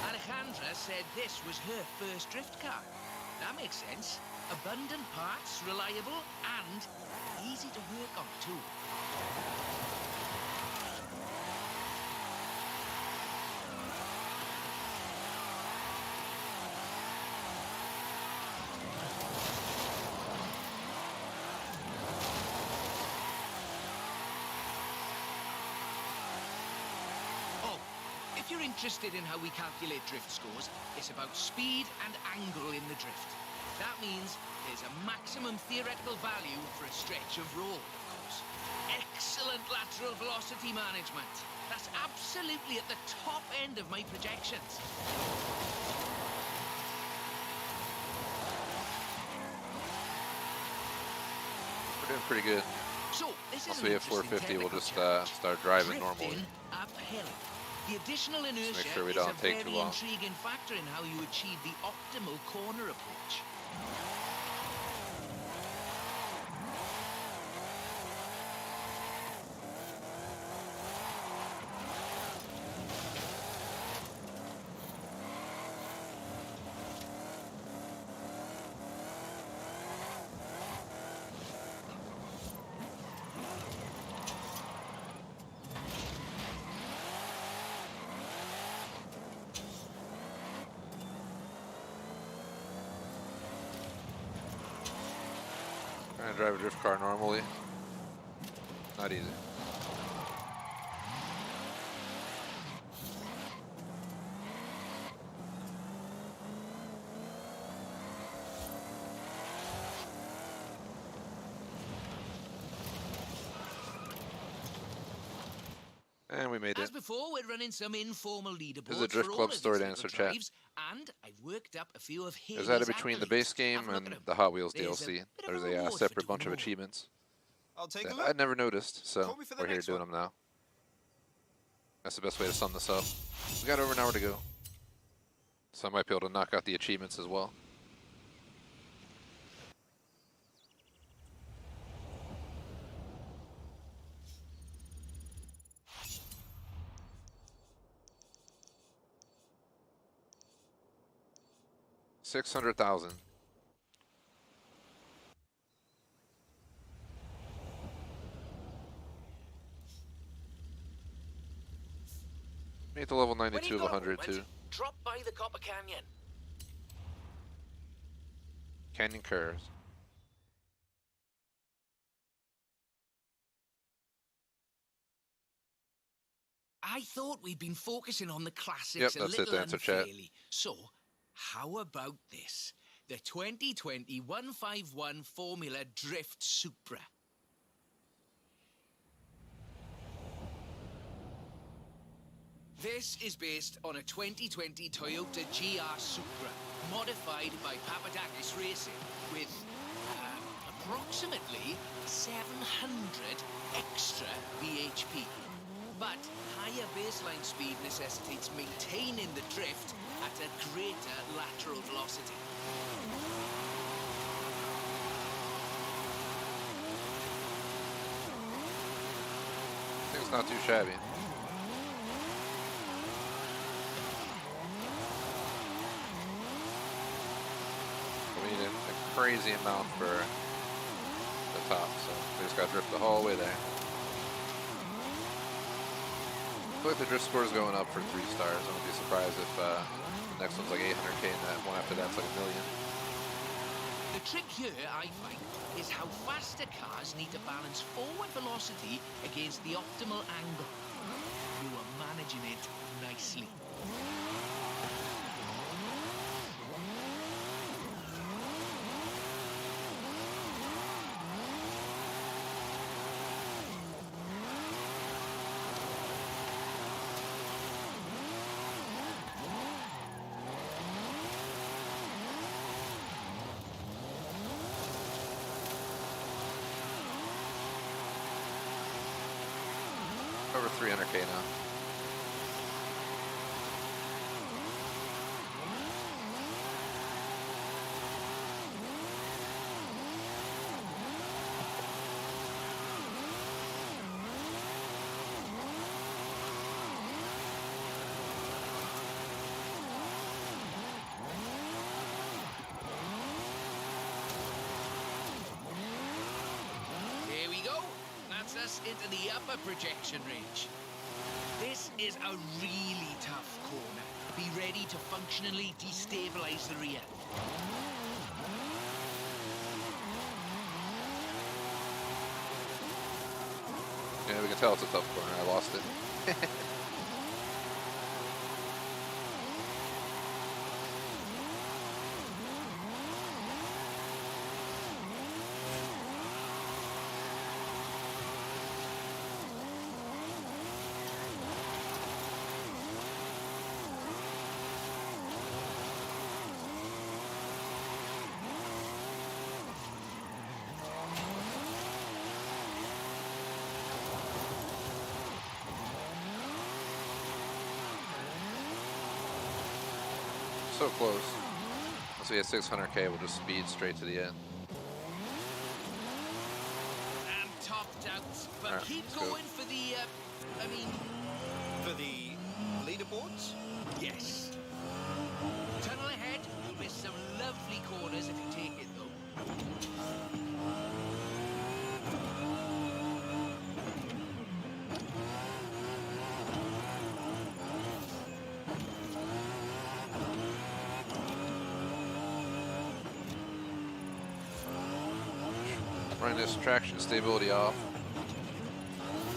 Alejandra said this was her first drift car. That makes sense. Abundant parts, reliable, and easy to work on too. If you're interested in how we calculate drift scores, it's about speed and angle in the drift. That means there's a maximum theoretical value for a stretch of road, of course. Excellent lateral velocity management. That's absolutely at the top end of my projections. We're doing pretty good. So, this is Once we hit 450, we'll just start driving normally. Uphill. The additional inertia make sure we is don't a take very too long. intriguing factor in how you achieve the optimal corner approach. Trying to drive a drift car normally. Not easy. And we made As it. before, we're running some informal leaderboards There's a Drift for all Club of story these to little answer, chat. drives, and I've worked up a few of Haley's There's that between the accolades. base game Have a look and at 'em. the Hot Wheels There's DLC. a bit of There's a a reward for separate bunch doing of them all. achievements I'll take a that look. I'd never noticed, so Call me for the we're here next doing one. them now. That's the best way to sum this up. We got over an hour to go, so I might be able to knock out the achievements as well. $600,000. Made to level When 92 you've of got a 100 moment, too. drop by the Copper Canyon. Canyon Curves. I thought we'd been focusing on the classics Yep, a that's it, little the answer, chat. unfairly. So, how about this? The 2020 151 Formula Drift Supra. This is based on a 2020 Toyota GR Supra, modified by Papadakis Racing, with approximately 700 extra bhp. But higher baseline speed necessitates maintaining the drift at a greater lateral velocity. I think it's not too shabby. We need a crazy amount for the top, so we just got to drift the whole way there. I feel like the drift score is going up for 3 stars. I wouldn't be surprised if the next one's like 800k and that one after that's like 1 million. The trick here, I find, is how faster cars need to balance forward velocity against the optimal angle. You are managing it nicely. Over 300k now. Here we go. That's us into the upper projection range. This is a really tough corner. Be ready to functionally destabilize the rear. Yeah, we can tell it's a tough corner. I lost it. So close. Once we hit 600k, we'll just speed straight to the end. And topped out. But Alright, keep let's go. going for the, For the leaderboards? yes. Tunnel ahead. You'll miss some lovely corners if you take it, though. Running this traction stability off.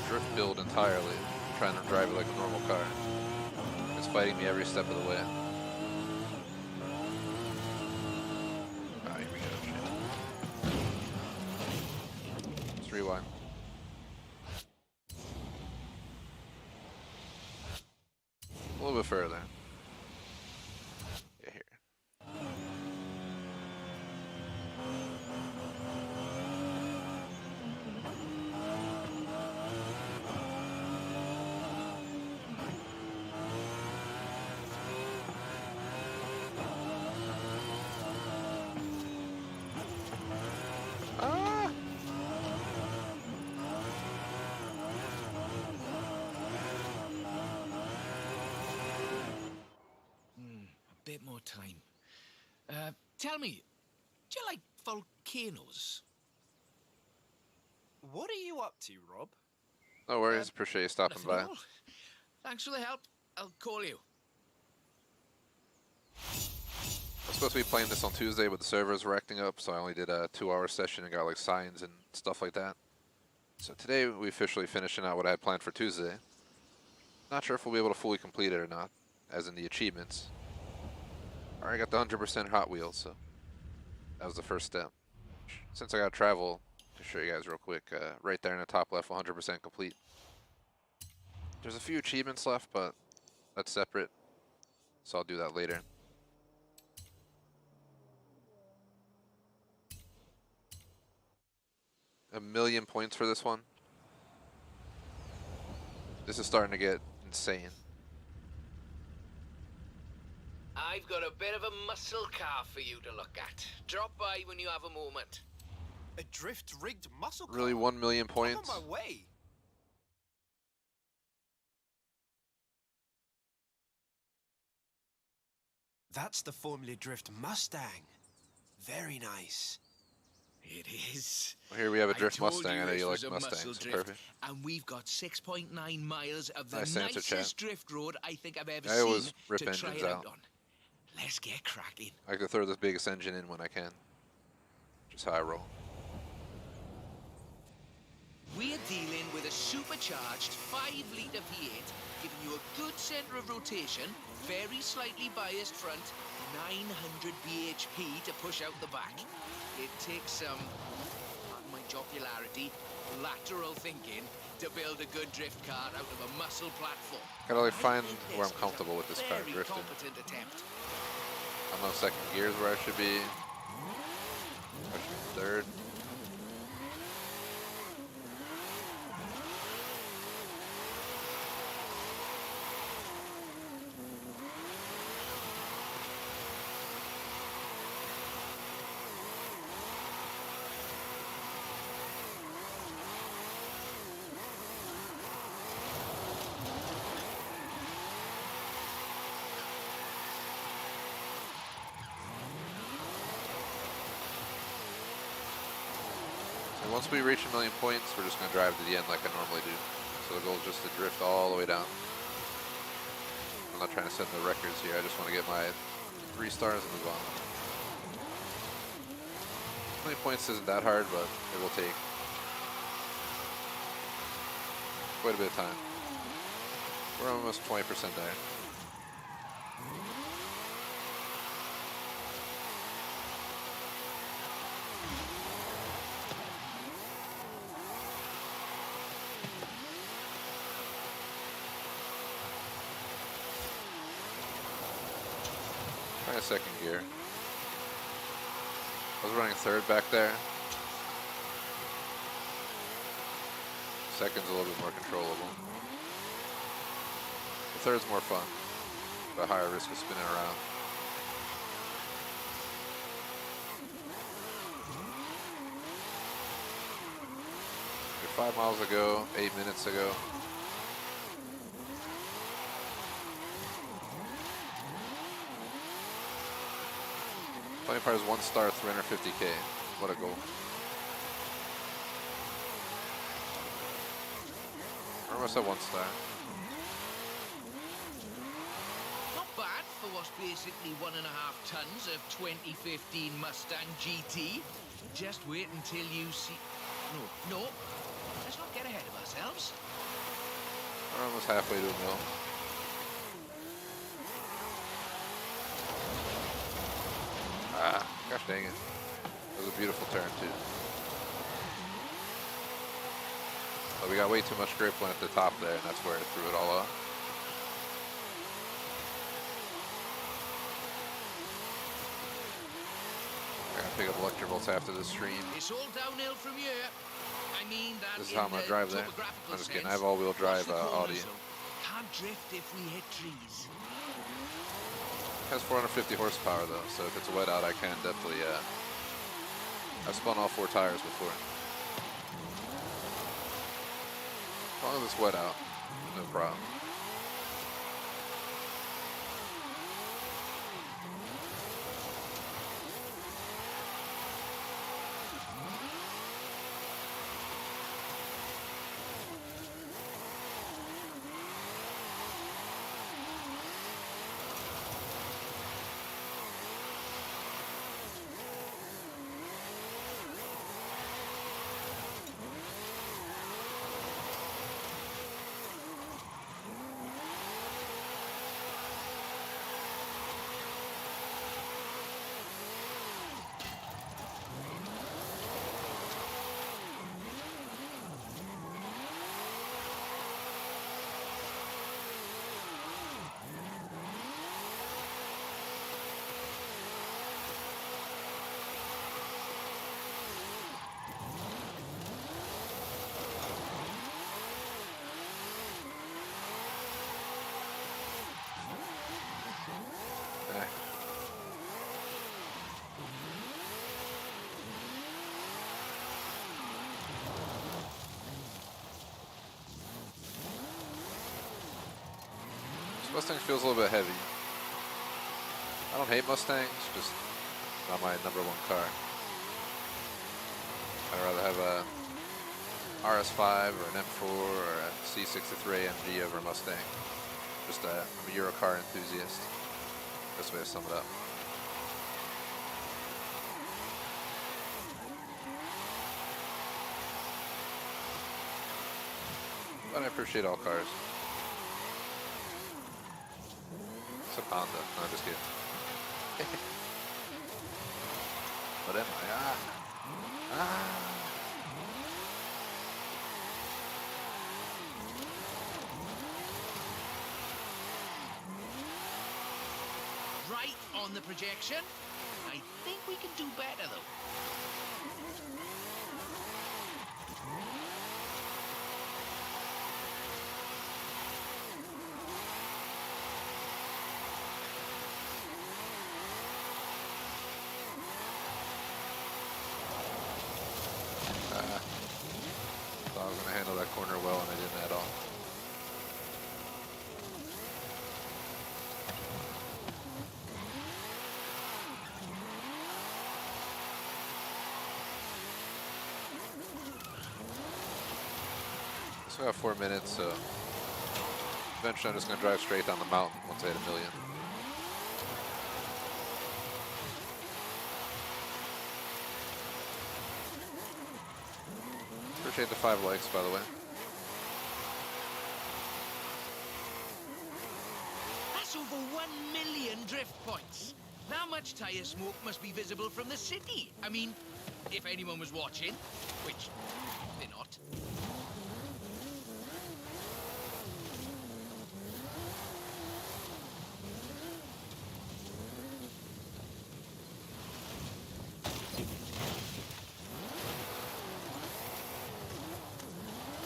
Drift build entirely. Trying to drive it like a normal car. It's fighting me every step of the way. Ah, here we go. Shit. Let's rewind. A little bit further. Yeah, here. Ah! A bit more time. Tell me, do you like volcanoes? What are you up to, Rob? No worries. Appreciate you stopping Nothing by. at all. Thanks for the help. I'll call you. I was supposed to be playing this on Tuesday, but the servers were acting up, so I only did a 2-hour session and got like signs and stuff like that. So today we officially finishing out what I had planned for Tuesday. Not sure if we'll be able to fully complete it or not, as in the achievements. Alright, got the 100% Hot Wheels, so that was the first step. Since I got to travel, to show you guys real quick, right there in the top left, 100% complete. There's a few achievements left, but that's separate, so I'll do that later. A million points for this one. This is starting to get insane. I've got a bit of a muscle car for you to look at. Drop by when you have a moment. A drift-rigged muscle car? Really, 1 million points. I'm on my way. That's the Formula Drift Mustang. Very nice. It is. Well, here we have a I drift told Mustang. I know this you like was a muscle Mustangs. So drift, perfect. and we've got 6.9 miles of the Nice answer, Chad. nicest drift road I think I've ever I always seen rip to try engines it out out. on. Let's get cracking. I could throw the biggest engine in when I can. Just how I roll. We're dealing with a supercharged 5-litre V8, giving you a good centre of rotation, very slightly biased front, 900 bhp to push out the back. It takes some, pardon my jocularity, lateral thinking to build a good drift car out of a muscle platform. Gotta like I find think where I'm this is comfortable a with this car very drifting. competent attempt. I'm on second gears where I should be. I should be third. And once we reach 1 million points, we're just going to drive to the end like I normally do. So the goal is just to drift all the way down. I'm not trying to set the records here. I just want to get my 3 stars and move on. 1 million points isn't that hard, but it will take quite a bit of time. We're almost 20% there. Try a second gear. I was running third back there. Second's a little bit more controllable. The third's more fun, but higher risk of spinning around. 5 miles ago, 8 minutes ago. Funny part is 1 star, 350K. What a goal. We're almost at 1 star. Not bad for what's basically 1.5 tons of 2015 Mustang GT. Just wait until you see... No. Let's not get ahead of ourselves. We're almost halfway to a mill. Ah, gosh dang it. It was a beautiful turn too. But we got way too much grip when at the top there, and that's where it threw it all off. We're gonna pick up electric after the stream. It's all downhill from here. I mean that. This is how I'm gonna drive there. I'm just kidding. I have all-wheel drive Audi. Can't drift if we hit trees. It has 450 horsepower though, so if it's a wet out, I can definitely. I've spun all 4 tires before. As long as it's wet out, no problem. Mustang feels a little bit heavy. I don't hate Mustangs, just not my #1 car. I'd rather have a RS5 or an M4 or a C63 AMG over a Mustang. Just I'm a Euro car enthusiast. Best way to sum it up. But I appreciate all cars. Honda. No, I'm just kidding. What am I? Right on the projection. I think we can do better though. Thought I was going to handle that corner well, and I didn't at all. So I got 4 minutes, so eventually I'm just going to drive straight down the mountain once I hit 1 million. Appreciate the 5 likes, by the way. That's over 1 million drift points. That much tire smoke must be visible from the city. I mean, if anyone was watching, which they're not.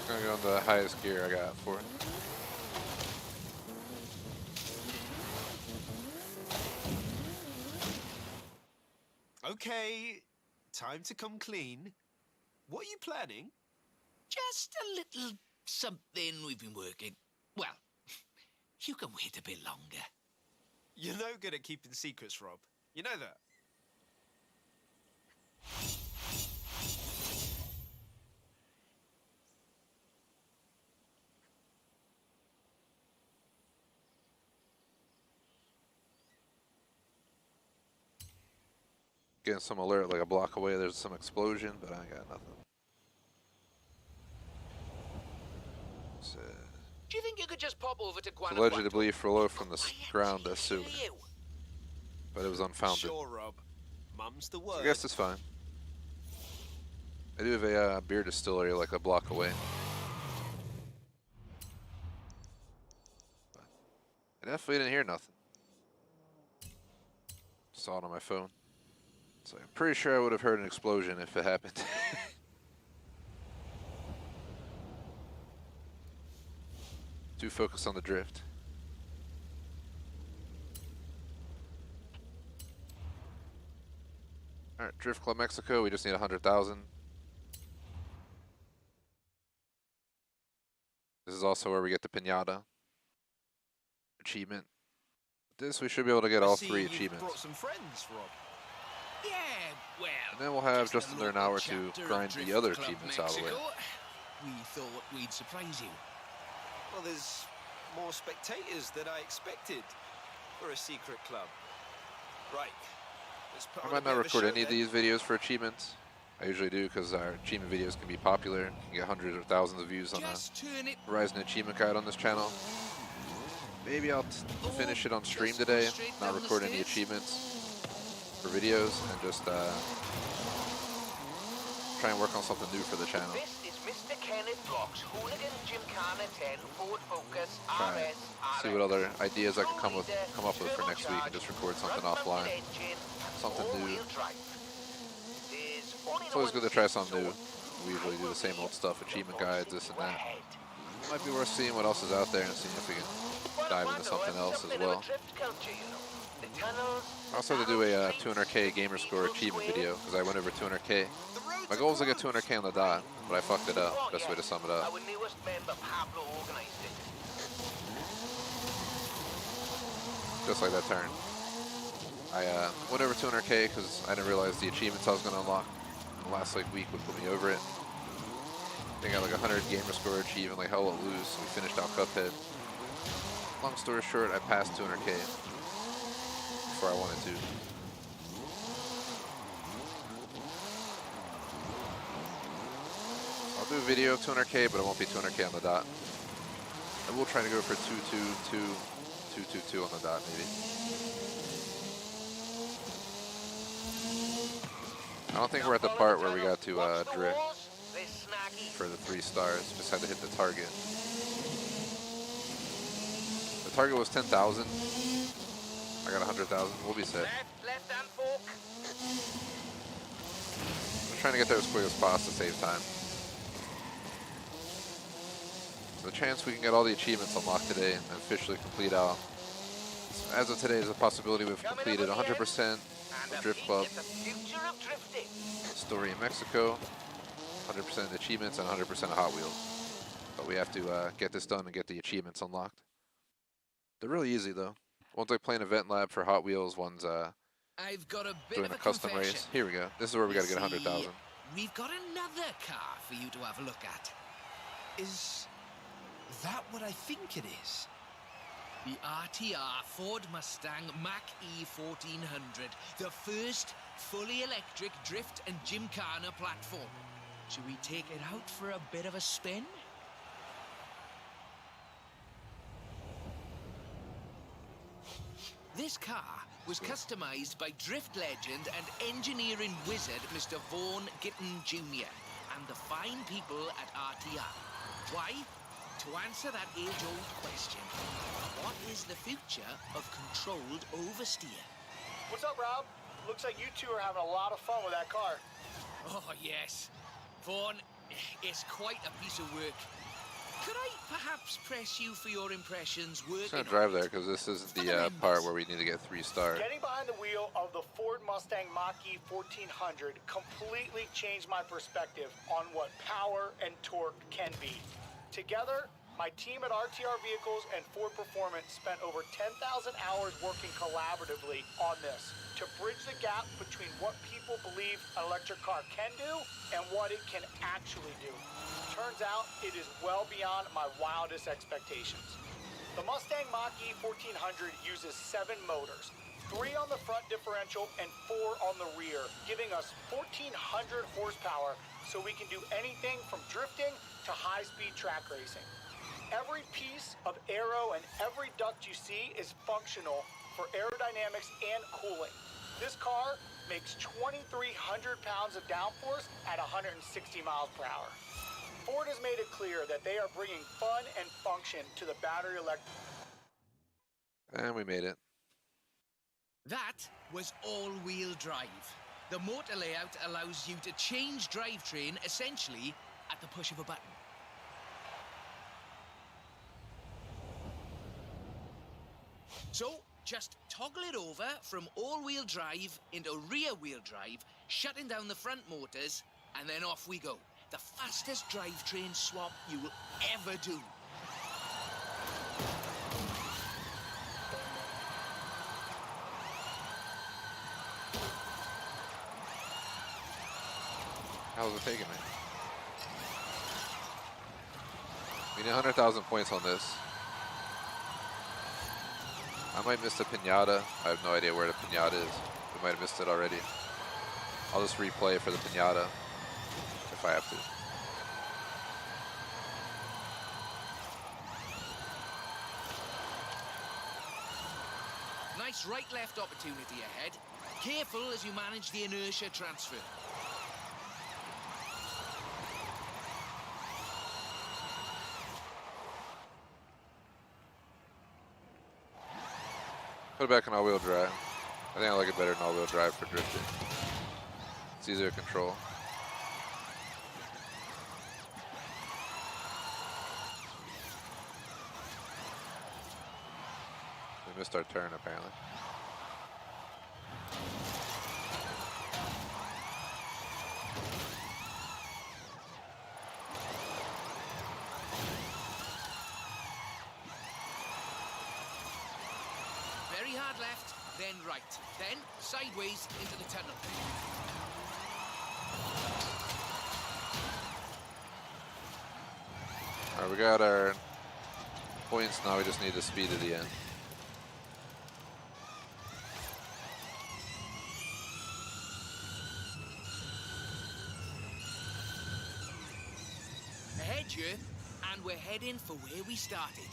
I'm going to go on the highest gear I got for it. Okay, time to come clean. What are you planning? Just a little something we've been working. Well, you can wait a bit longer. You're no good at keeping secrets, Rob. You know that. getting some alert like a block away. There's some explosion, but I ain't got nothing. So, Do you think you could just pop over to it's Guanajuato? allegedly flew from the ground as sewer, but it was unfounded. Sure, Rob. Mum's the word. So I guess it's fine. I do have a beer distillery like a block away. But I definitely didn't hear nothing. Saw it on my phone. So I'm pretty sure I would have heard an explosion if it happened. Too focused on the drift. Alright, Drift Club Mexico, we just need 100,000. This is also where we get the Pinata achievement. This we should be able to get all 3 achievements. Brought some friends, Rob. Yeah, well. And then we'll have just just a under an local hour to chapter of grind Drift the other Club achievements out of the way. Mexico. We thought we'd surprise you. Well, there's more spectators than I expected for a secret club. Right. Let's put I on might a bit not of a record show any of then. these videos for achievements. I usually do because our achievement videos can be popular. You get hundreds or thousands of views on the Just turn it. Horizon Achievement Guide on this channel. Maybe I'll finish it on stream today, not record any achievements for videos, and just try and work on something new for the channel. This is Mr. Kenneth Block's Hooligan Gymkhana 10 Ford Focus Try and see what other ideas I can come up with for next week and just record something offline. Something new. It's always good to try something new. We usually do the same old stuff, achievement guides, this and that. Might be worth seeing what else is out there and seeing if we can dive into something else as well. I also have to do a 200k gamer score achievement video because I went over 200k. My goal was to get 200k on the dot, but I fucked it up. Best way to sum it up. Our newest member, Pablo, organized it. Just like that turn. I went over 200k because I didn't realize the achievements I was going to unlock in the last week would put me over it. I think I got like 100 gamer score achievement, like hell let loose. So we finished out Cuphead. Long story short, I passed 200k before I wanted to. I'll do a video of 200k, but it won't be 200k on the dot. I will try to go for 222 on the dot, maybe. I don't think we're at the part where we got to drift for the 3 stars. Just had to hit the target. The target was 10,000. I got 100,000. We'll be set. Left hand fork. I'm trying to get there as quick as possible to save time. So the chance we can get all the achievements unlocked today and officially complete out. So as of today, there's a possibility we've completed 100% of Drift Club, Story in Mexico, 100% of the achievements, and 100% of Hot Wheels. But we have to get this done and get the achievements unlocked. They're really easy though. One's like playing Event Lab for Hot Wheels, one's I've got a bit doing of a a custom confession. race. Here we go. This is where we gotta get 100,000. We've got another car for you to have a look at. Is that what I think it is? The RTR Ford Mustang Mach-E 1400, the first fully electric drift and gymkhana platform. Should we take it out for a bit of a spin? This car was customized by drift legend and engineering wizard Mr. Vaughn Gitton Jr. and the fine people at RTR. Why? To answer that age-old question, what is the future of controlled oversteer? What's up, Rob? Looks like you two are having a lot of fun with that car. Oh, yes. Vaughn, it's quite a piece of work. Could I perhaps press you for your impressions I'm working just gonna drive on there it? because this isn't For the members. part where we need to get 3 stars. Getting behind the wheel of the Ford Mustang Mach-E 1400 completely changed my perspective on what power and torque can be. Together, my team at RTR Vehicles and Ford Performance spent over 10,000 hours working collaboratively on this to bridge the gap between what people believe an electric car can do and what it can actually do. Turns out it is well beyond my wildest expectations. The Mustang Mach-E 1400 uses 7 motors, 3 on the front differential and 4 on the rear, giving us 1,400 horsepower so we can do anything from drifting to high-speed track racing. Every piece of aero and every duct you see is functional for aerodynamics and cooling. This car makes 2,300 pounds of downforce at 160 miles per hour. Ford has made it clear that they are bringing fun and function to the battery electric. And we made it. That was all-wheel drive. The motor layout allows you to change drivetrain essentially at the push of a button. So, just toggle it over from all-wheel drive into rear-wheel drive, shutting down the front motors, and then off we go. The fastest drivetrain swap you will ever do. How's it taking me? We need 100,000 points on this. I might miss the pinata. I have no idea where the pinata is. We might have missed it already. I'll just replay for the pinata if I have to. Nice right-left opportunity ahead. Careful as you manage the inertia transfer. Put it back in all-wheel drive. I think I like it better than all-wheel drive for drifting. It's easier to control. We missed our turn, apparently. Very hard left, then right, then sideways into the tunnel. Alright, we got our points, now we just need the speed at the end. Ahead you, and we're heading for where we started.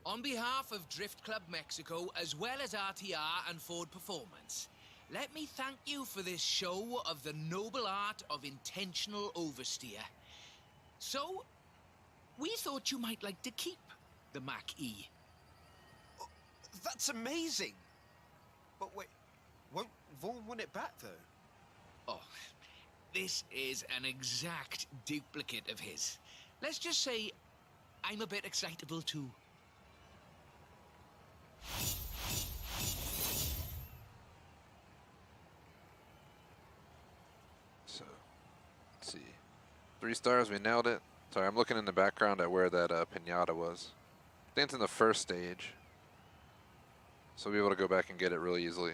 On behalf of Drift Club Mexico, as well as RTR and Ford Performance, let me thank you for this show of the noble art of intentional oversteer. So, we thought you might like to keep the Mach-E. That's amazing. But wait, won't Vaughn want it back, though? Oh, this is an exact duplicate of his. Let's just say I'm a bit excitable, too. So, let's see. 3 stars, we nailed it. Sorry, I'm looking in the background at where that pinata was. I think it's in the first stage. So we'll be able to go back and get it really easily.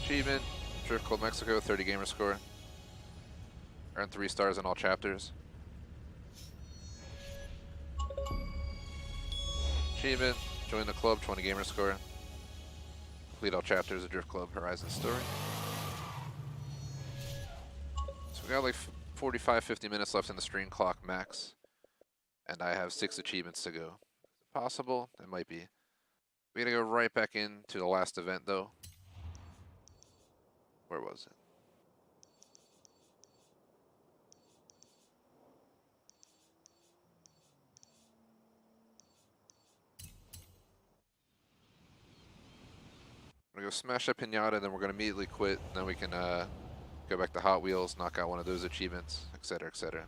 Achievement, Drift Club Mexico, 30 gamer score. Earned 3 stars in all chapters. Achievement, join the club, 20 gamer score. Complete all chapters of Drift Club Horizon story. So we got like 45, 50 minutes left in the stream clock max. And I have 6 achievements to go. Is it possible? It might be. We gotta go right back into the last event though. Where was it? We're gonna go smash that pinata, then we're gonna immediately quit. Then we can go back to Hot Wheels, knock out one of those achievements, etc., etc.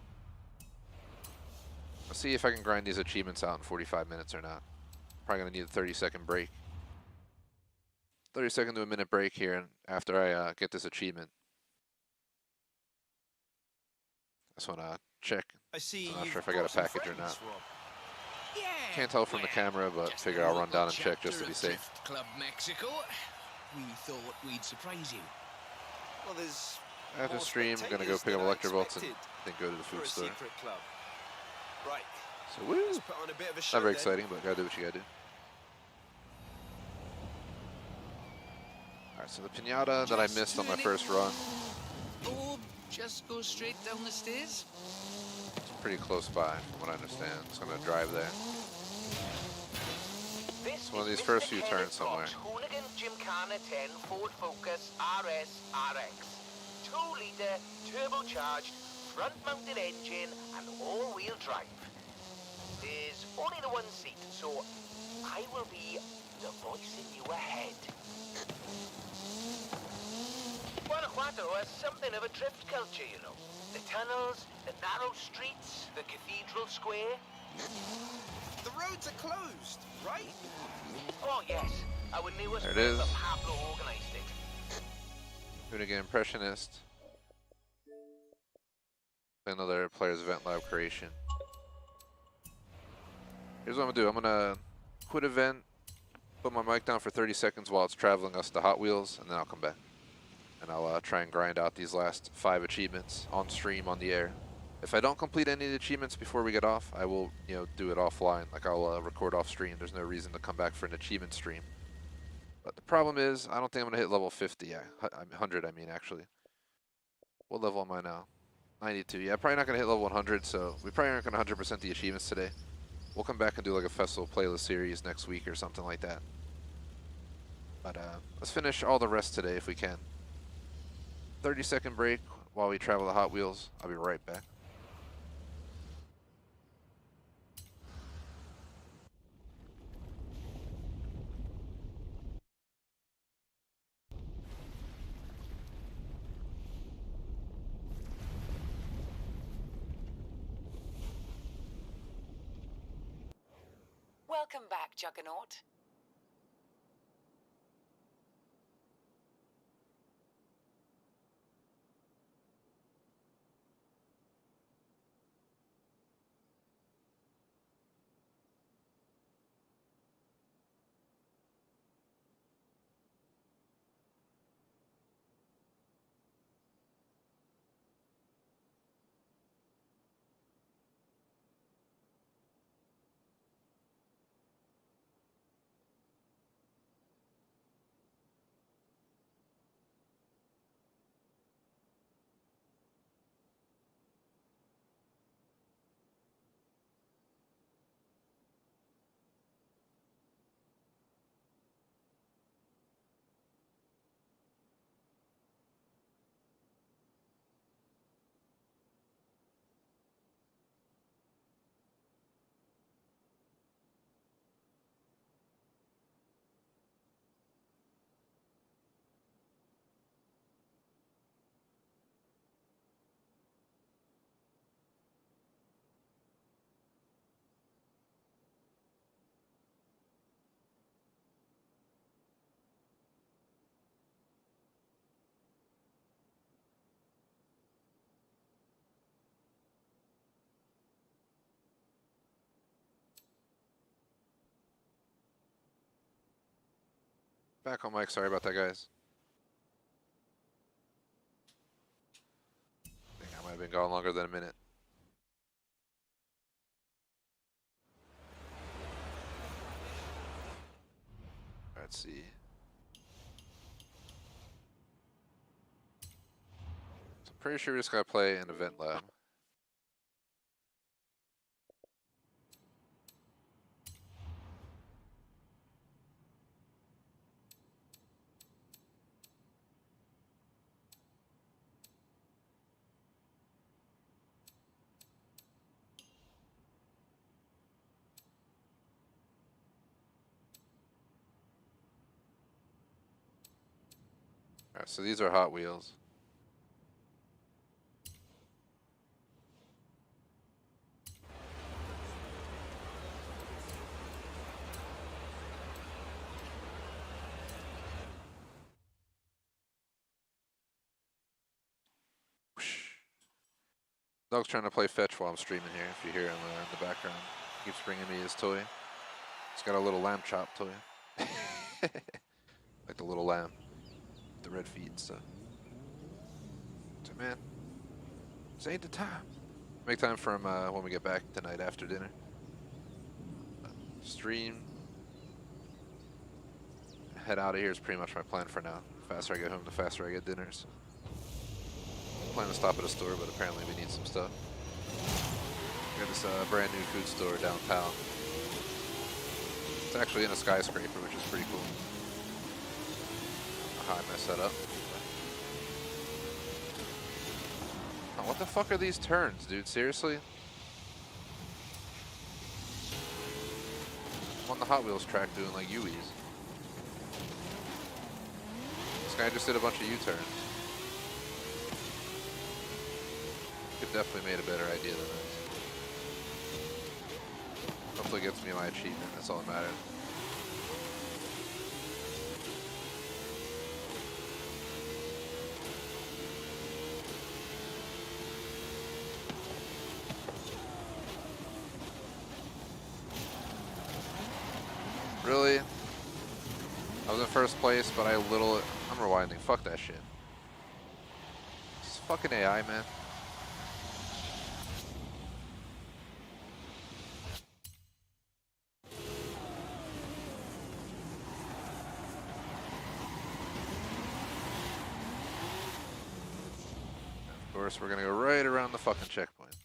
Let's see if I can grind these achievements out in 45 minutes or not. Probably gonna need a 30-second break. 30-second to a minute break here after I get this achievement. I just wanna check. I see. I'm not you've sure if I got a brought some package or friends, not. Rob. Yeah. Can't tell from the camera, but just figure the I'll run local down and check chapter just to be of safe. Drift Club Mexico. We thought we'd surprise you. Well, there's After more stream, I'm gonna go spectators pick up than I Electrobolts and expected then go to the for food a store. secret club. Right. So woo! Let's put on a bit of a show Not very then. exciting, but gotta do what you gotta do. Alright, so the pinata that I missed on my first run, Or just go straight down the stairs? it's pretty close by, from what I understand. So I'm gonna drive there. This one of is these Mr. first few Kenneth turns somewhere. Brock's Hooligan Gymkhana 10 Ford Focus RS RX. 2-litre turbocharged front-mounted engine and all-wheel drive. There's only the one seat, so I will be the voice in you ahead. Guanajuato has something of a drift culture, you know. The tunnels, the narrow streets, the cathedral square. The roads are closed, right? Oh yes, our newest There it member is. Pablo organized it. Doing again, Impressionist. Another Players Event Lab creation. Here's what I'm gonna do. I'm gonna quit event, put my mic down for 30 seconds while it's traveling us to Hot Wheels, and then I'll come back. And I'll try and grind out these last 5 achievements on stream, on the air. If I don't complete any of the achievements before we get off, I will, do it offline. Like I'll record off stream. There's no reason to come back for an achievement stream. But the problem is, I don't think I'm gonna hit level 50. 100, I mean, actually. What level am I now? 92. Yeah, probably not gonna hit level 100. So we probably aren't gonna 100% the achievements today. We'll come back and do like a festival playlist series next week or something like that. But let's finish all the rest today if we can. 30-second break while we travel to Hot Wheels. I'll be right back. Welcome back, Juggernaut. Back on mic. Sorry about that, guys. I think I might have been gone longer than a minute. Let's see. So I'm pretty sure we just gotta play an event lab. Alright, so these are Hot Wheels. Whoosh. Dog's trying to play fetch while I'm streaming here, if you hear him in the background. Keeps bringing me his toy. It's got a little lamb chop toy. Like the little lamb. The red feet and stuff. So man, this ain't the time. Make time for him when we get back tonight after dinner. Stream. Head out of here is pretty much my plan for now. The faster I get home, the faster I get dinner. So. Plan to stop at a store, but apparently we need some stuff. We got this brand new food store downtown. It's actually in a skyscraper, which is pretty cool. I don't know how I messed that up. Oh, what the fuck are these turns, dude? Seriously? I'm on the Hot Wheels track doing like U-E's. This guy just did a bunch of U-turns. Could definitely made a better idea than this. Hopefully gets me my achievement, that's all that matters. Really? I was in first place, but I'm rewinding. Fuck that shit. It's fucking AI, man. Of course, we're gonna go right around the fucking checkpoint.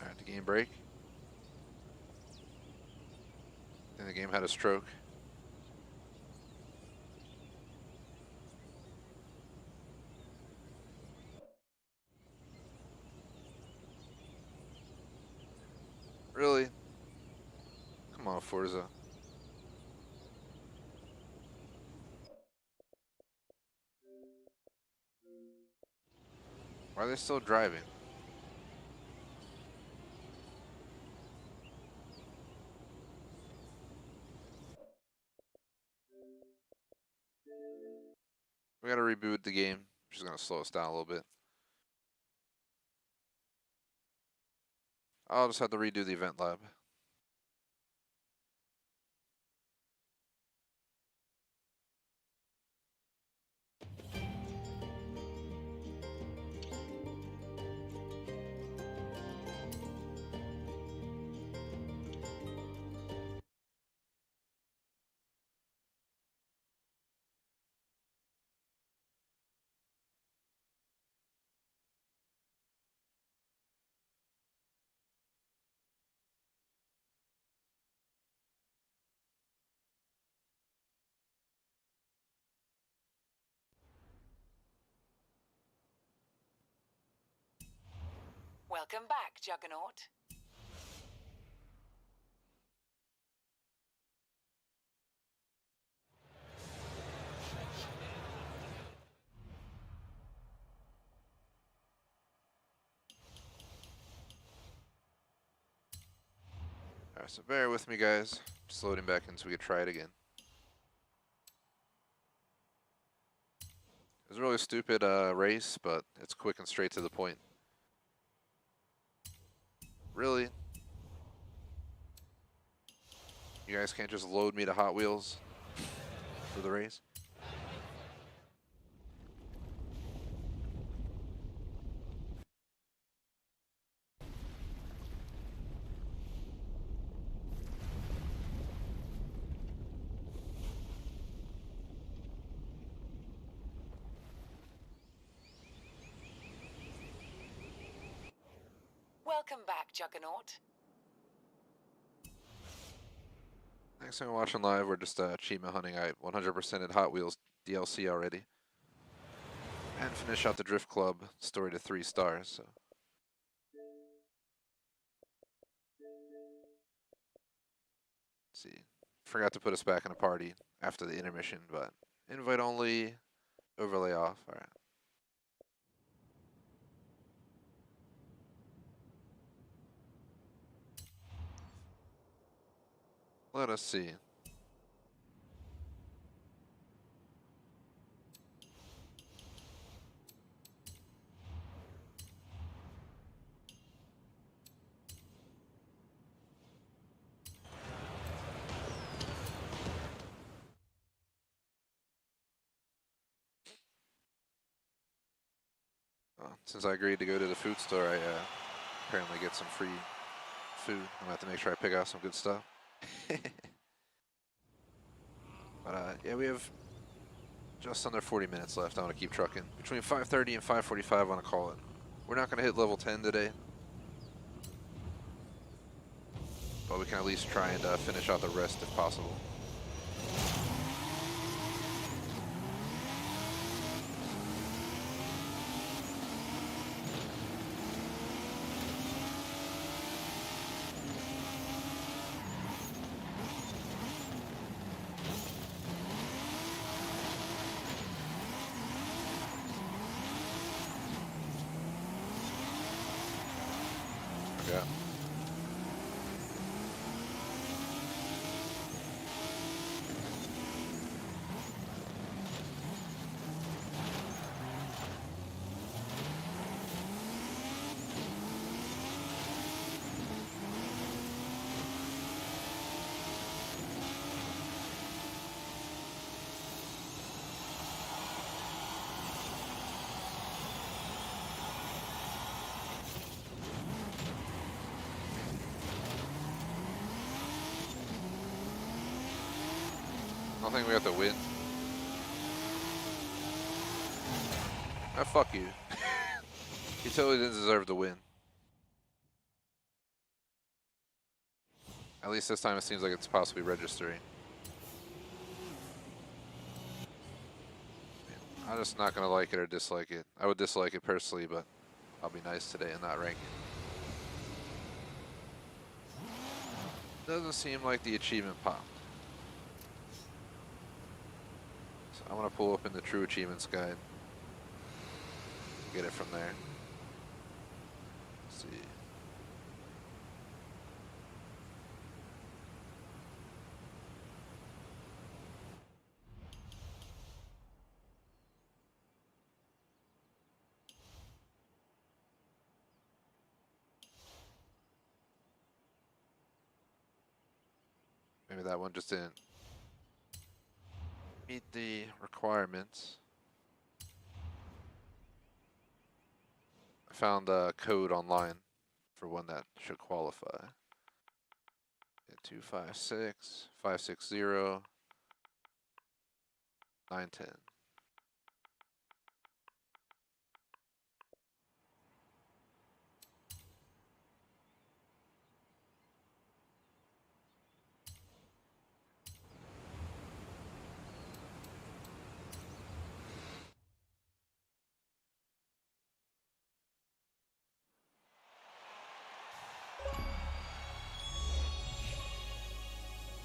Alright, the game break. I think the game had a stroke. Really? Come on, Forza. Why are they still driving? We gotta reboot the game, which is gonna slow us down a little bit. I'll just have to redo the event lab. Welcome back, Juggernaut. Alright, so bear with me, guys. Just loading back in so we can try it again. It was a really stupid race, but it's quick and straight to the point. Really? You guys can't just load me to Hot Wheels for the race? Welcome back, Juggernaut. Next thing we're watching live, we're just achievement hunting. I 100%ed Hot Wheels DLC already. And finish out the Drift Club story to 3 stars. So. Let's see. Forgot to put us back in a party after the intermission, but invite only, overlay off. All right. Let us see. Since I agreed to go to the food store, I apparently get some free food. I'm gonna have to make sure I pick out some good stuff. But yeah, we have just under 40 minutes left. I want to keep trucking. Between 5:30 and 5:45, I want to call it. We're not gonna hit level 10 today, but we can at least try and finish out the rest if possible. Yeah. I don't think we have to win. Ah, fuck you. He totally didn't deserve to win. At least this time it seems like it's possibly registering. I'm just not gonna like it or dislike it. I would dislike it personally, but I'll be nice today and not rank it. Doesn't seem like the achievement popped. So I want to pull up in the True Achievements guide. Get it from there. Let's see. Maybe that one just didn't meet the requirements. I found a code online for one that should qualify. 256 560 910.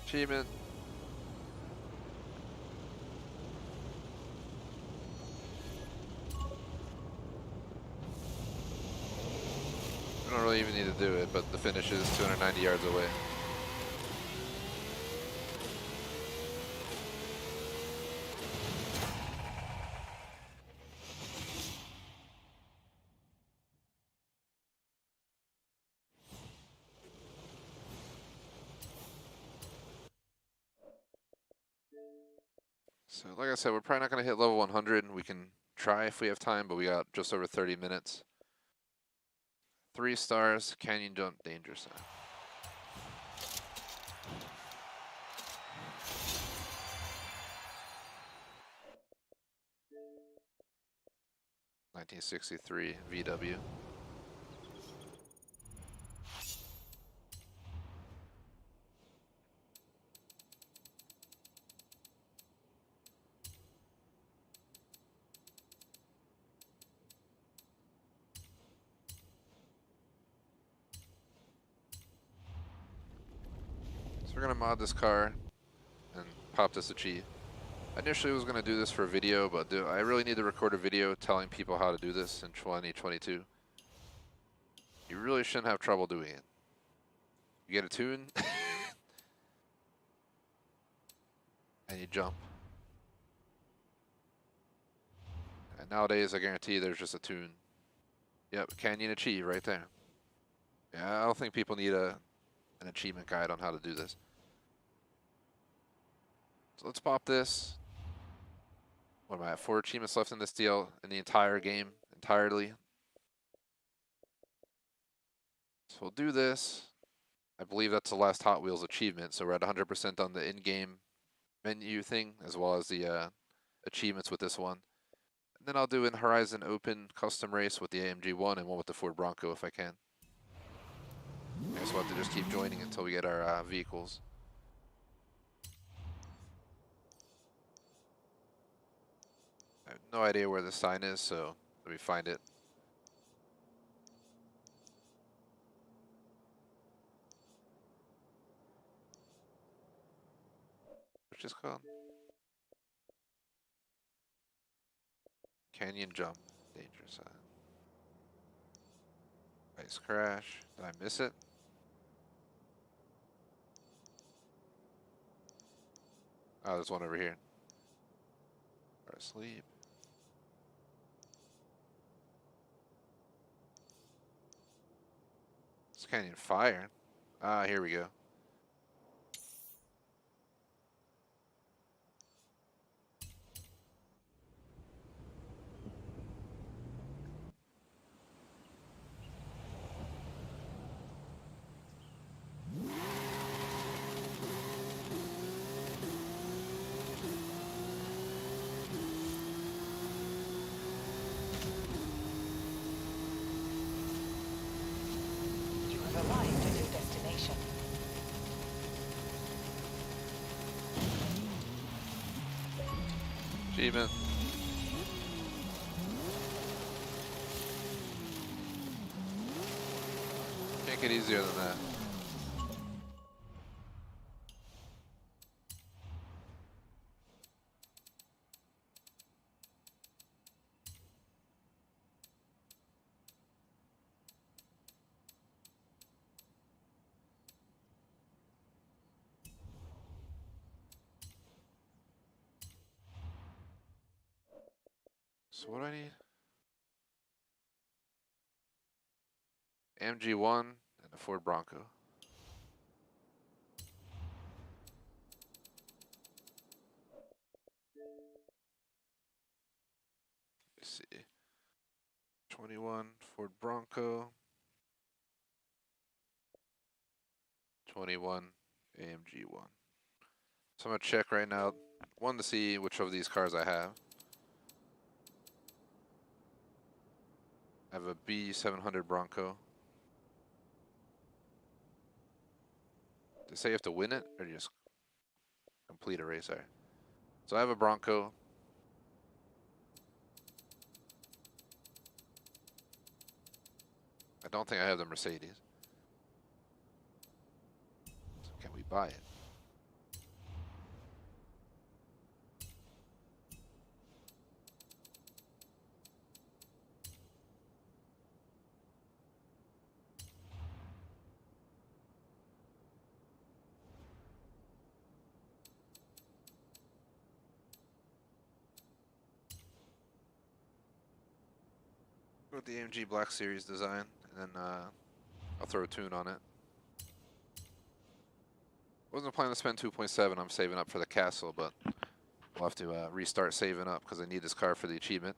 Achievement. We don't really even need to do it, but the finish is 290 yards away. So like I said, we're probably not going to hit level 100. We can try if we have time, but we got just over 30 minutes. 3 stars, canyon jump, danger sign. (1963) VW. we're gonna mod this car and pop this achieve. I initially was gonna do this for a video, but I really need to record a video telling people how to do this in 2022. You really shouldn't have trouble doing it. You get a tune, and you jump. And nowadays, I guarantee there's just a tune. Yep, Canyon Achieve right there. Yeah, I don't think people need an achievement guide on how to do this. So let's pop this. What am I at? 4 achievements left in this deal in the entire game, entirely. So we'll do this. I believe that's the last Hot Wheels achievement, so we're at 100% on the in-game menu thing, as well as the achievements with this one. And then I'll do an Horizon Open custom race with the AMG 1 and one with the Ford Bronco if I can. I guess we'll have to just keep joining until we get our vehicles. I have no idea where the sign is, so let me find it. What's this called? Canyon Jump. Danger sign. Ice crash. Did I miss it? Oh, there's one over here. Or asleep. It's Canyon Fire. Ah, here we go. You have arrived at your destination. Achievement. Can't get easier than that. So what do I need? AMG1 and a Ford Bronco. Let's see. 21 Ford Bronco. 21 AMG1. So I'm gonna check right now. One, to see which of these cars I have. I have a B700 Bronco. They say you have to win it or just complete a race there. So I have a Bronco. I don't think I have the Mercedes. So can we buy it? Go with the AMG Black Series design, and then I'll throw a tune on it. Wasn't planning to spend 2.7. I'm saving up for the castle, but we'll have to restart saving up because I need this car for the achievement.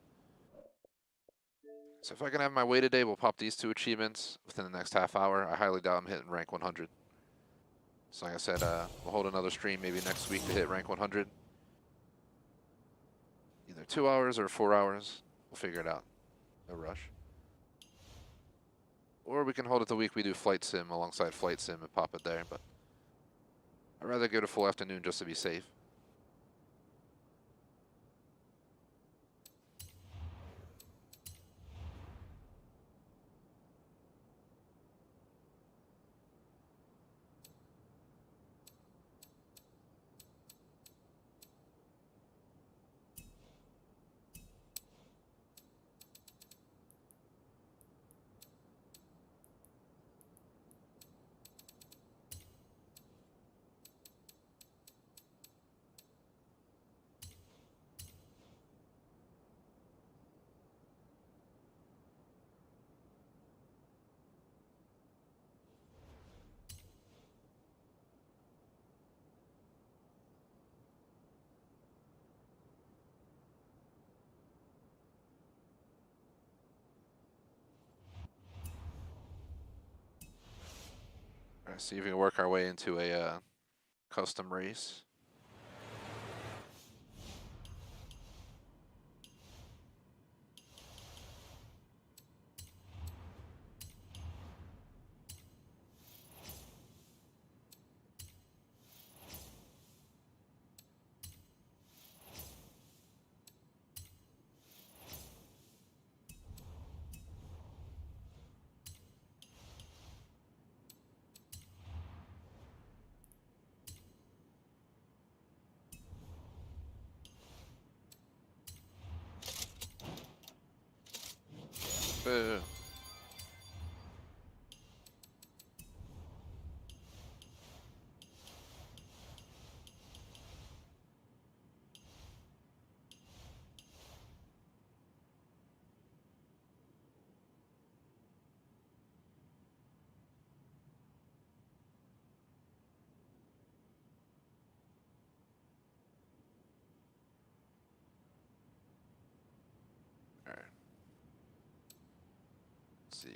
So if I can have my way today, we'll pop these 2 achievements within the next half hour. I highly doubt I'm hitting rank 100. So like I said, we'll hold another stream maybe next week to hit rank 100. Either 2 hours or 4 hours. We'll figure it out. No rush. Or we can hold it the week we do Flight Sim alongside Flight Sim and pop it there, but I'd rather give it a full afternoon just to be safe. See if we can work our way into a custom race. Boo. All right. Let's see.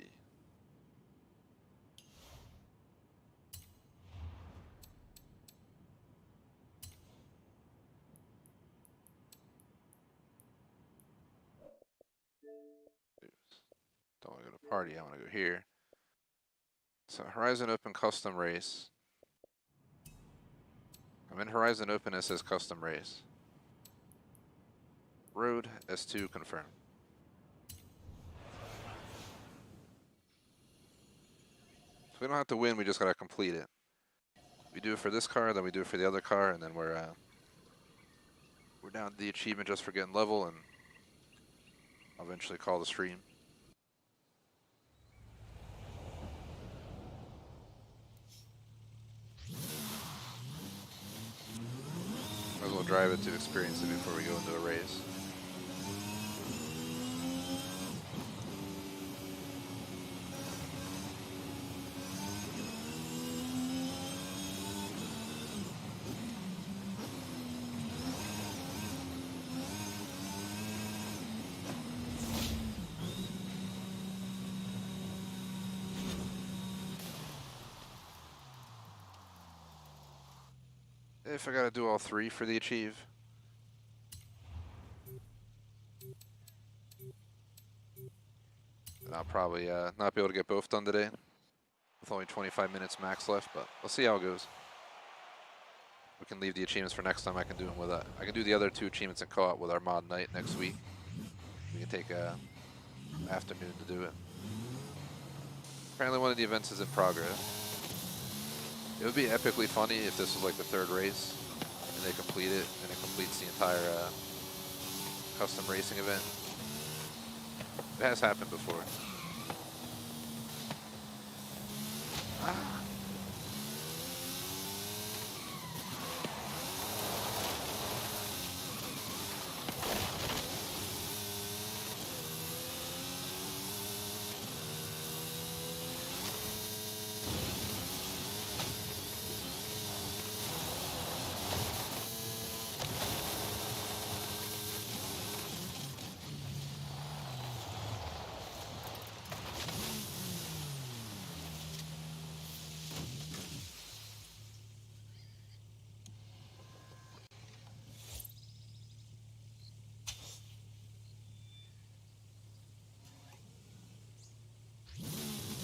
Don't want to go to party. I want to go here. So Horizon Open Custom Race. I'm in Horizon Open. It says Custom Race. Road S2 confirmed. So we don't have to win. We just gotta complete it. We do it for this car, then we do it for the other car, and then we're down to the achievement just for getting level, and I'll eventually call the stream. Might as well drive it to experience it before we go into a race. If I gotta do all three for the achieve. And I'll probably not be able to get both done today. With only 25 minutes max left, but we'll see how it goes. We can leave the achievements for next time. I can do them with I can do the other 2 achievements in co-op with our mod night next week. We can take a afternoon to do it. Apparently one of the events is in progress. It would be epically funny if this was like the 3rd race and they complete it and it completes the entire custom racing event. It has happened before.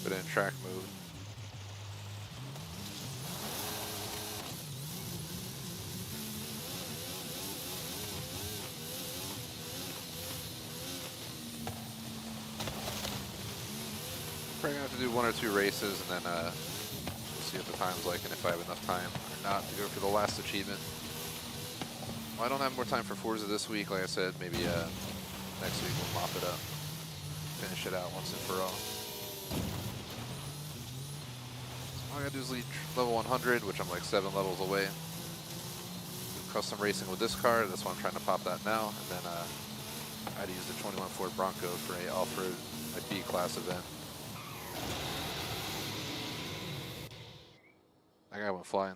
Put it in track mode. Probably gonna have to do 1 or 2 races and then see what the time's like and if I have enough time or not to go for the last achievement. Well, I don't have more time for Forza this week. Like I said, maybe next week we'll mop it up, finish it out once and for all. All I gotta do is reach level 100, which I'm like 7 levels away. Do custom racing with this car, that's why I'm trying to pop that now. And then I had to use the 21 Ford Bronco for a off-road, a B-class event. That guy went flying.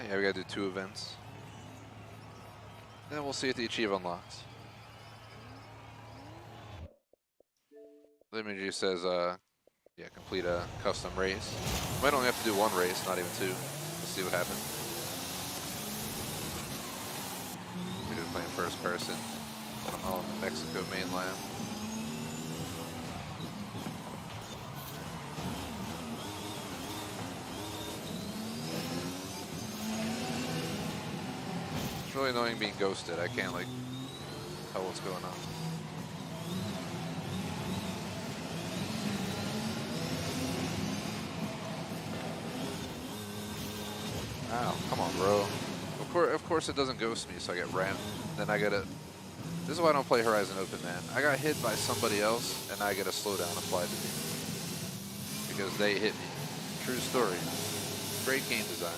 Yeah, we gotta do 2 events. And we'll see if the achieve unlocks. The image says, yeah, complete a custom race. Might only have to do 1 race, not even 2. We'll see what happens. We're just playing first person on the Mexico mainland. It's really annoying being ghosted. I can't like tell what's going on. Wow, come on, bro. Of course it doesn't ghost me, so I get rammed. Then I get a... This is why I don't play Horizon Open, man. I got hit by somebody else, and I get a slowdown applied to me. Because they hit me. True story. Great game design.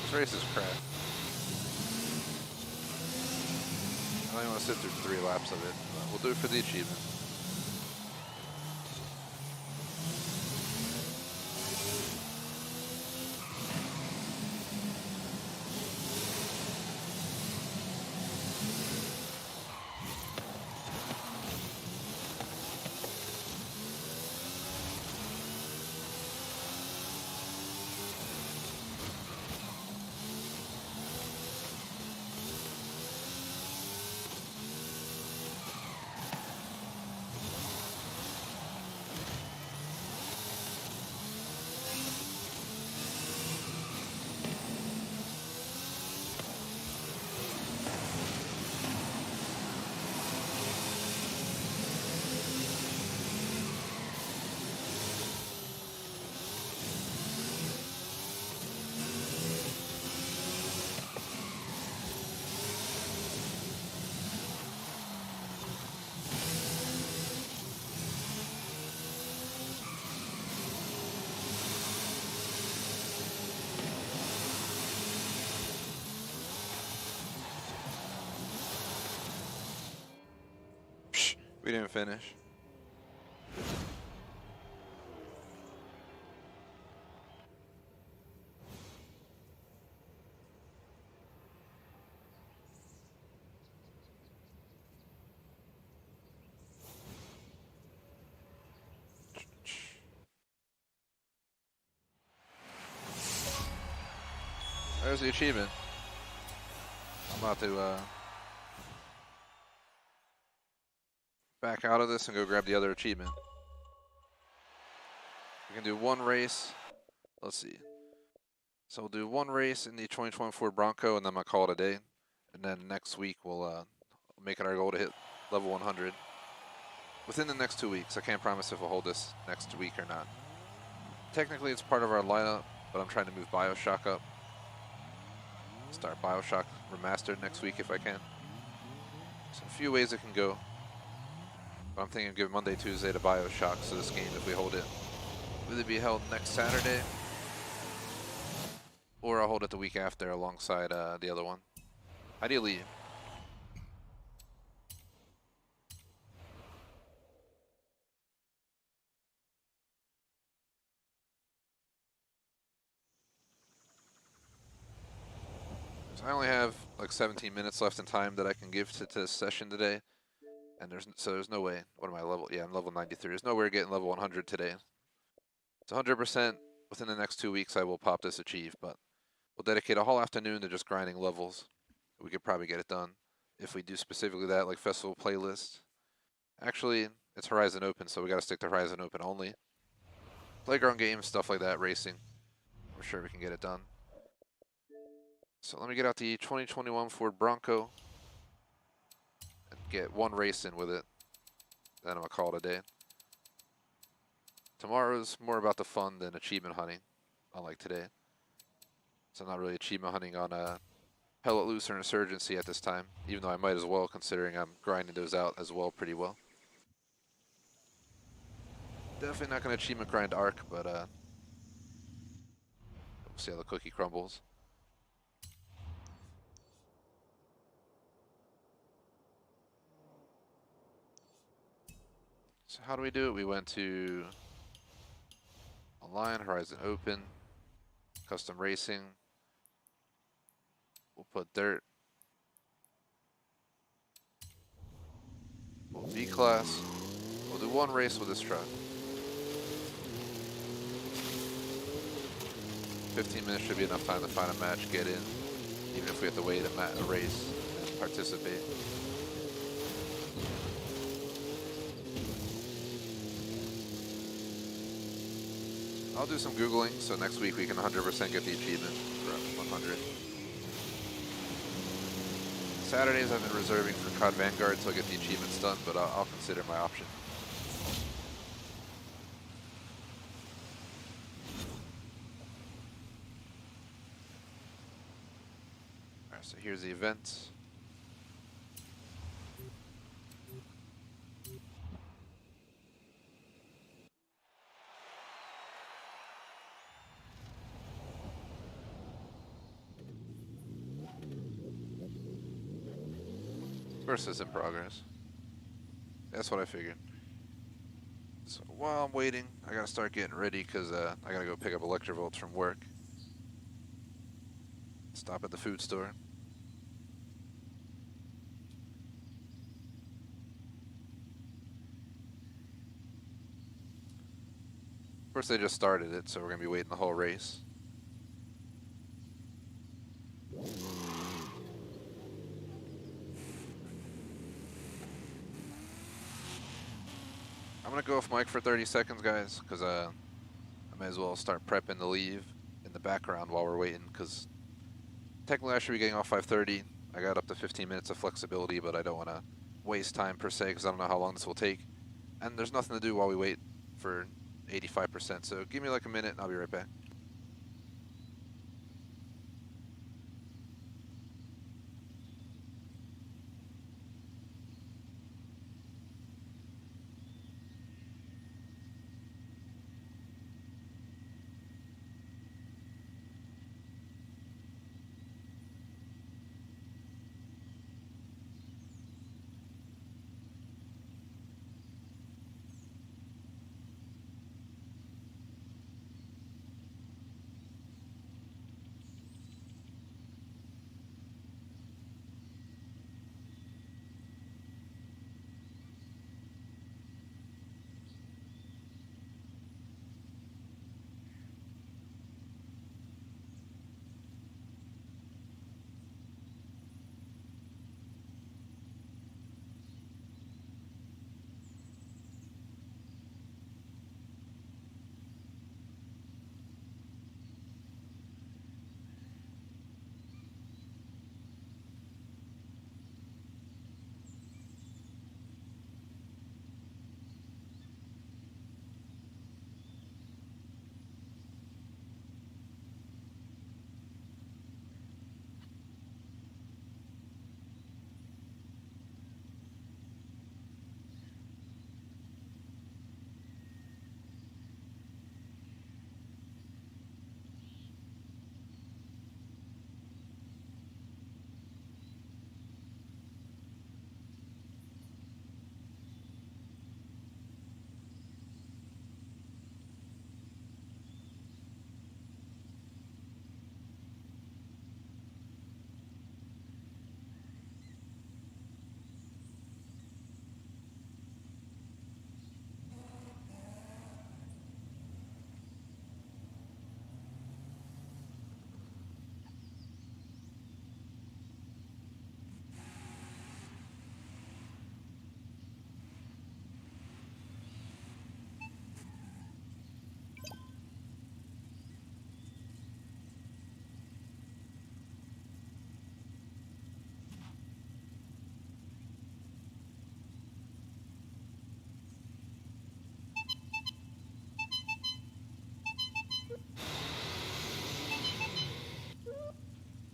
This race is crap. I don't even want to sit through 3 laps of it, but we'll do it for the achievement. We didn't finish. There's the achievement. I'm about to back out of this and go grab the other achievement. We can do 1 race. Let's see. So we'll do 1 race in the 2024 Bronco, and then I'll call it a day. And then next week we'll make it our goal to hit level 100 within the next 2 weeks. I can't promise if we'll hold this next week or not. Technically, it's part of our lineup, but I'm trying to move BioShock up. Start BioShock Remastered next week if I can. So a few ways it can go. But I'm thinking of giving Monday, Tuesday to BioShock, so this game, if we hold it, will it be held next Saturday? Or I'll hold it the week after alongside the other one. Ideally. So I only have like 17 minutes left in time that I can give to this session today. And there's no way. What am I level? Yeah, I'm level 93. There's no way we're getting level 100 today. It's 100% within the next 2 weeks I will pop this achieve, but we'll dedicate a whole afternoon to just grinding levels. We could probably get it done. if we do specifically that, like festival playlist. Actually, it's Horizon Open, so we gotta stick to Horizon Open only. Playground games, stuff like that, racing. I'm sure we can get it done. So let me get out the 2021 Ford Bronco and get one race in with it. Then I'm gonna call it a day. Tomorrow's more about the fun than achievement hunting, unlike today. So I'm not really achievement hunting on Pellet Loose or Insurgency at this time, even though I might as well, considering I'm grinding those out as well pretty well. Definitely not going to achievement grind Arc, but we'll see how the cookie crumbles. So how do we do it? We went to Online, Horizon Open, Custom Racing. We'll put Dirt. We'll V-Class. We'll do one race with this truck. 15 minutes should be enough time to find a match, get in, even if we have to wait a race and participate. I'll do some Googling, so next week we can 100% get the achievement for 100. Saturdays I've been reserving for COD Vanguard till I get the achievements done, but I'll consider my option. Alright, so here's the event. First is in progress. That's what I figured. So while I'm waiting, I gotta start getting ready because I gotta go pick up Electrovolts from work. Stop at the food store. Of course, they just started it, so we're gonna be waiting the whole race. I'm gonna go off mic for 30 seconds, guys, because I might as well start prepping to leave in the background while we're waiting, because technically I should be getting off 5:30. I got up to 15 minutes of flexibility, but I don't want to waste time per se, because I don't know how long this will take. And there's nothing to do while we wait for 85%, so give me like a minute and I'll be right back.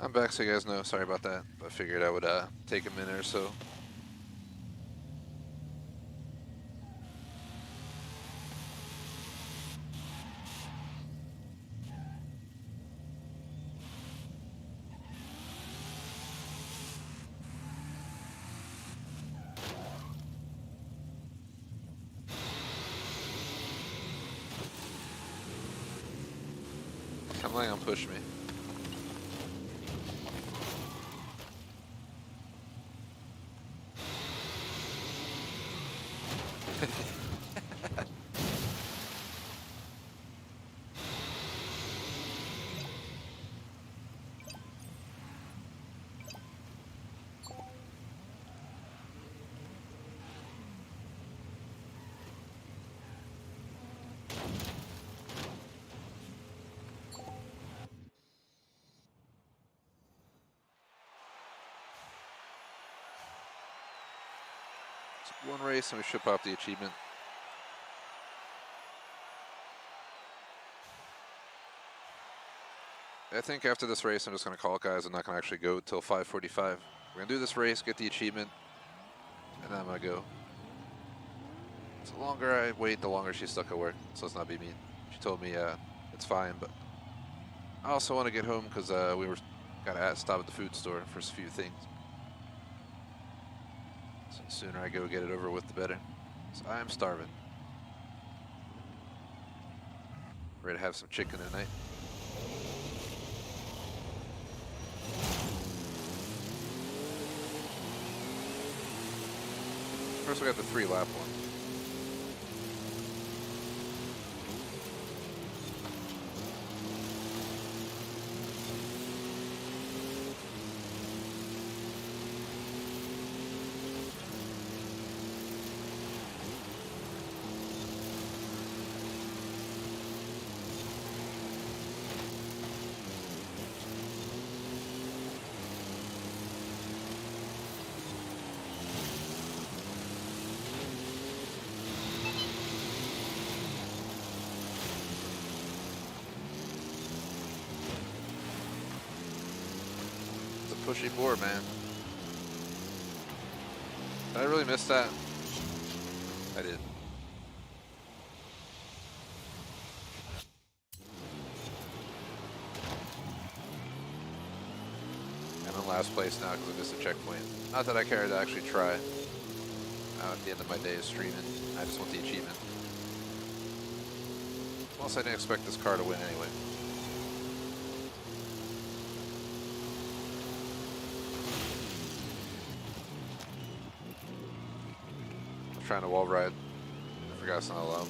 I'm back, so you guys know. Sorry about that. I figured I would take a minute or so. Come on, push me. One race and we should pop the achievement. I think after this race, I'm just going to call it, guys. I'm not going to actually go till 5:45. We're going to do this race, get the achievement, and then I'm going to go. So the longer I wait, the longer she's stuck at work, so let's not be mean. She told me it's fine, but I also want to get home because we were got to stop at the food store for a few things. So the sooner I go get it over with, the better. So I am starving. Ready to have some chicken tonight. First we got the 3-lap one. Pushy board, man. Did I really miss that? I did. I'm in last place now because I missed a checkpoint. Not that I care to actually try. At the end of my day of streaming, I just want the achievement. Plus, I didn't expect this car to win anyway. Trying to wall ride. I forgot it's not allowed.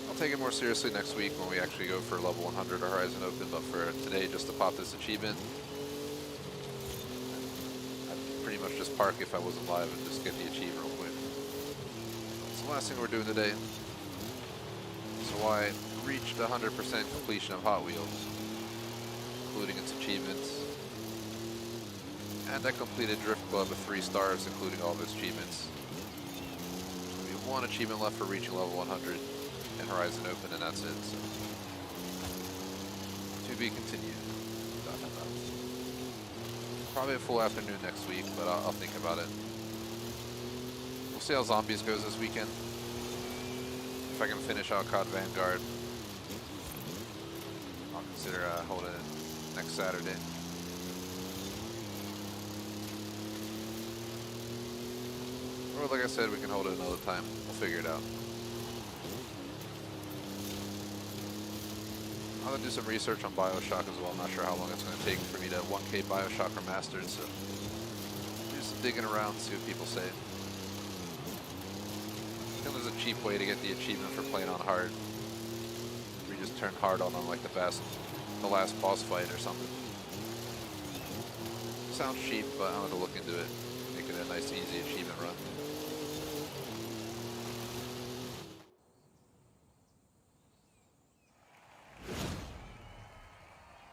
I'll take it more seriously next week when we actually go for level 100 or Horizon Open, but for today, just to pop this achievement, I'd pretty much just park if I wasn't live and just get the achievement real quick. That's the last thing we're doing today. So I reached 100% completion of Hot Wheels, including its achievements. And I completed Drift Club with 3 stars, including all of its achievements. We have 1 achievement left for reaching level 100 in Horizon Open, and that's it. So, to be continued. Probably a full afternoon next week, but I'll think about it. We'll see how Zombies goes this weekend. If I can finish out COD Vanguard, I'll consider holding it next Saturday. Or like I said, we can hold it another time. We'll figure it out. I'm going to do some research on BioShock as well. I'm not sure how long it's going to take for me to 1K BioShock Remastered, so do some digging around, see what people say. I think there's a cheap way to get the achievement for playing on hard. We just turn hard on like the last boss fight or something. Sounds cheap, but I'm going to look into it. Make it a nice, easy achievement run.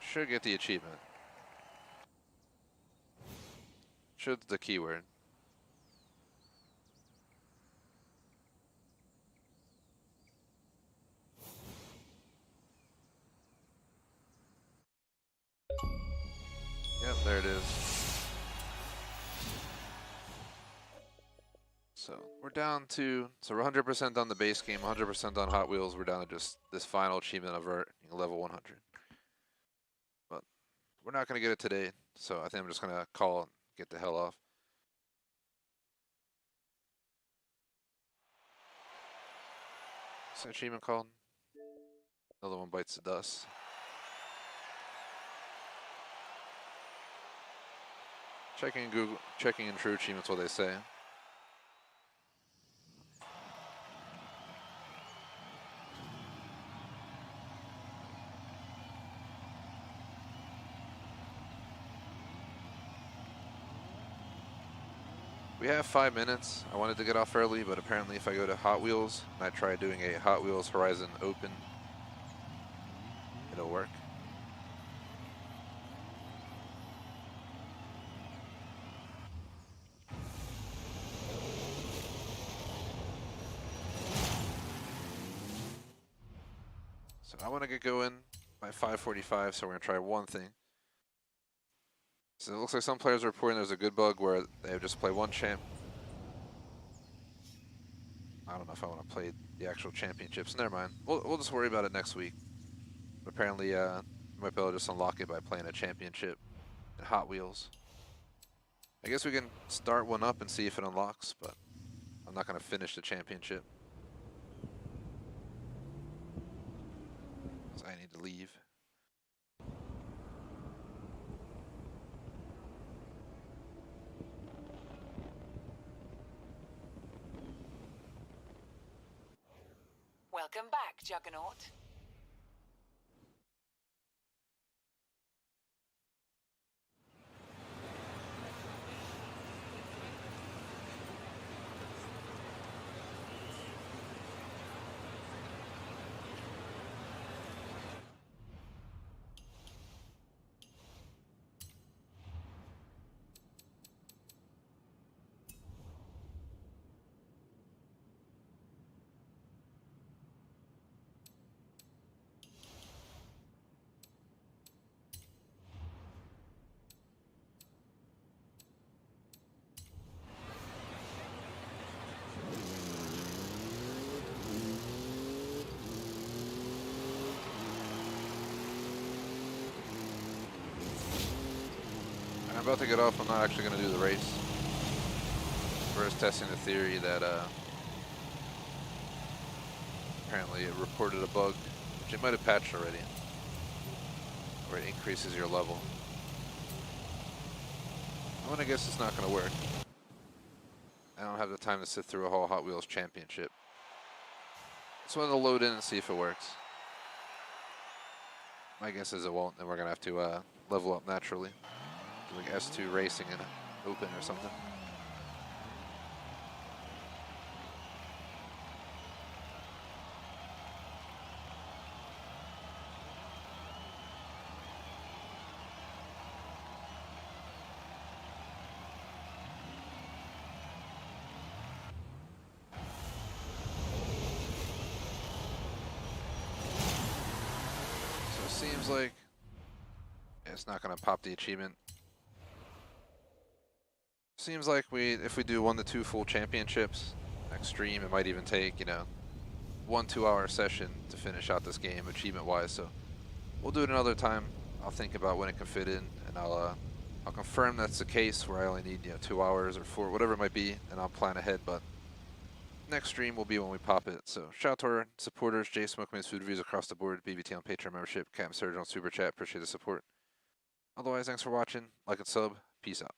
Should get the achievement. Should the keyword. is. So we're down to, so we're 100% on the base game, 100% on Hot Wheels. We're down to just this final achievement of our level 100. But we're not going to get it today, so I think I'm just going to call and get the hell off. What's the achievement called? Another one bites the dust. Checking in Google, checking in True Achievements, what they say. We have 5 minutes. I wanted to get off early, but apparently if I go to Hot Wheels and I try doing a Hot Wheels Horizon Open, it'll work. So I want to get going by 5:45, so we're going to try one thing. So it looks like some players are reporting there's a good bug where they just play one champ. I don't know if I want to play the actual championships. Never mind. We'll just worry about it next week. But apparently, you might be able to just unlock it by playing a championship in Hot Wheels. I guess we can start one up and see if it unlocks, but I'm not going to finish the championship. So I need to leave. Welcome back, Juggernaut. I'm about to get off. I'm not actually going to do the race. First testing the theory that apparently it reported a bug, which it might have patched already, where it increases your level. I'm going to guess it's not going to work. I don't have the time to sit through a whole Hot Wheels championship. So I'm going to load in and see if it works. My guess is it won't, and we're going to have to level up naturally. Like S2 racing in Open or something. So it seems like it's not going to pop the achievement. Seems like if we do 1 to 2 full championships, Xxxv, it might even take, 1 2-hour session to finish out this game achievement-wise. So we'll do it another time. I'll think about when it can fit in, and I'll confirm that's the case where I only need 2 hours or 4, whatever it might be, and I'll plan ahead. But next stream will be when we pop it. So shout out to our supporters: Jay Smoke Man's Food Reviews across the board, BVT on Patreon membership, Cam Surge on Superchat. Appreciate the support. Otherwise, thanks for watching. Like and sub. Peace out.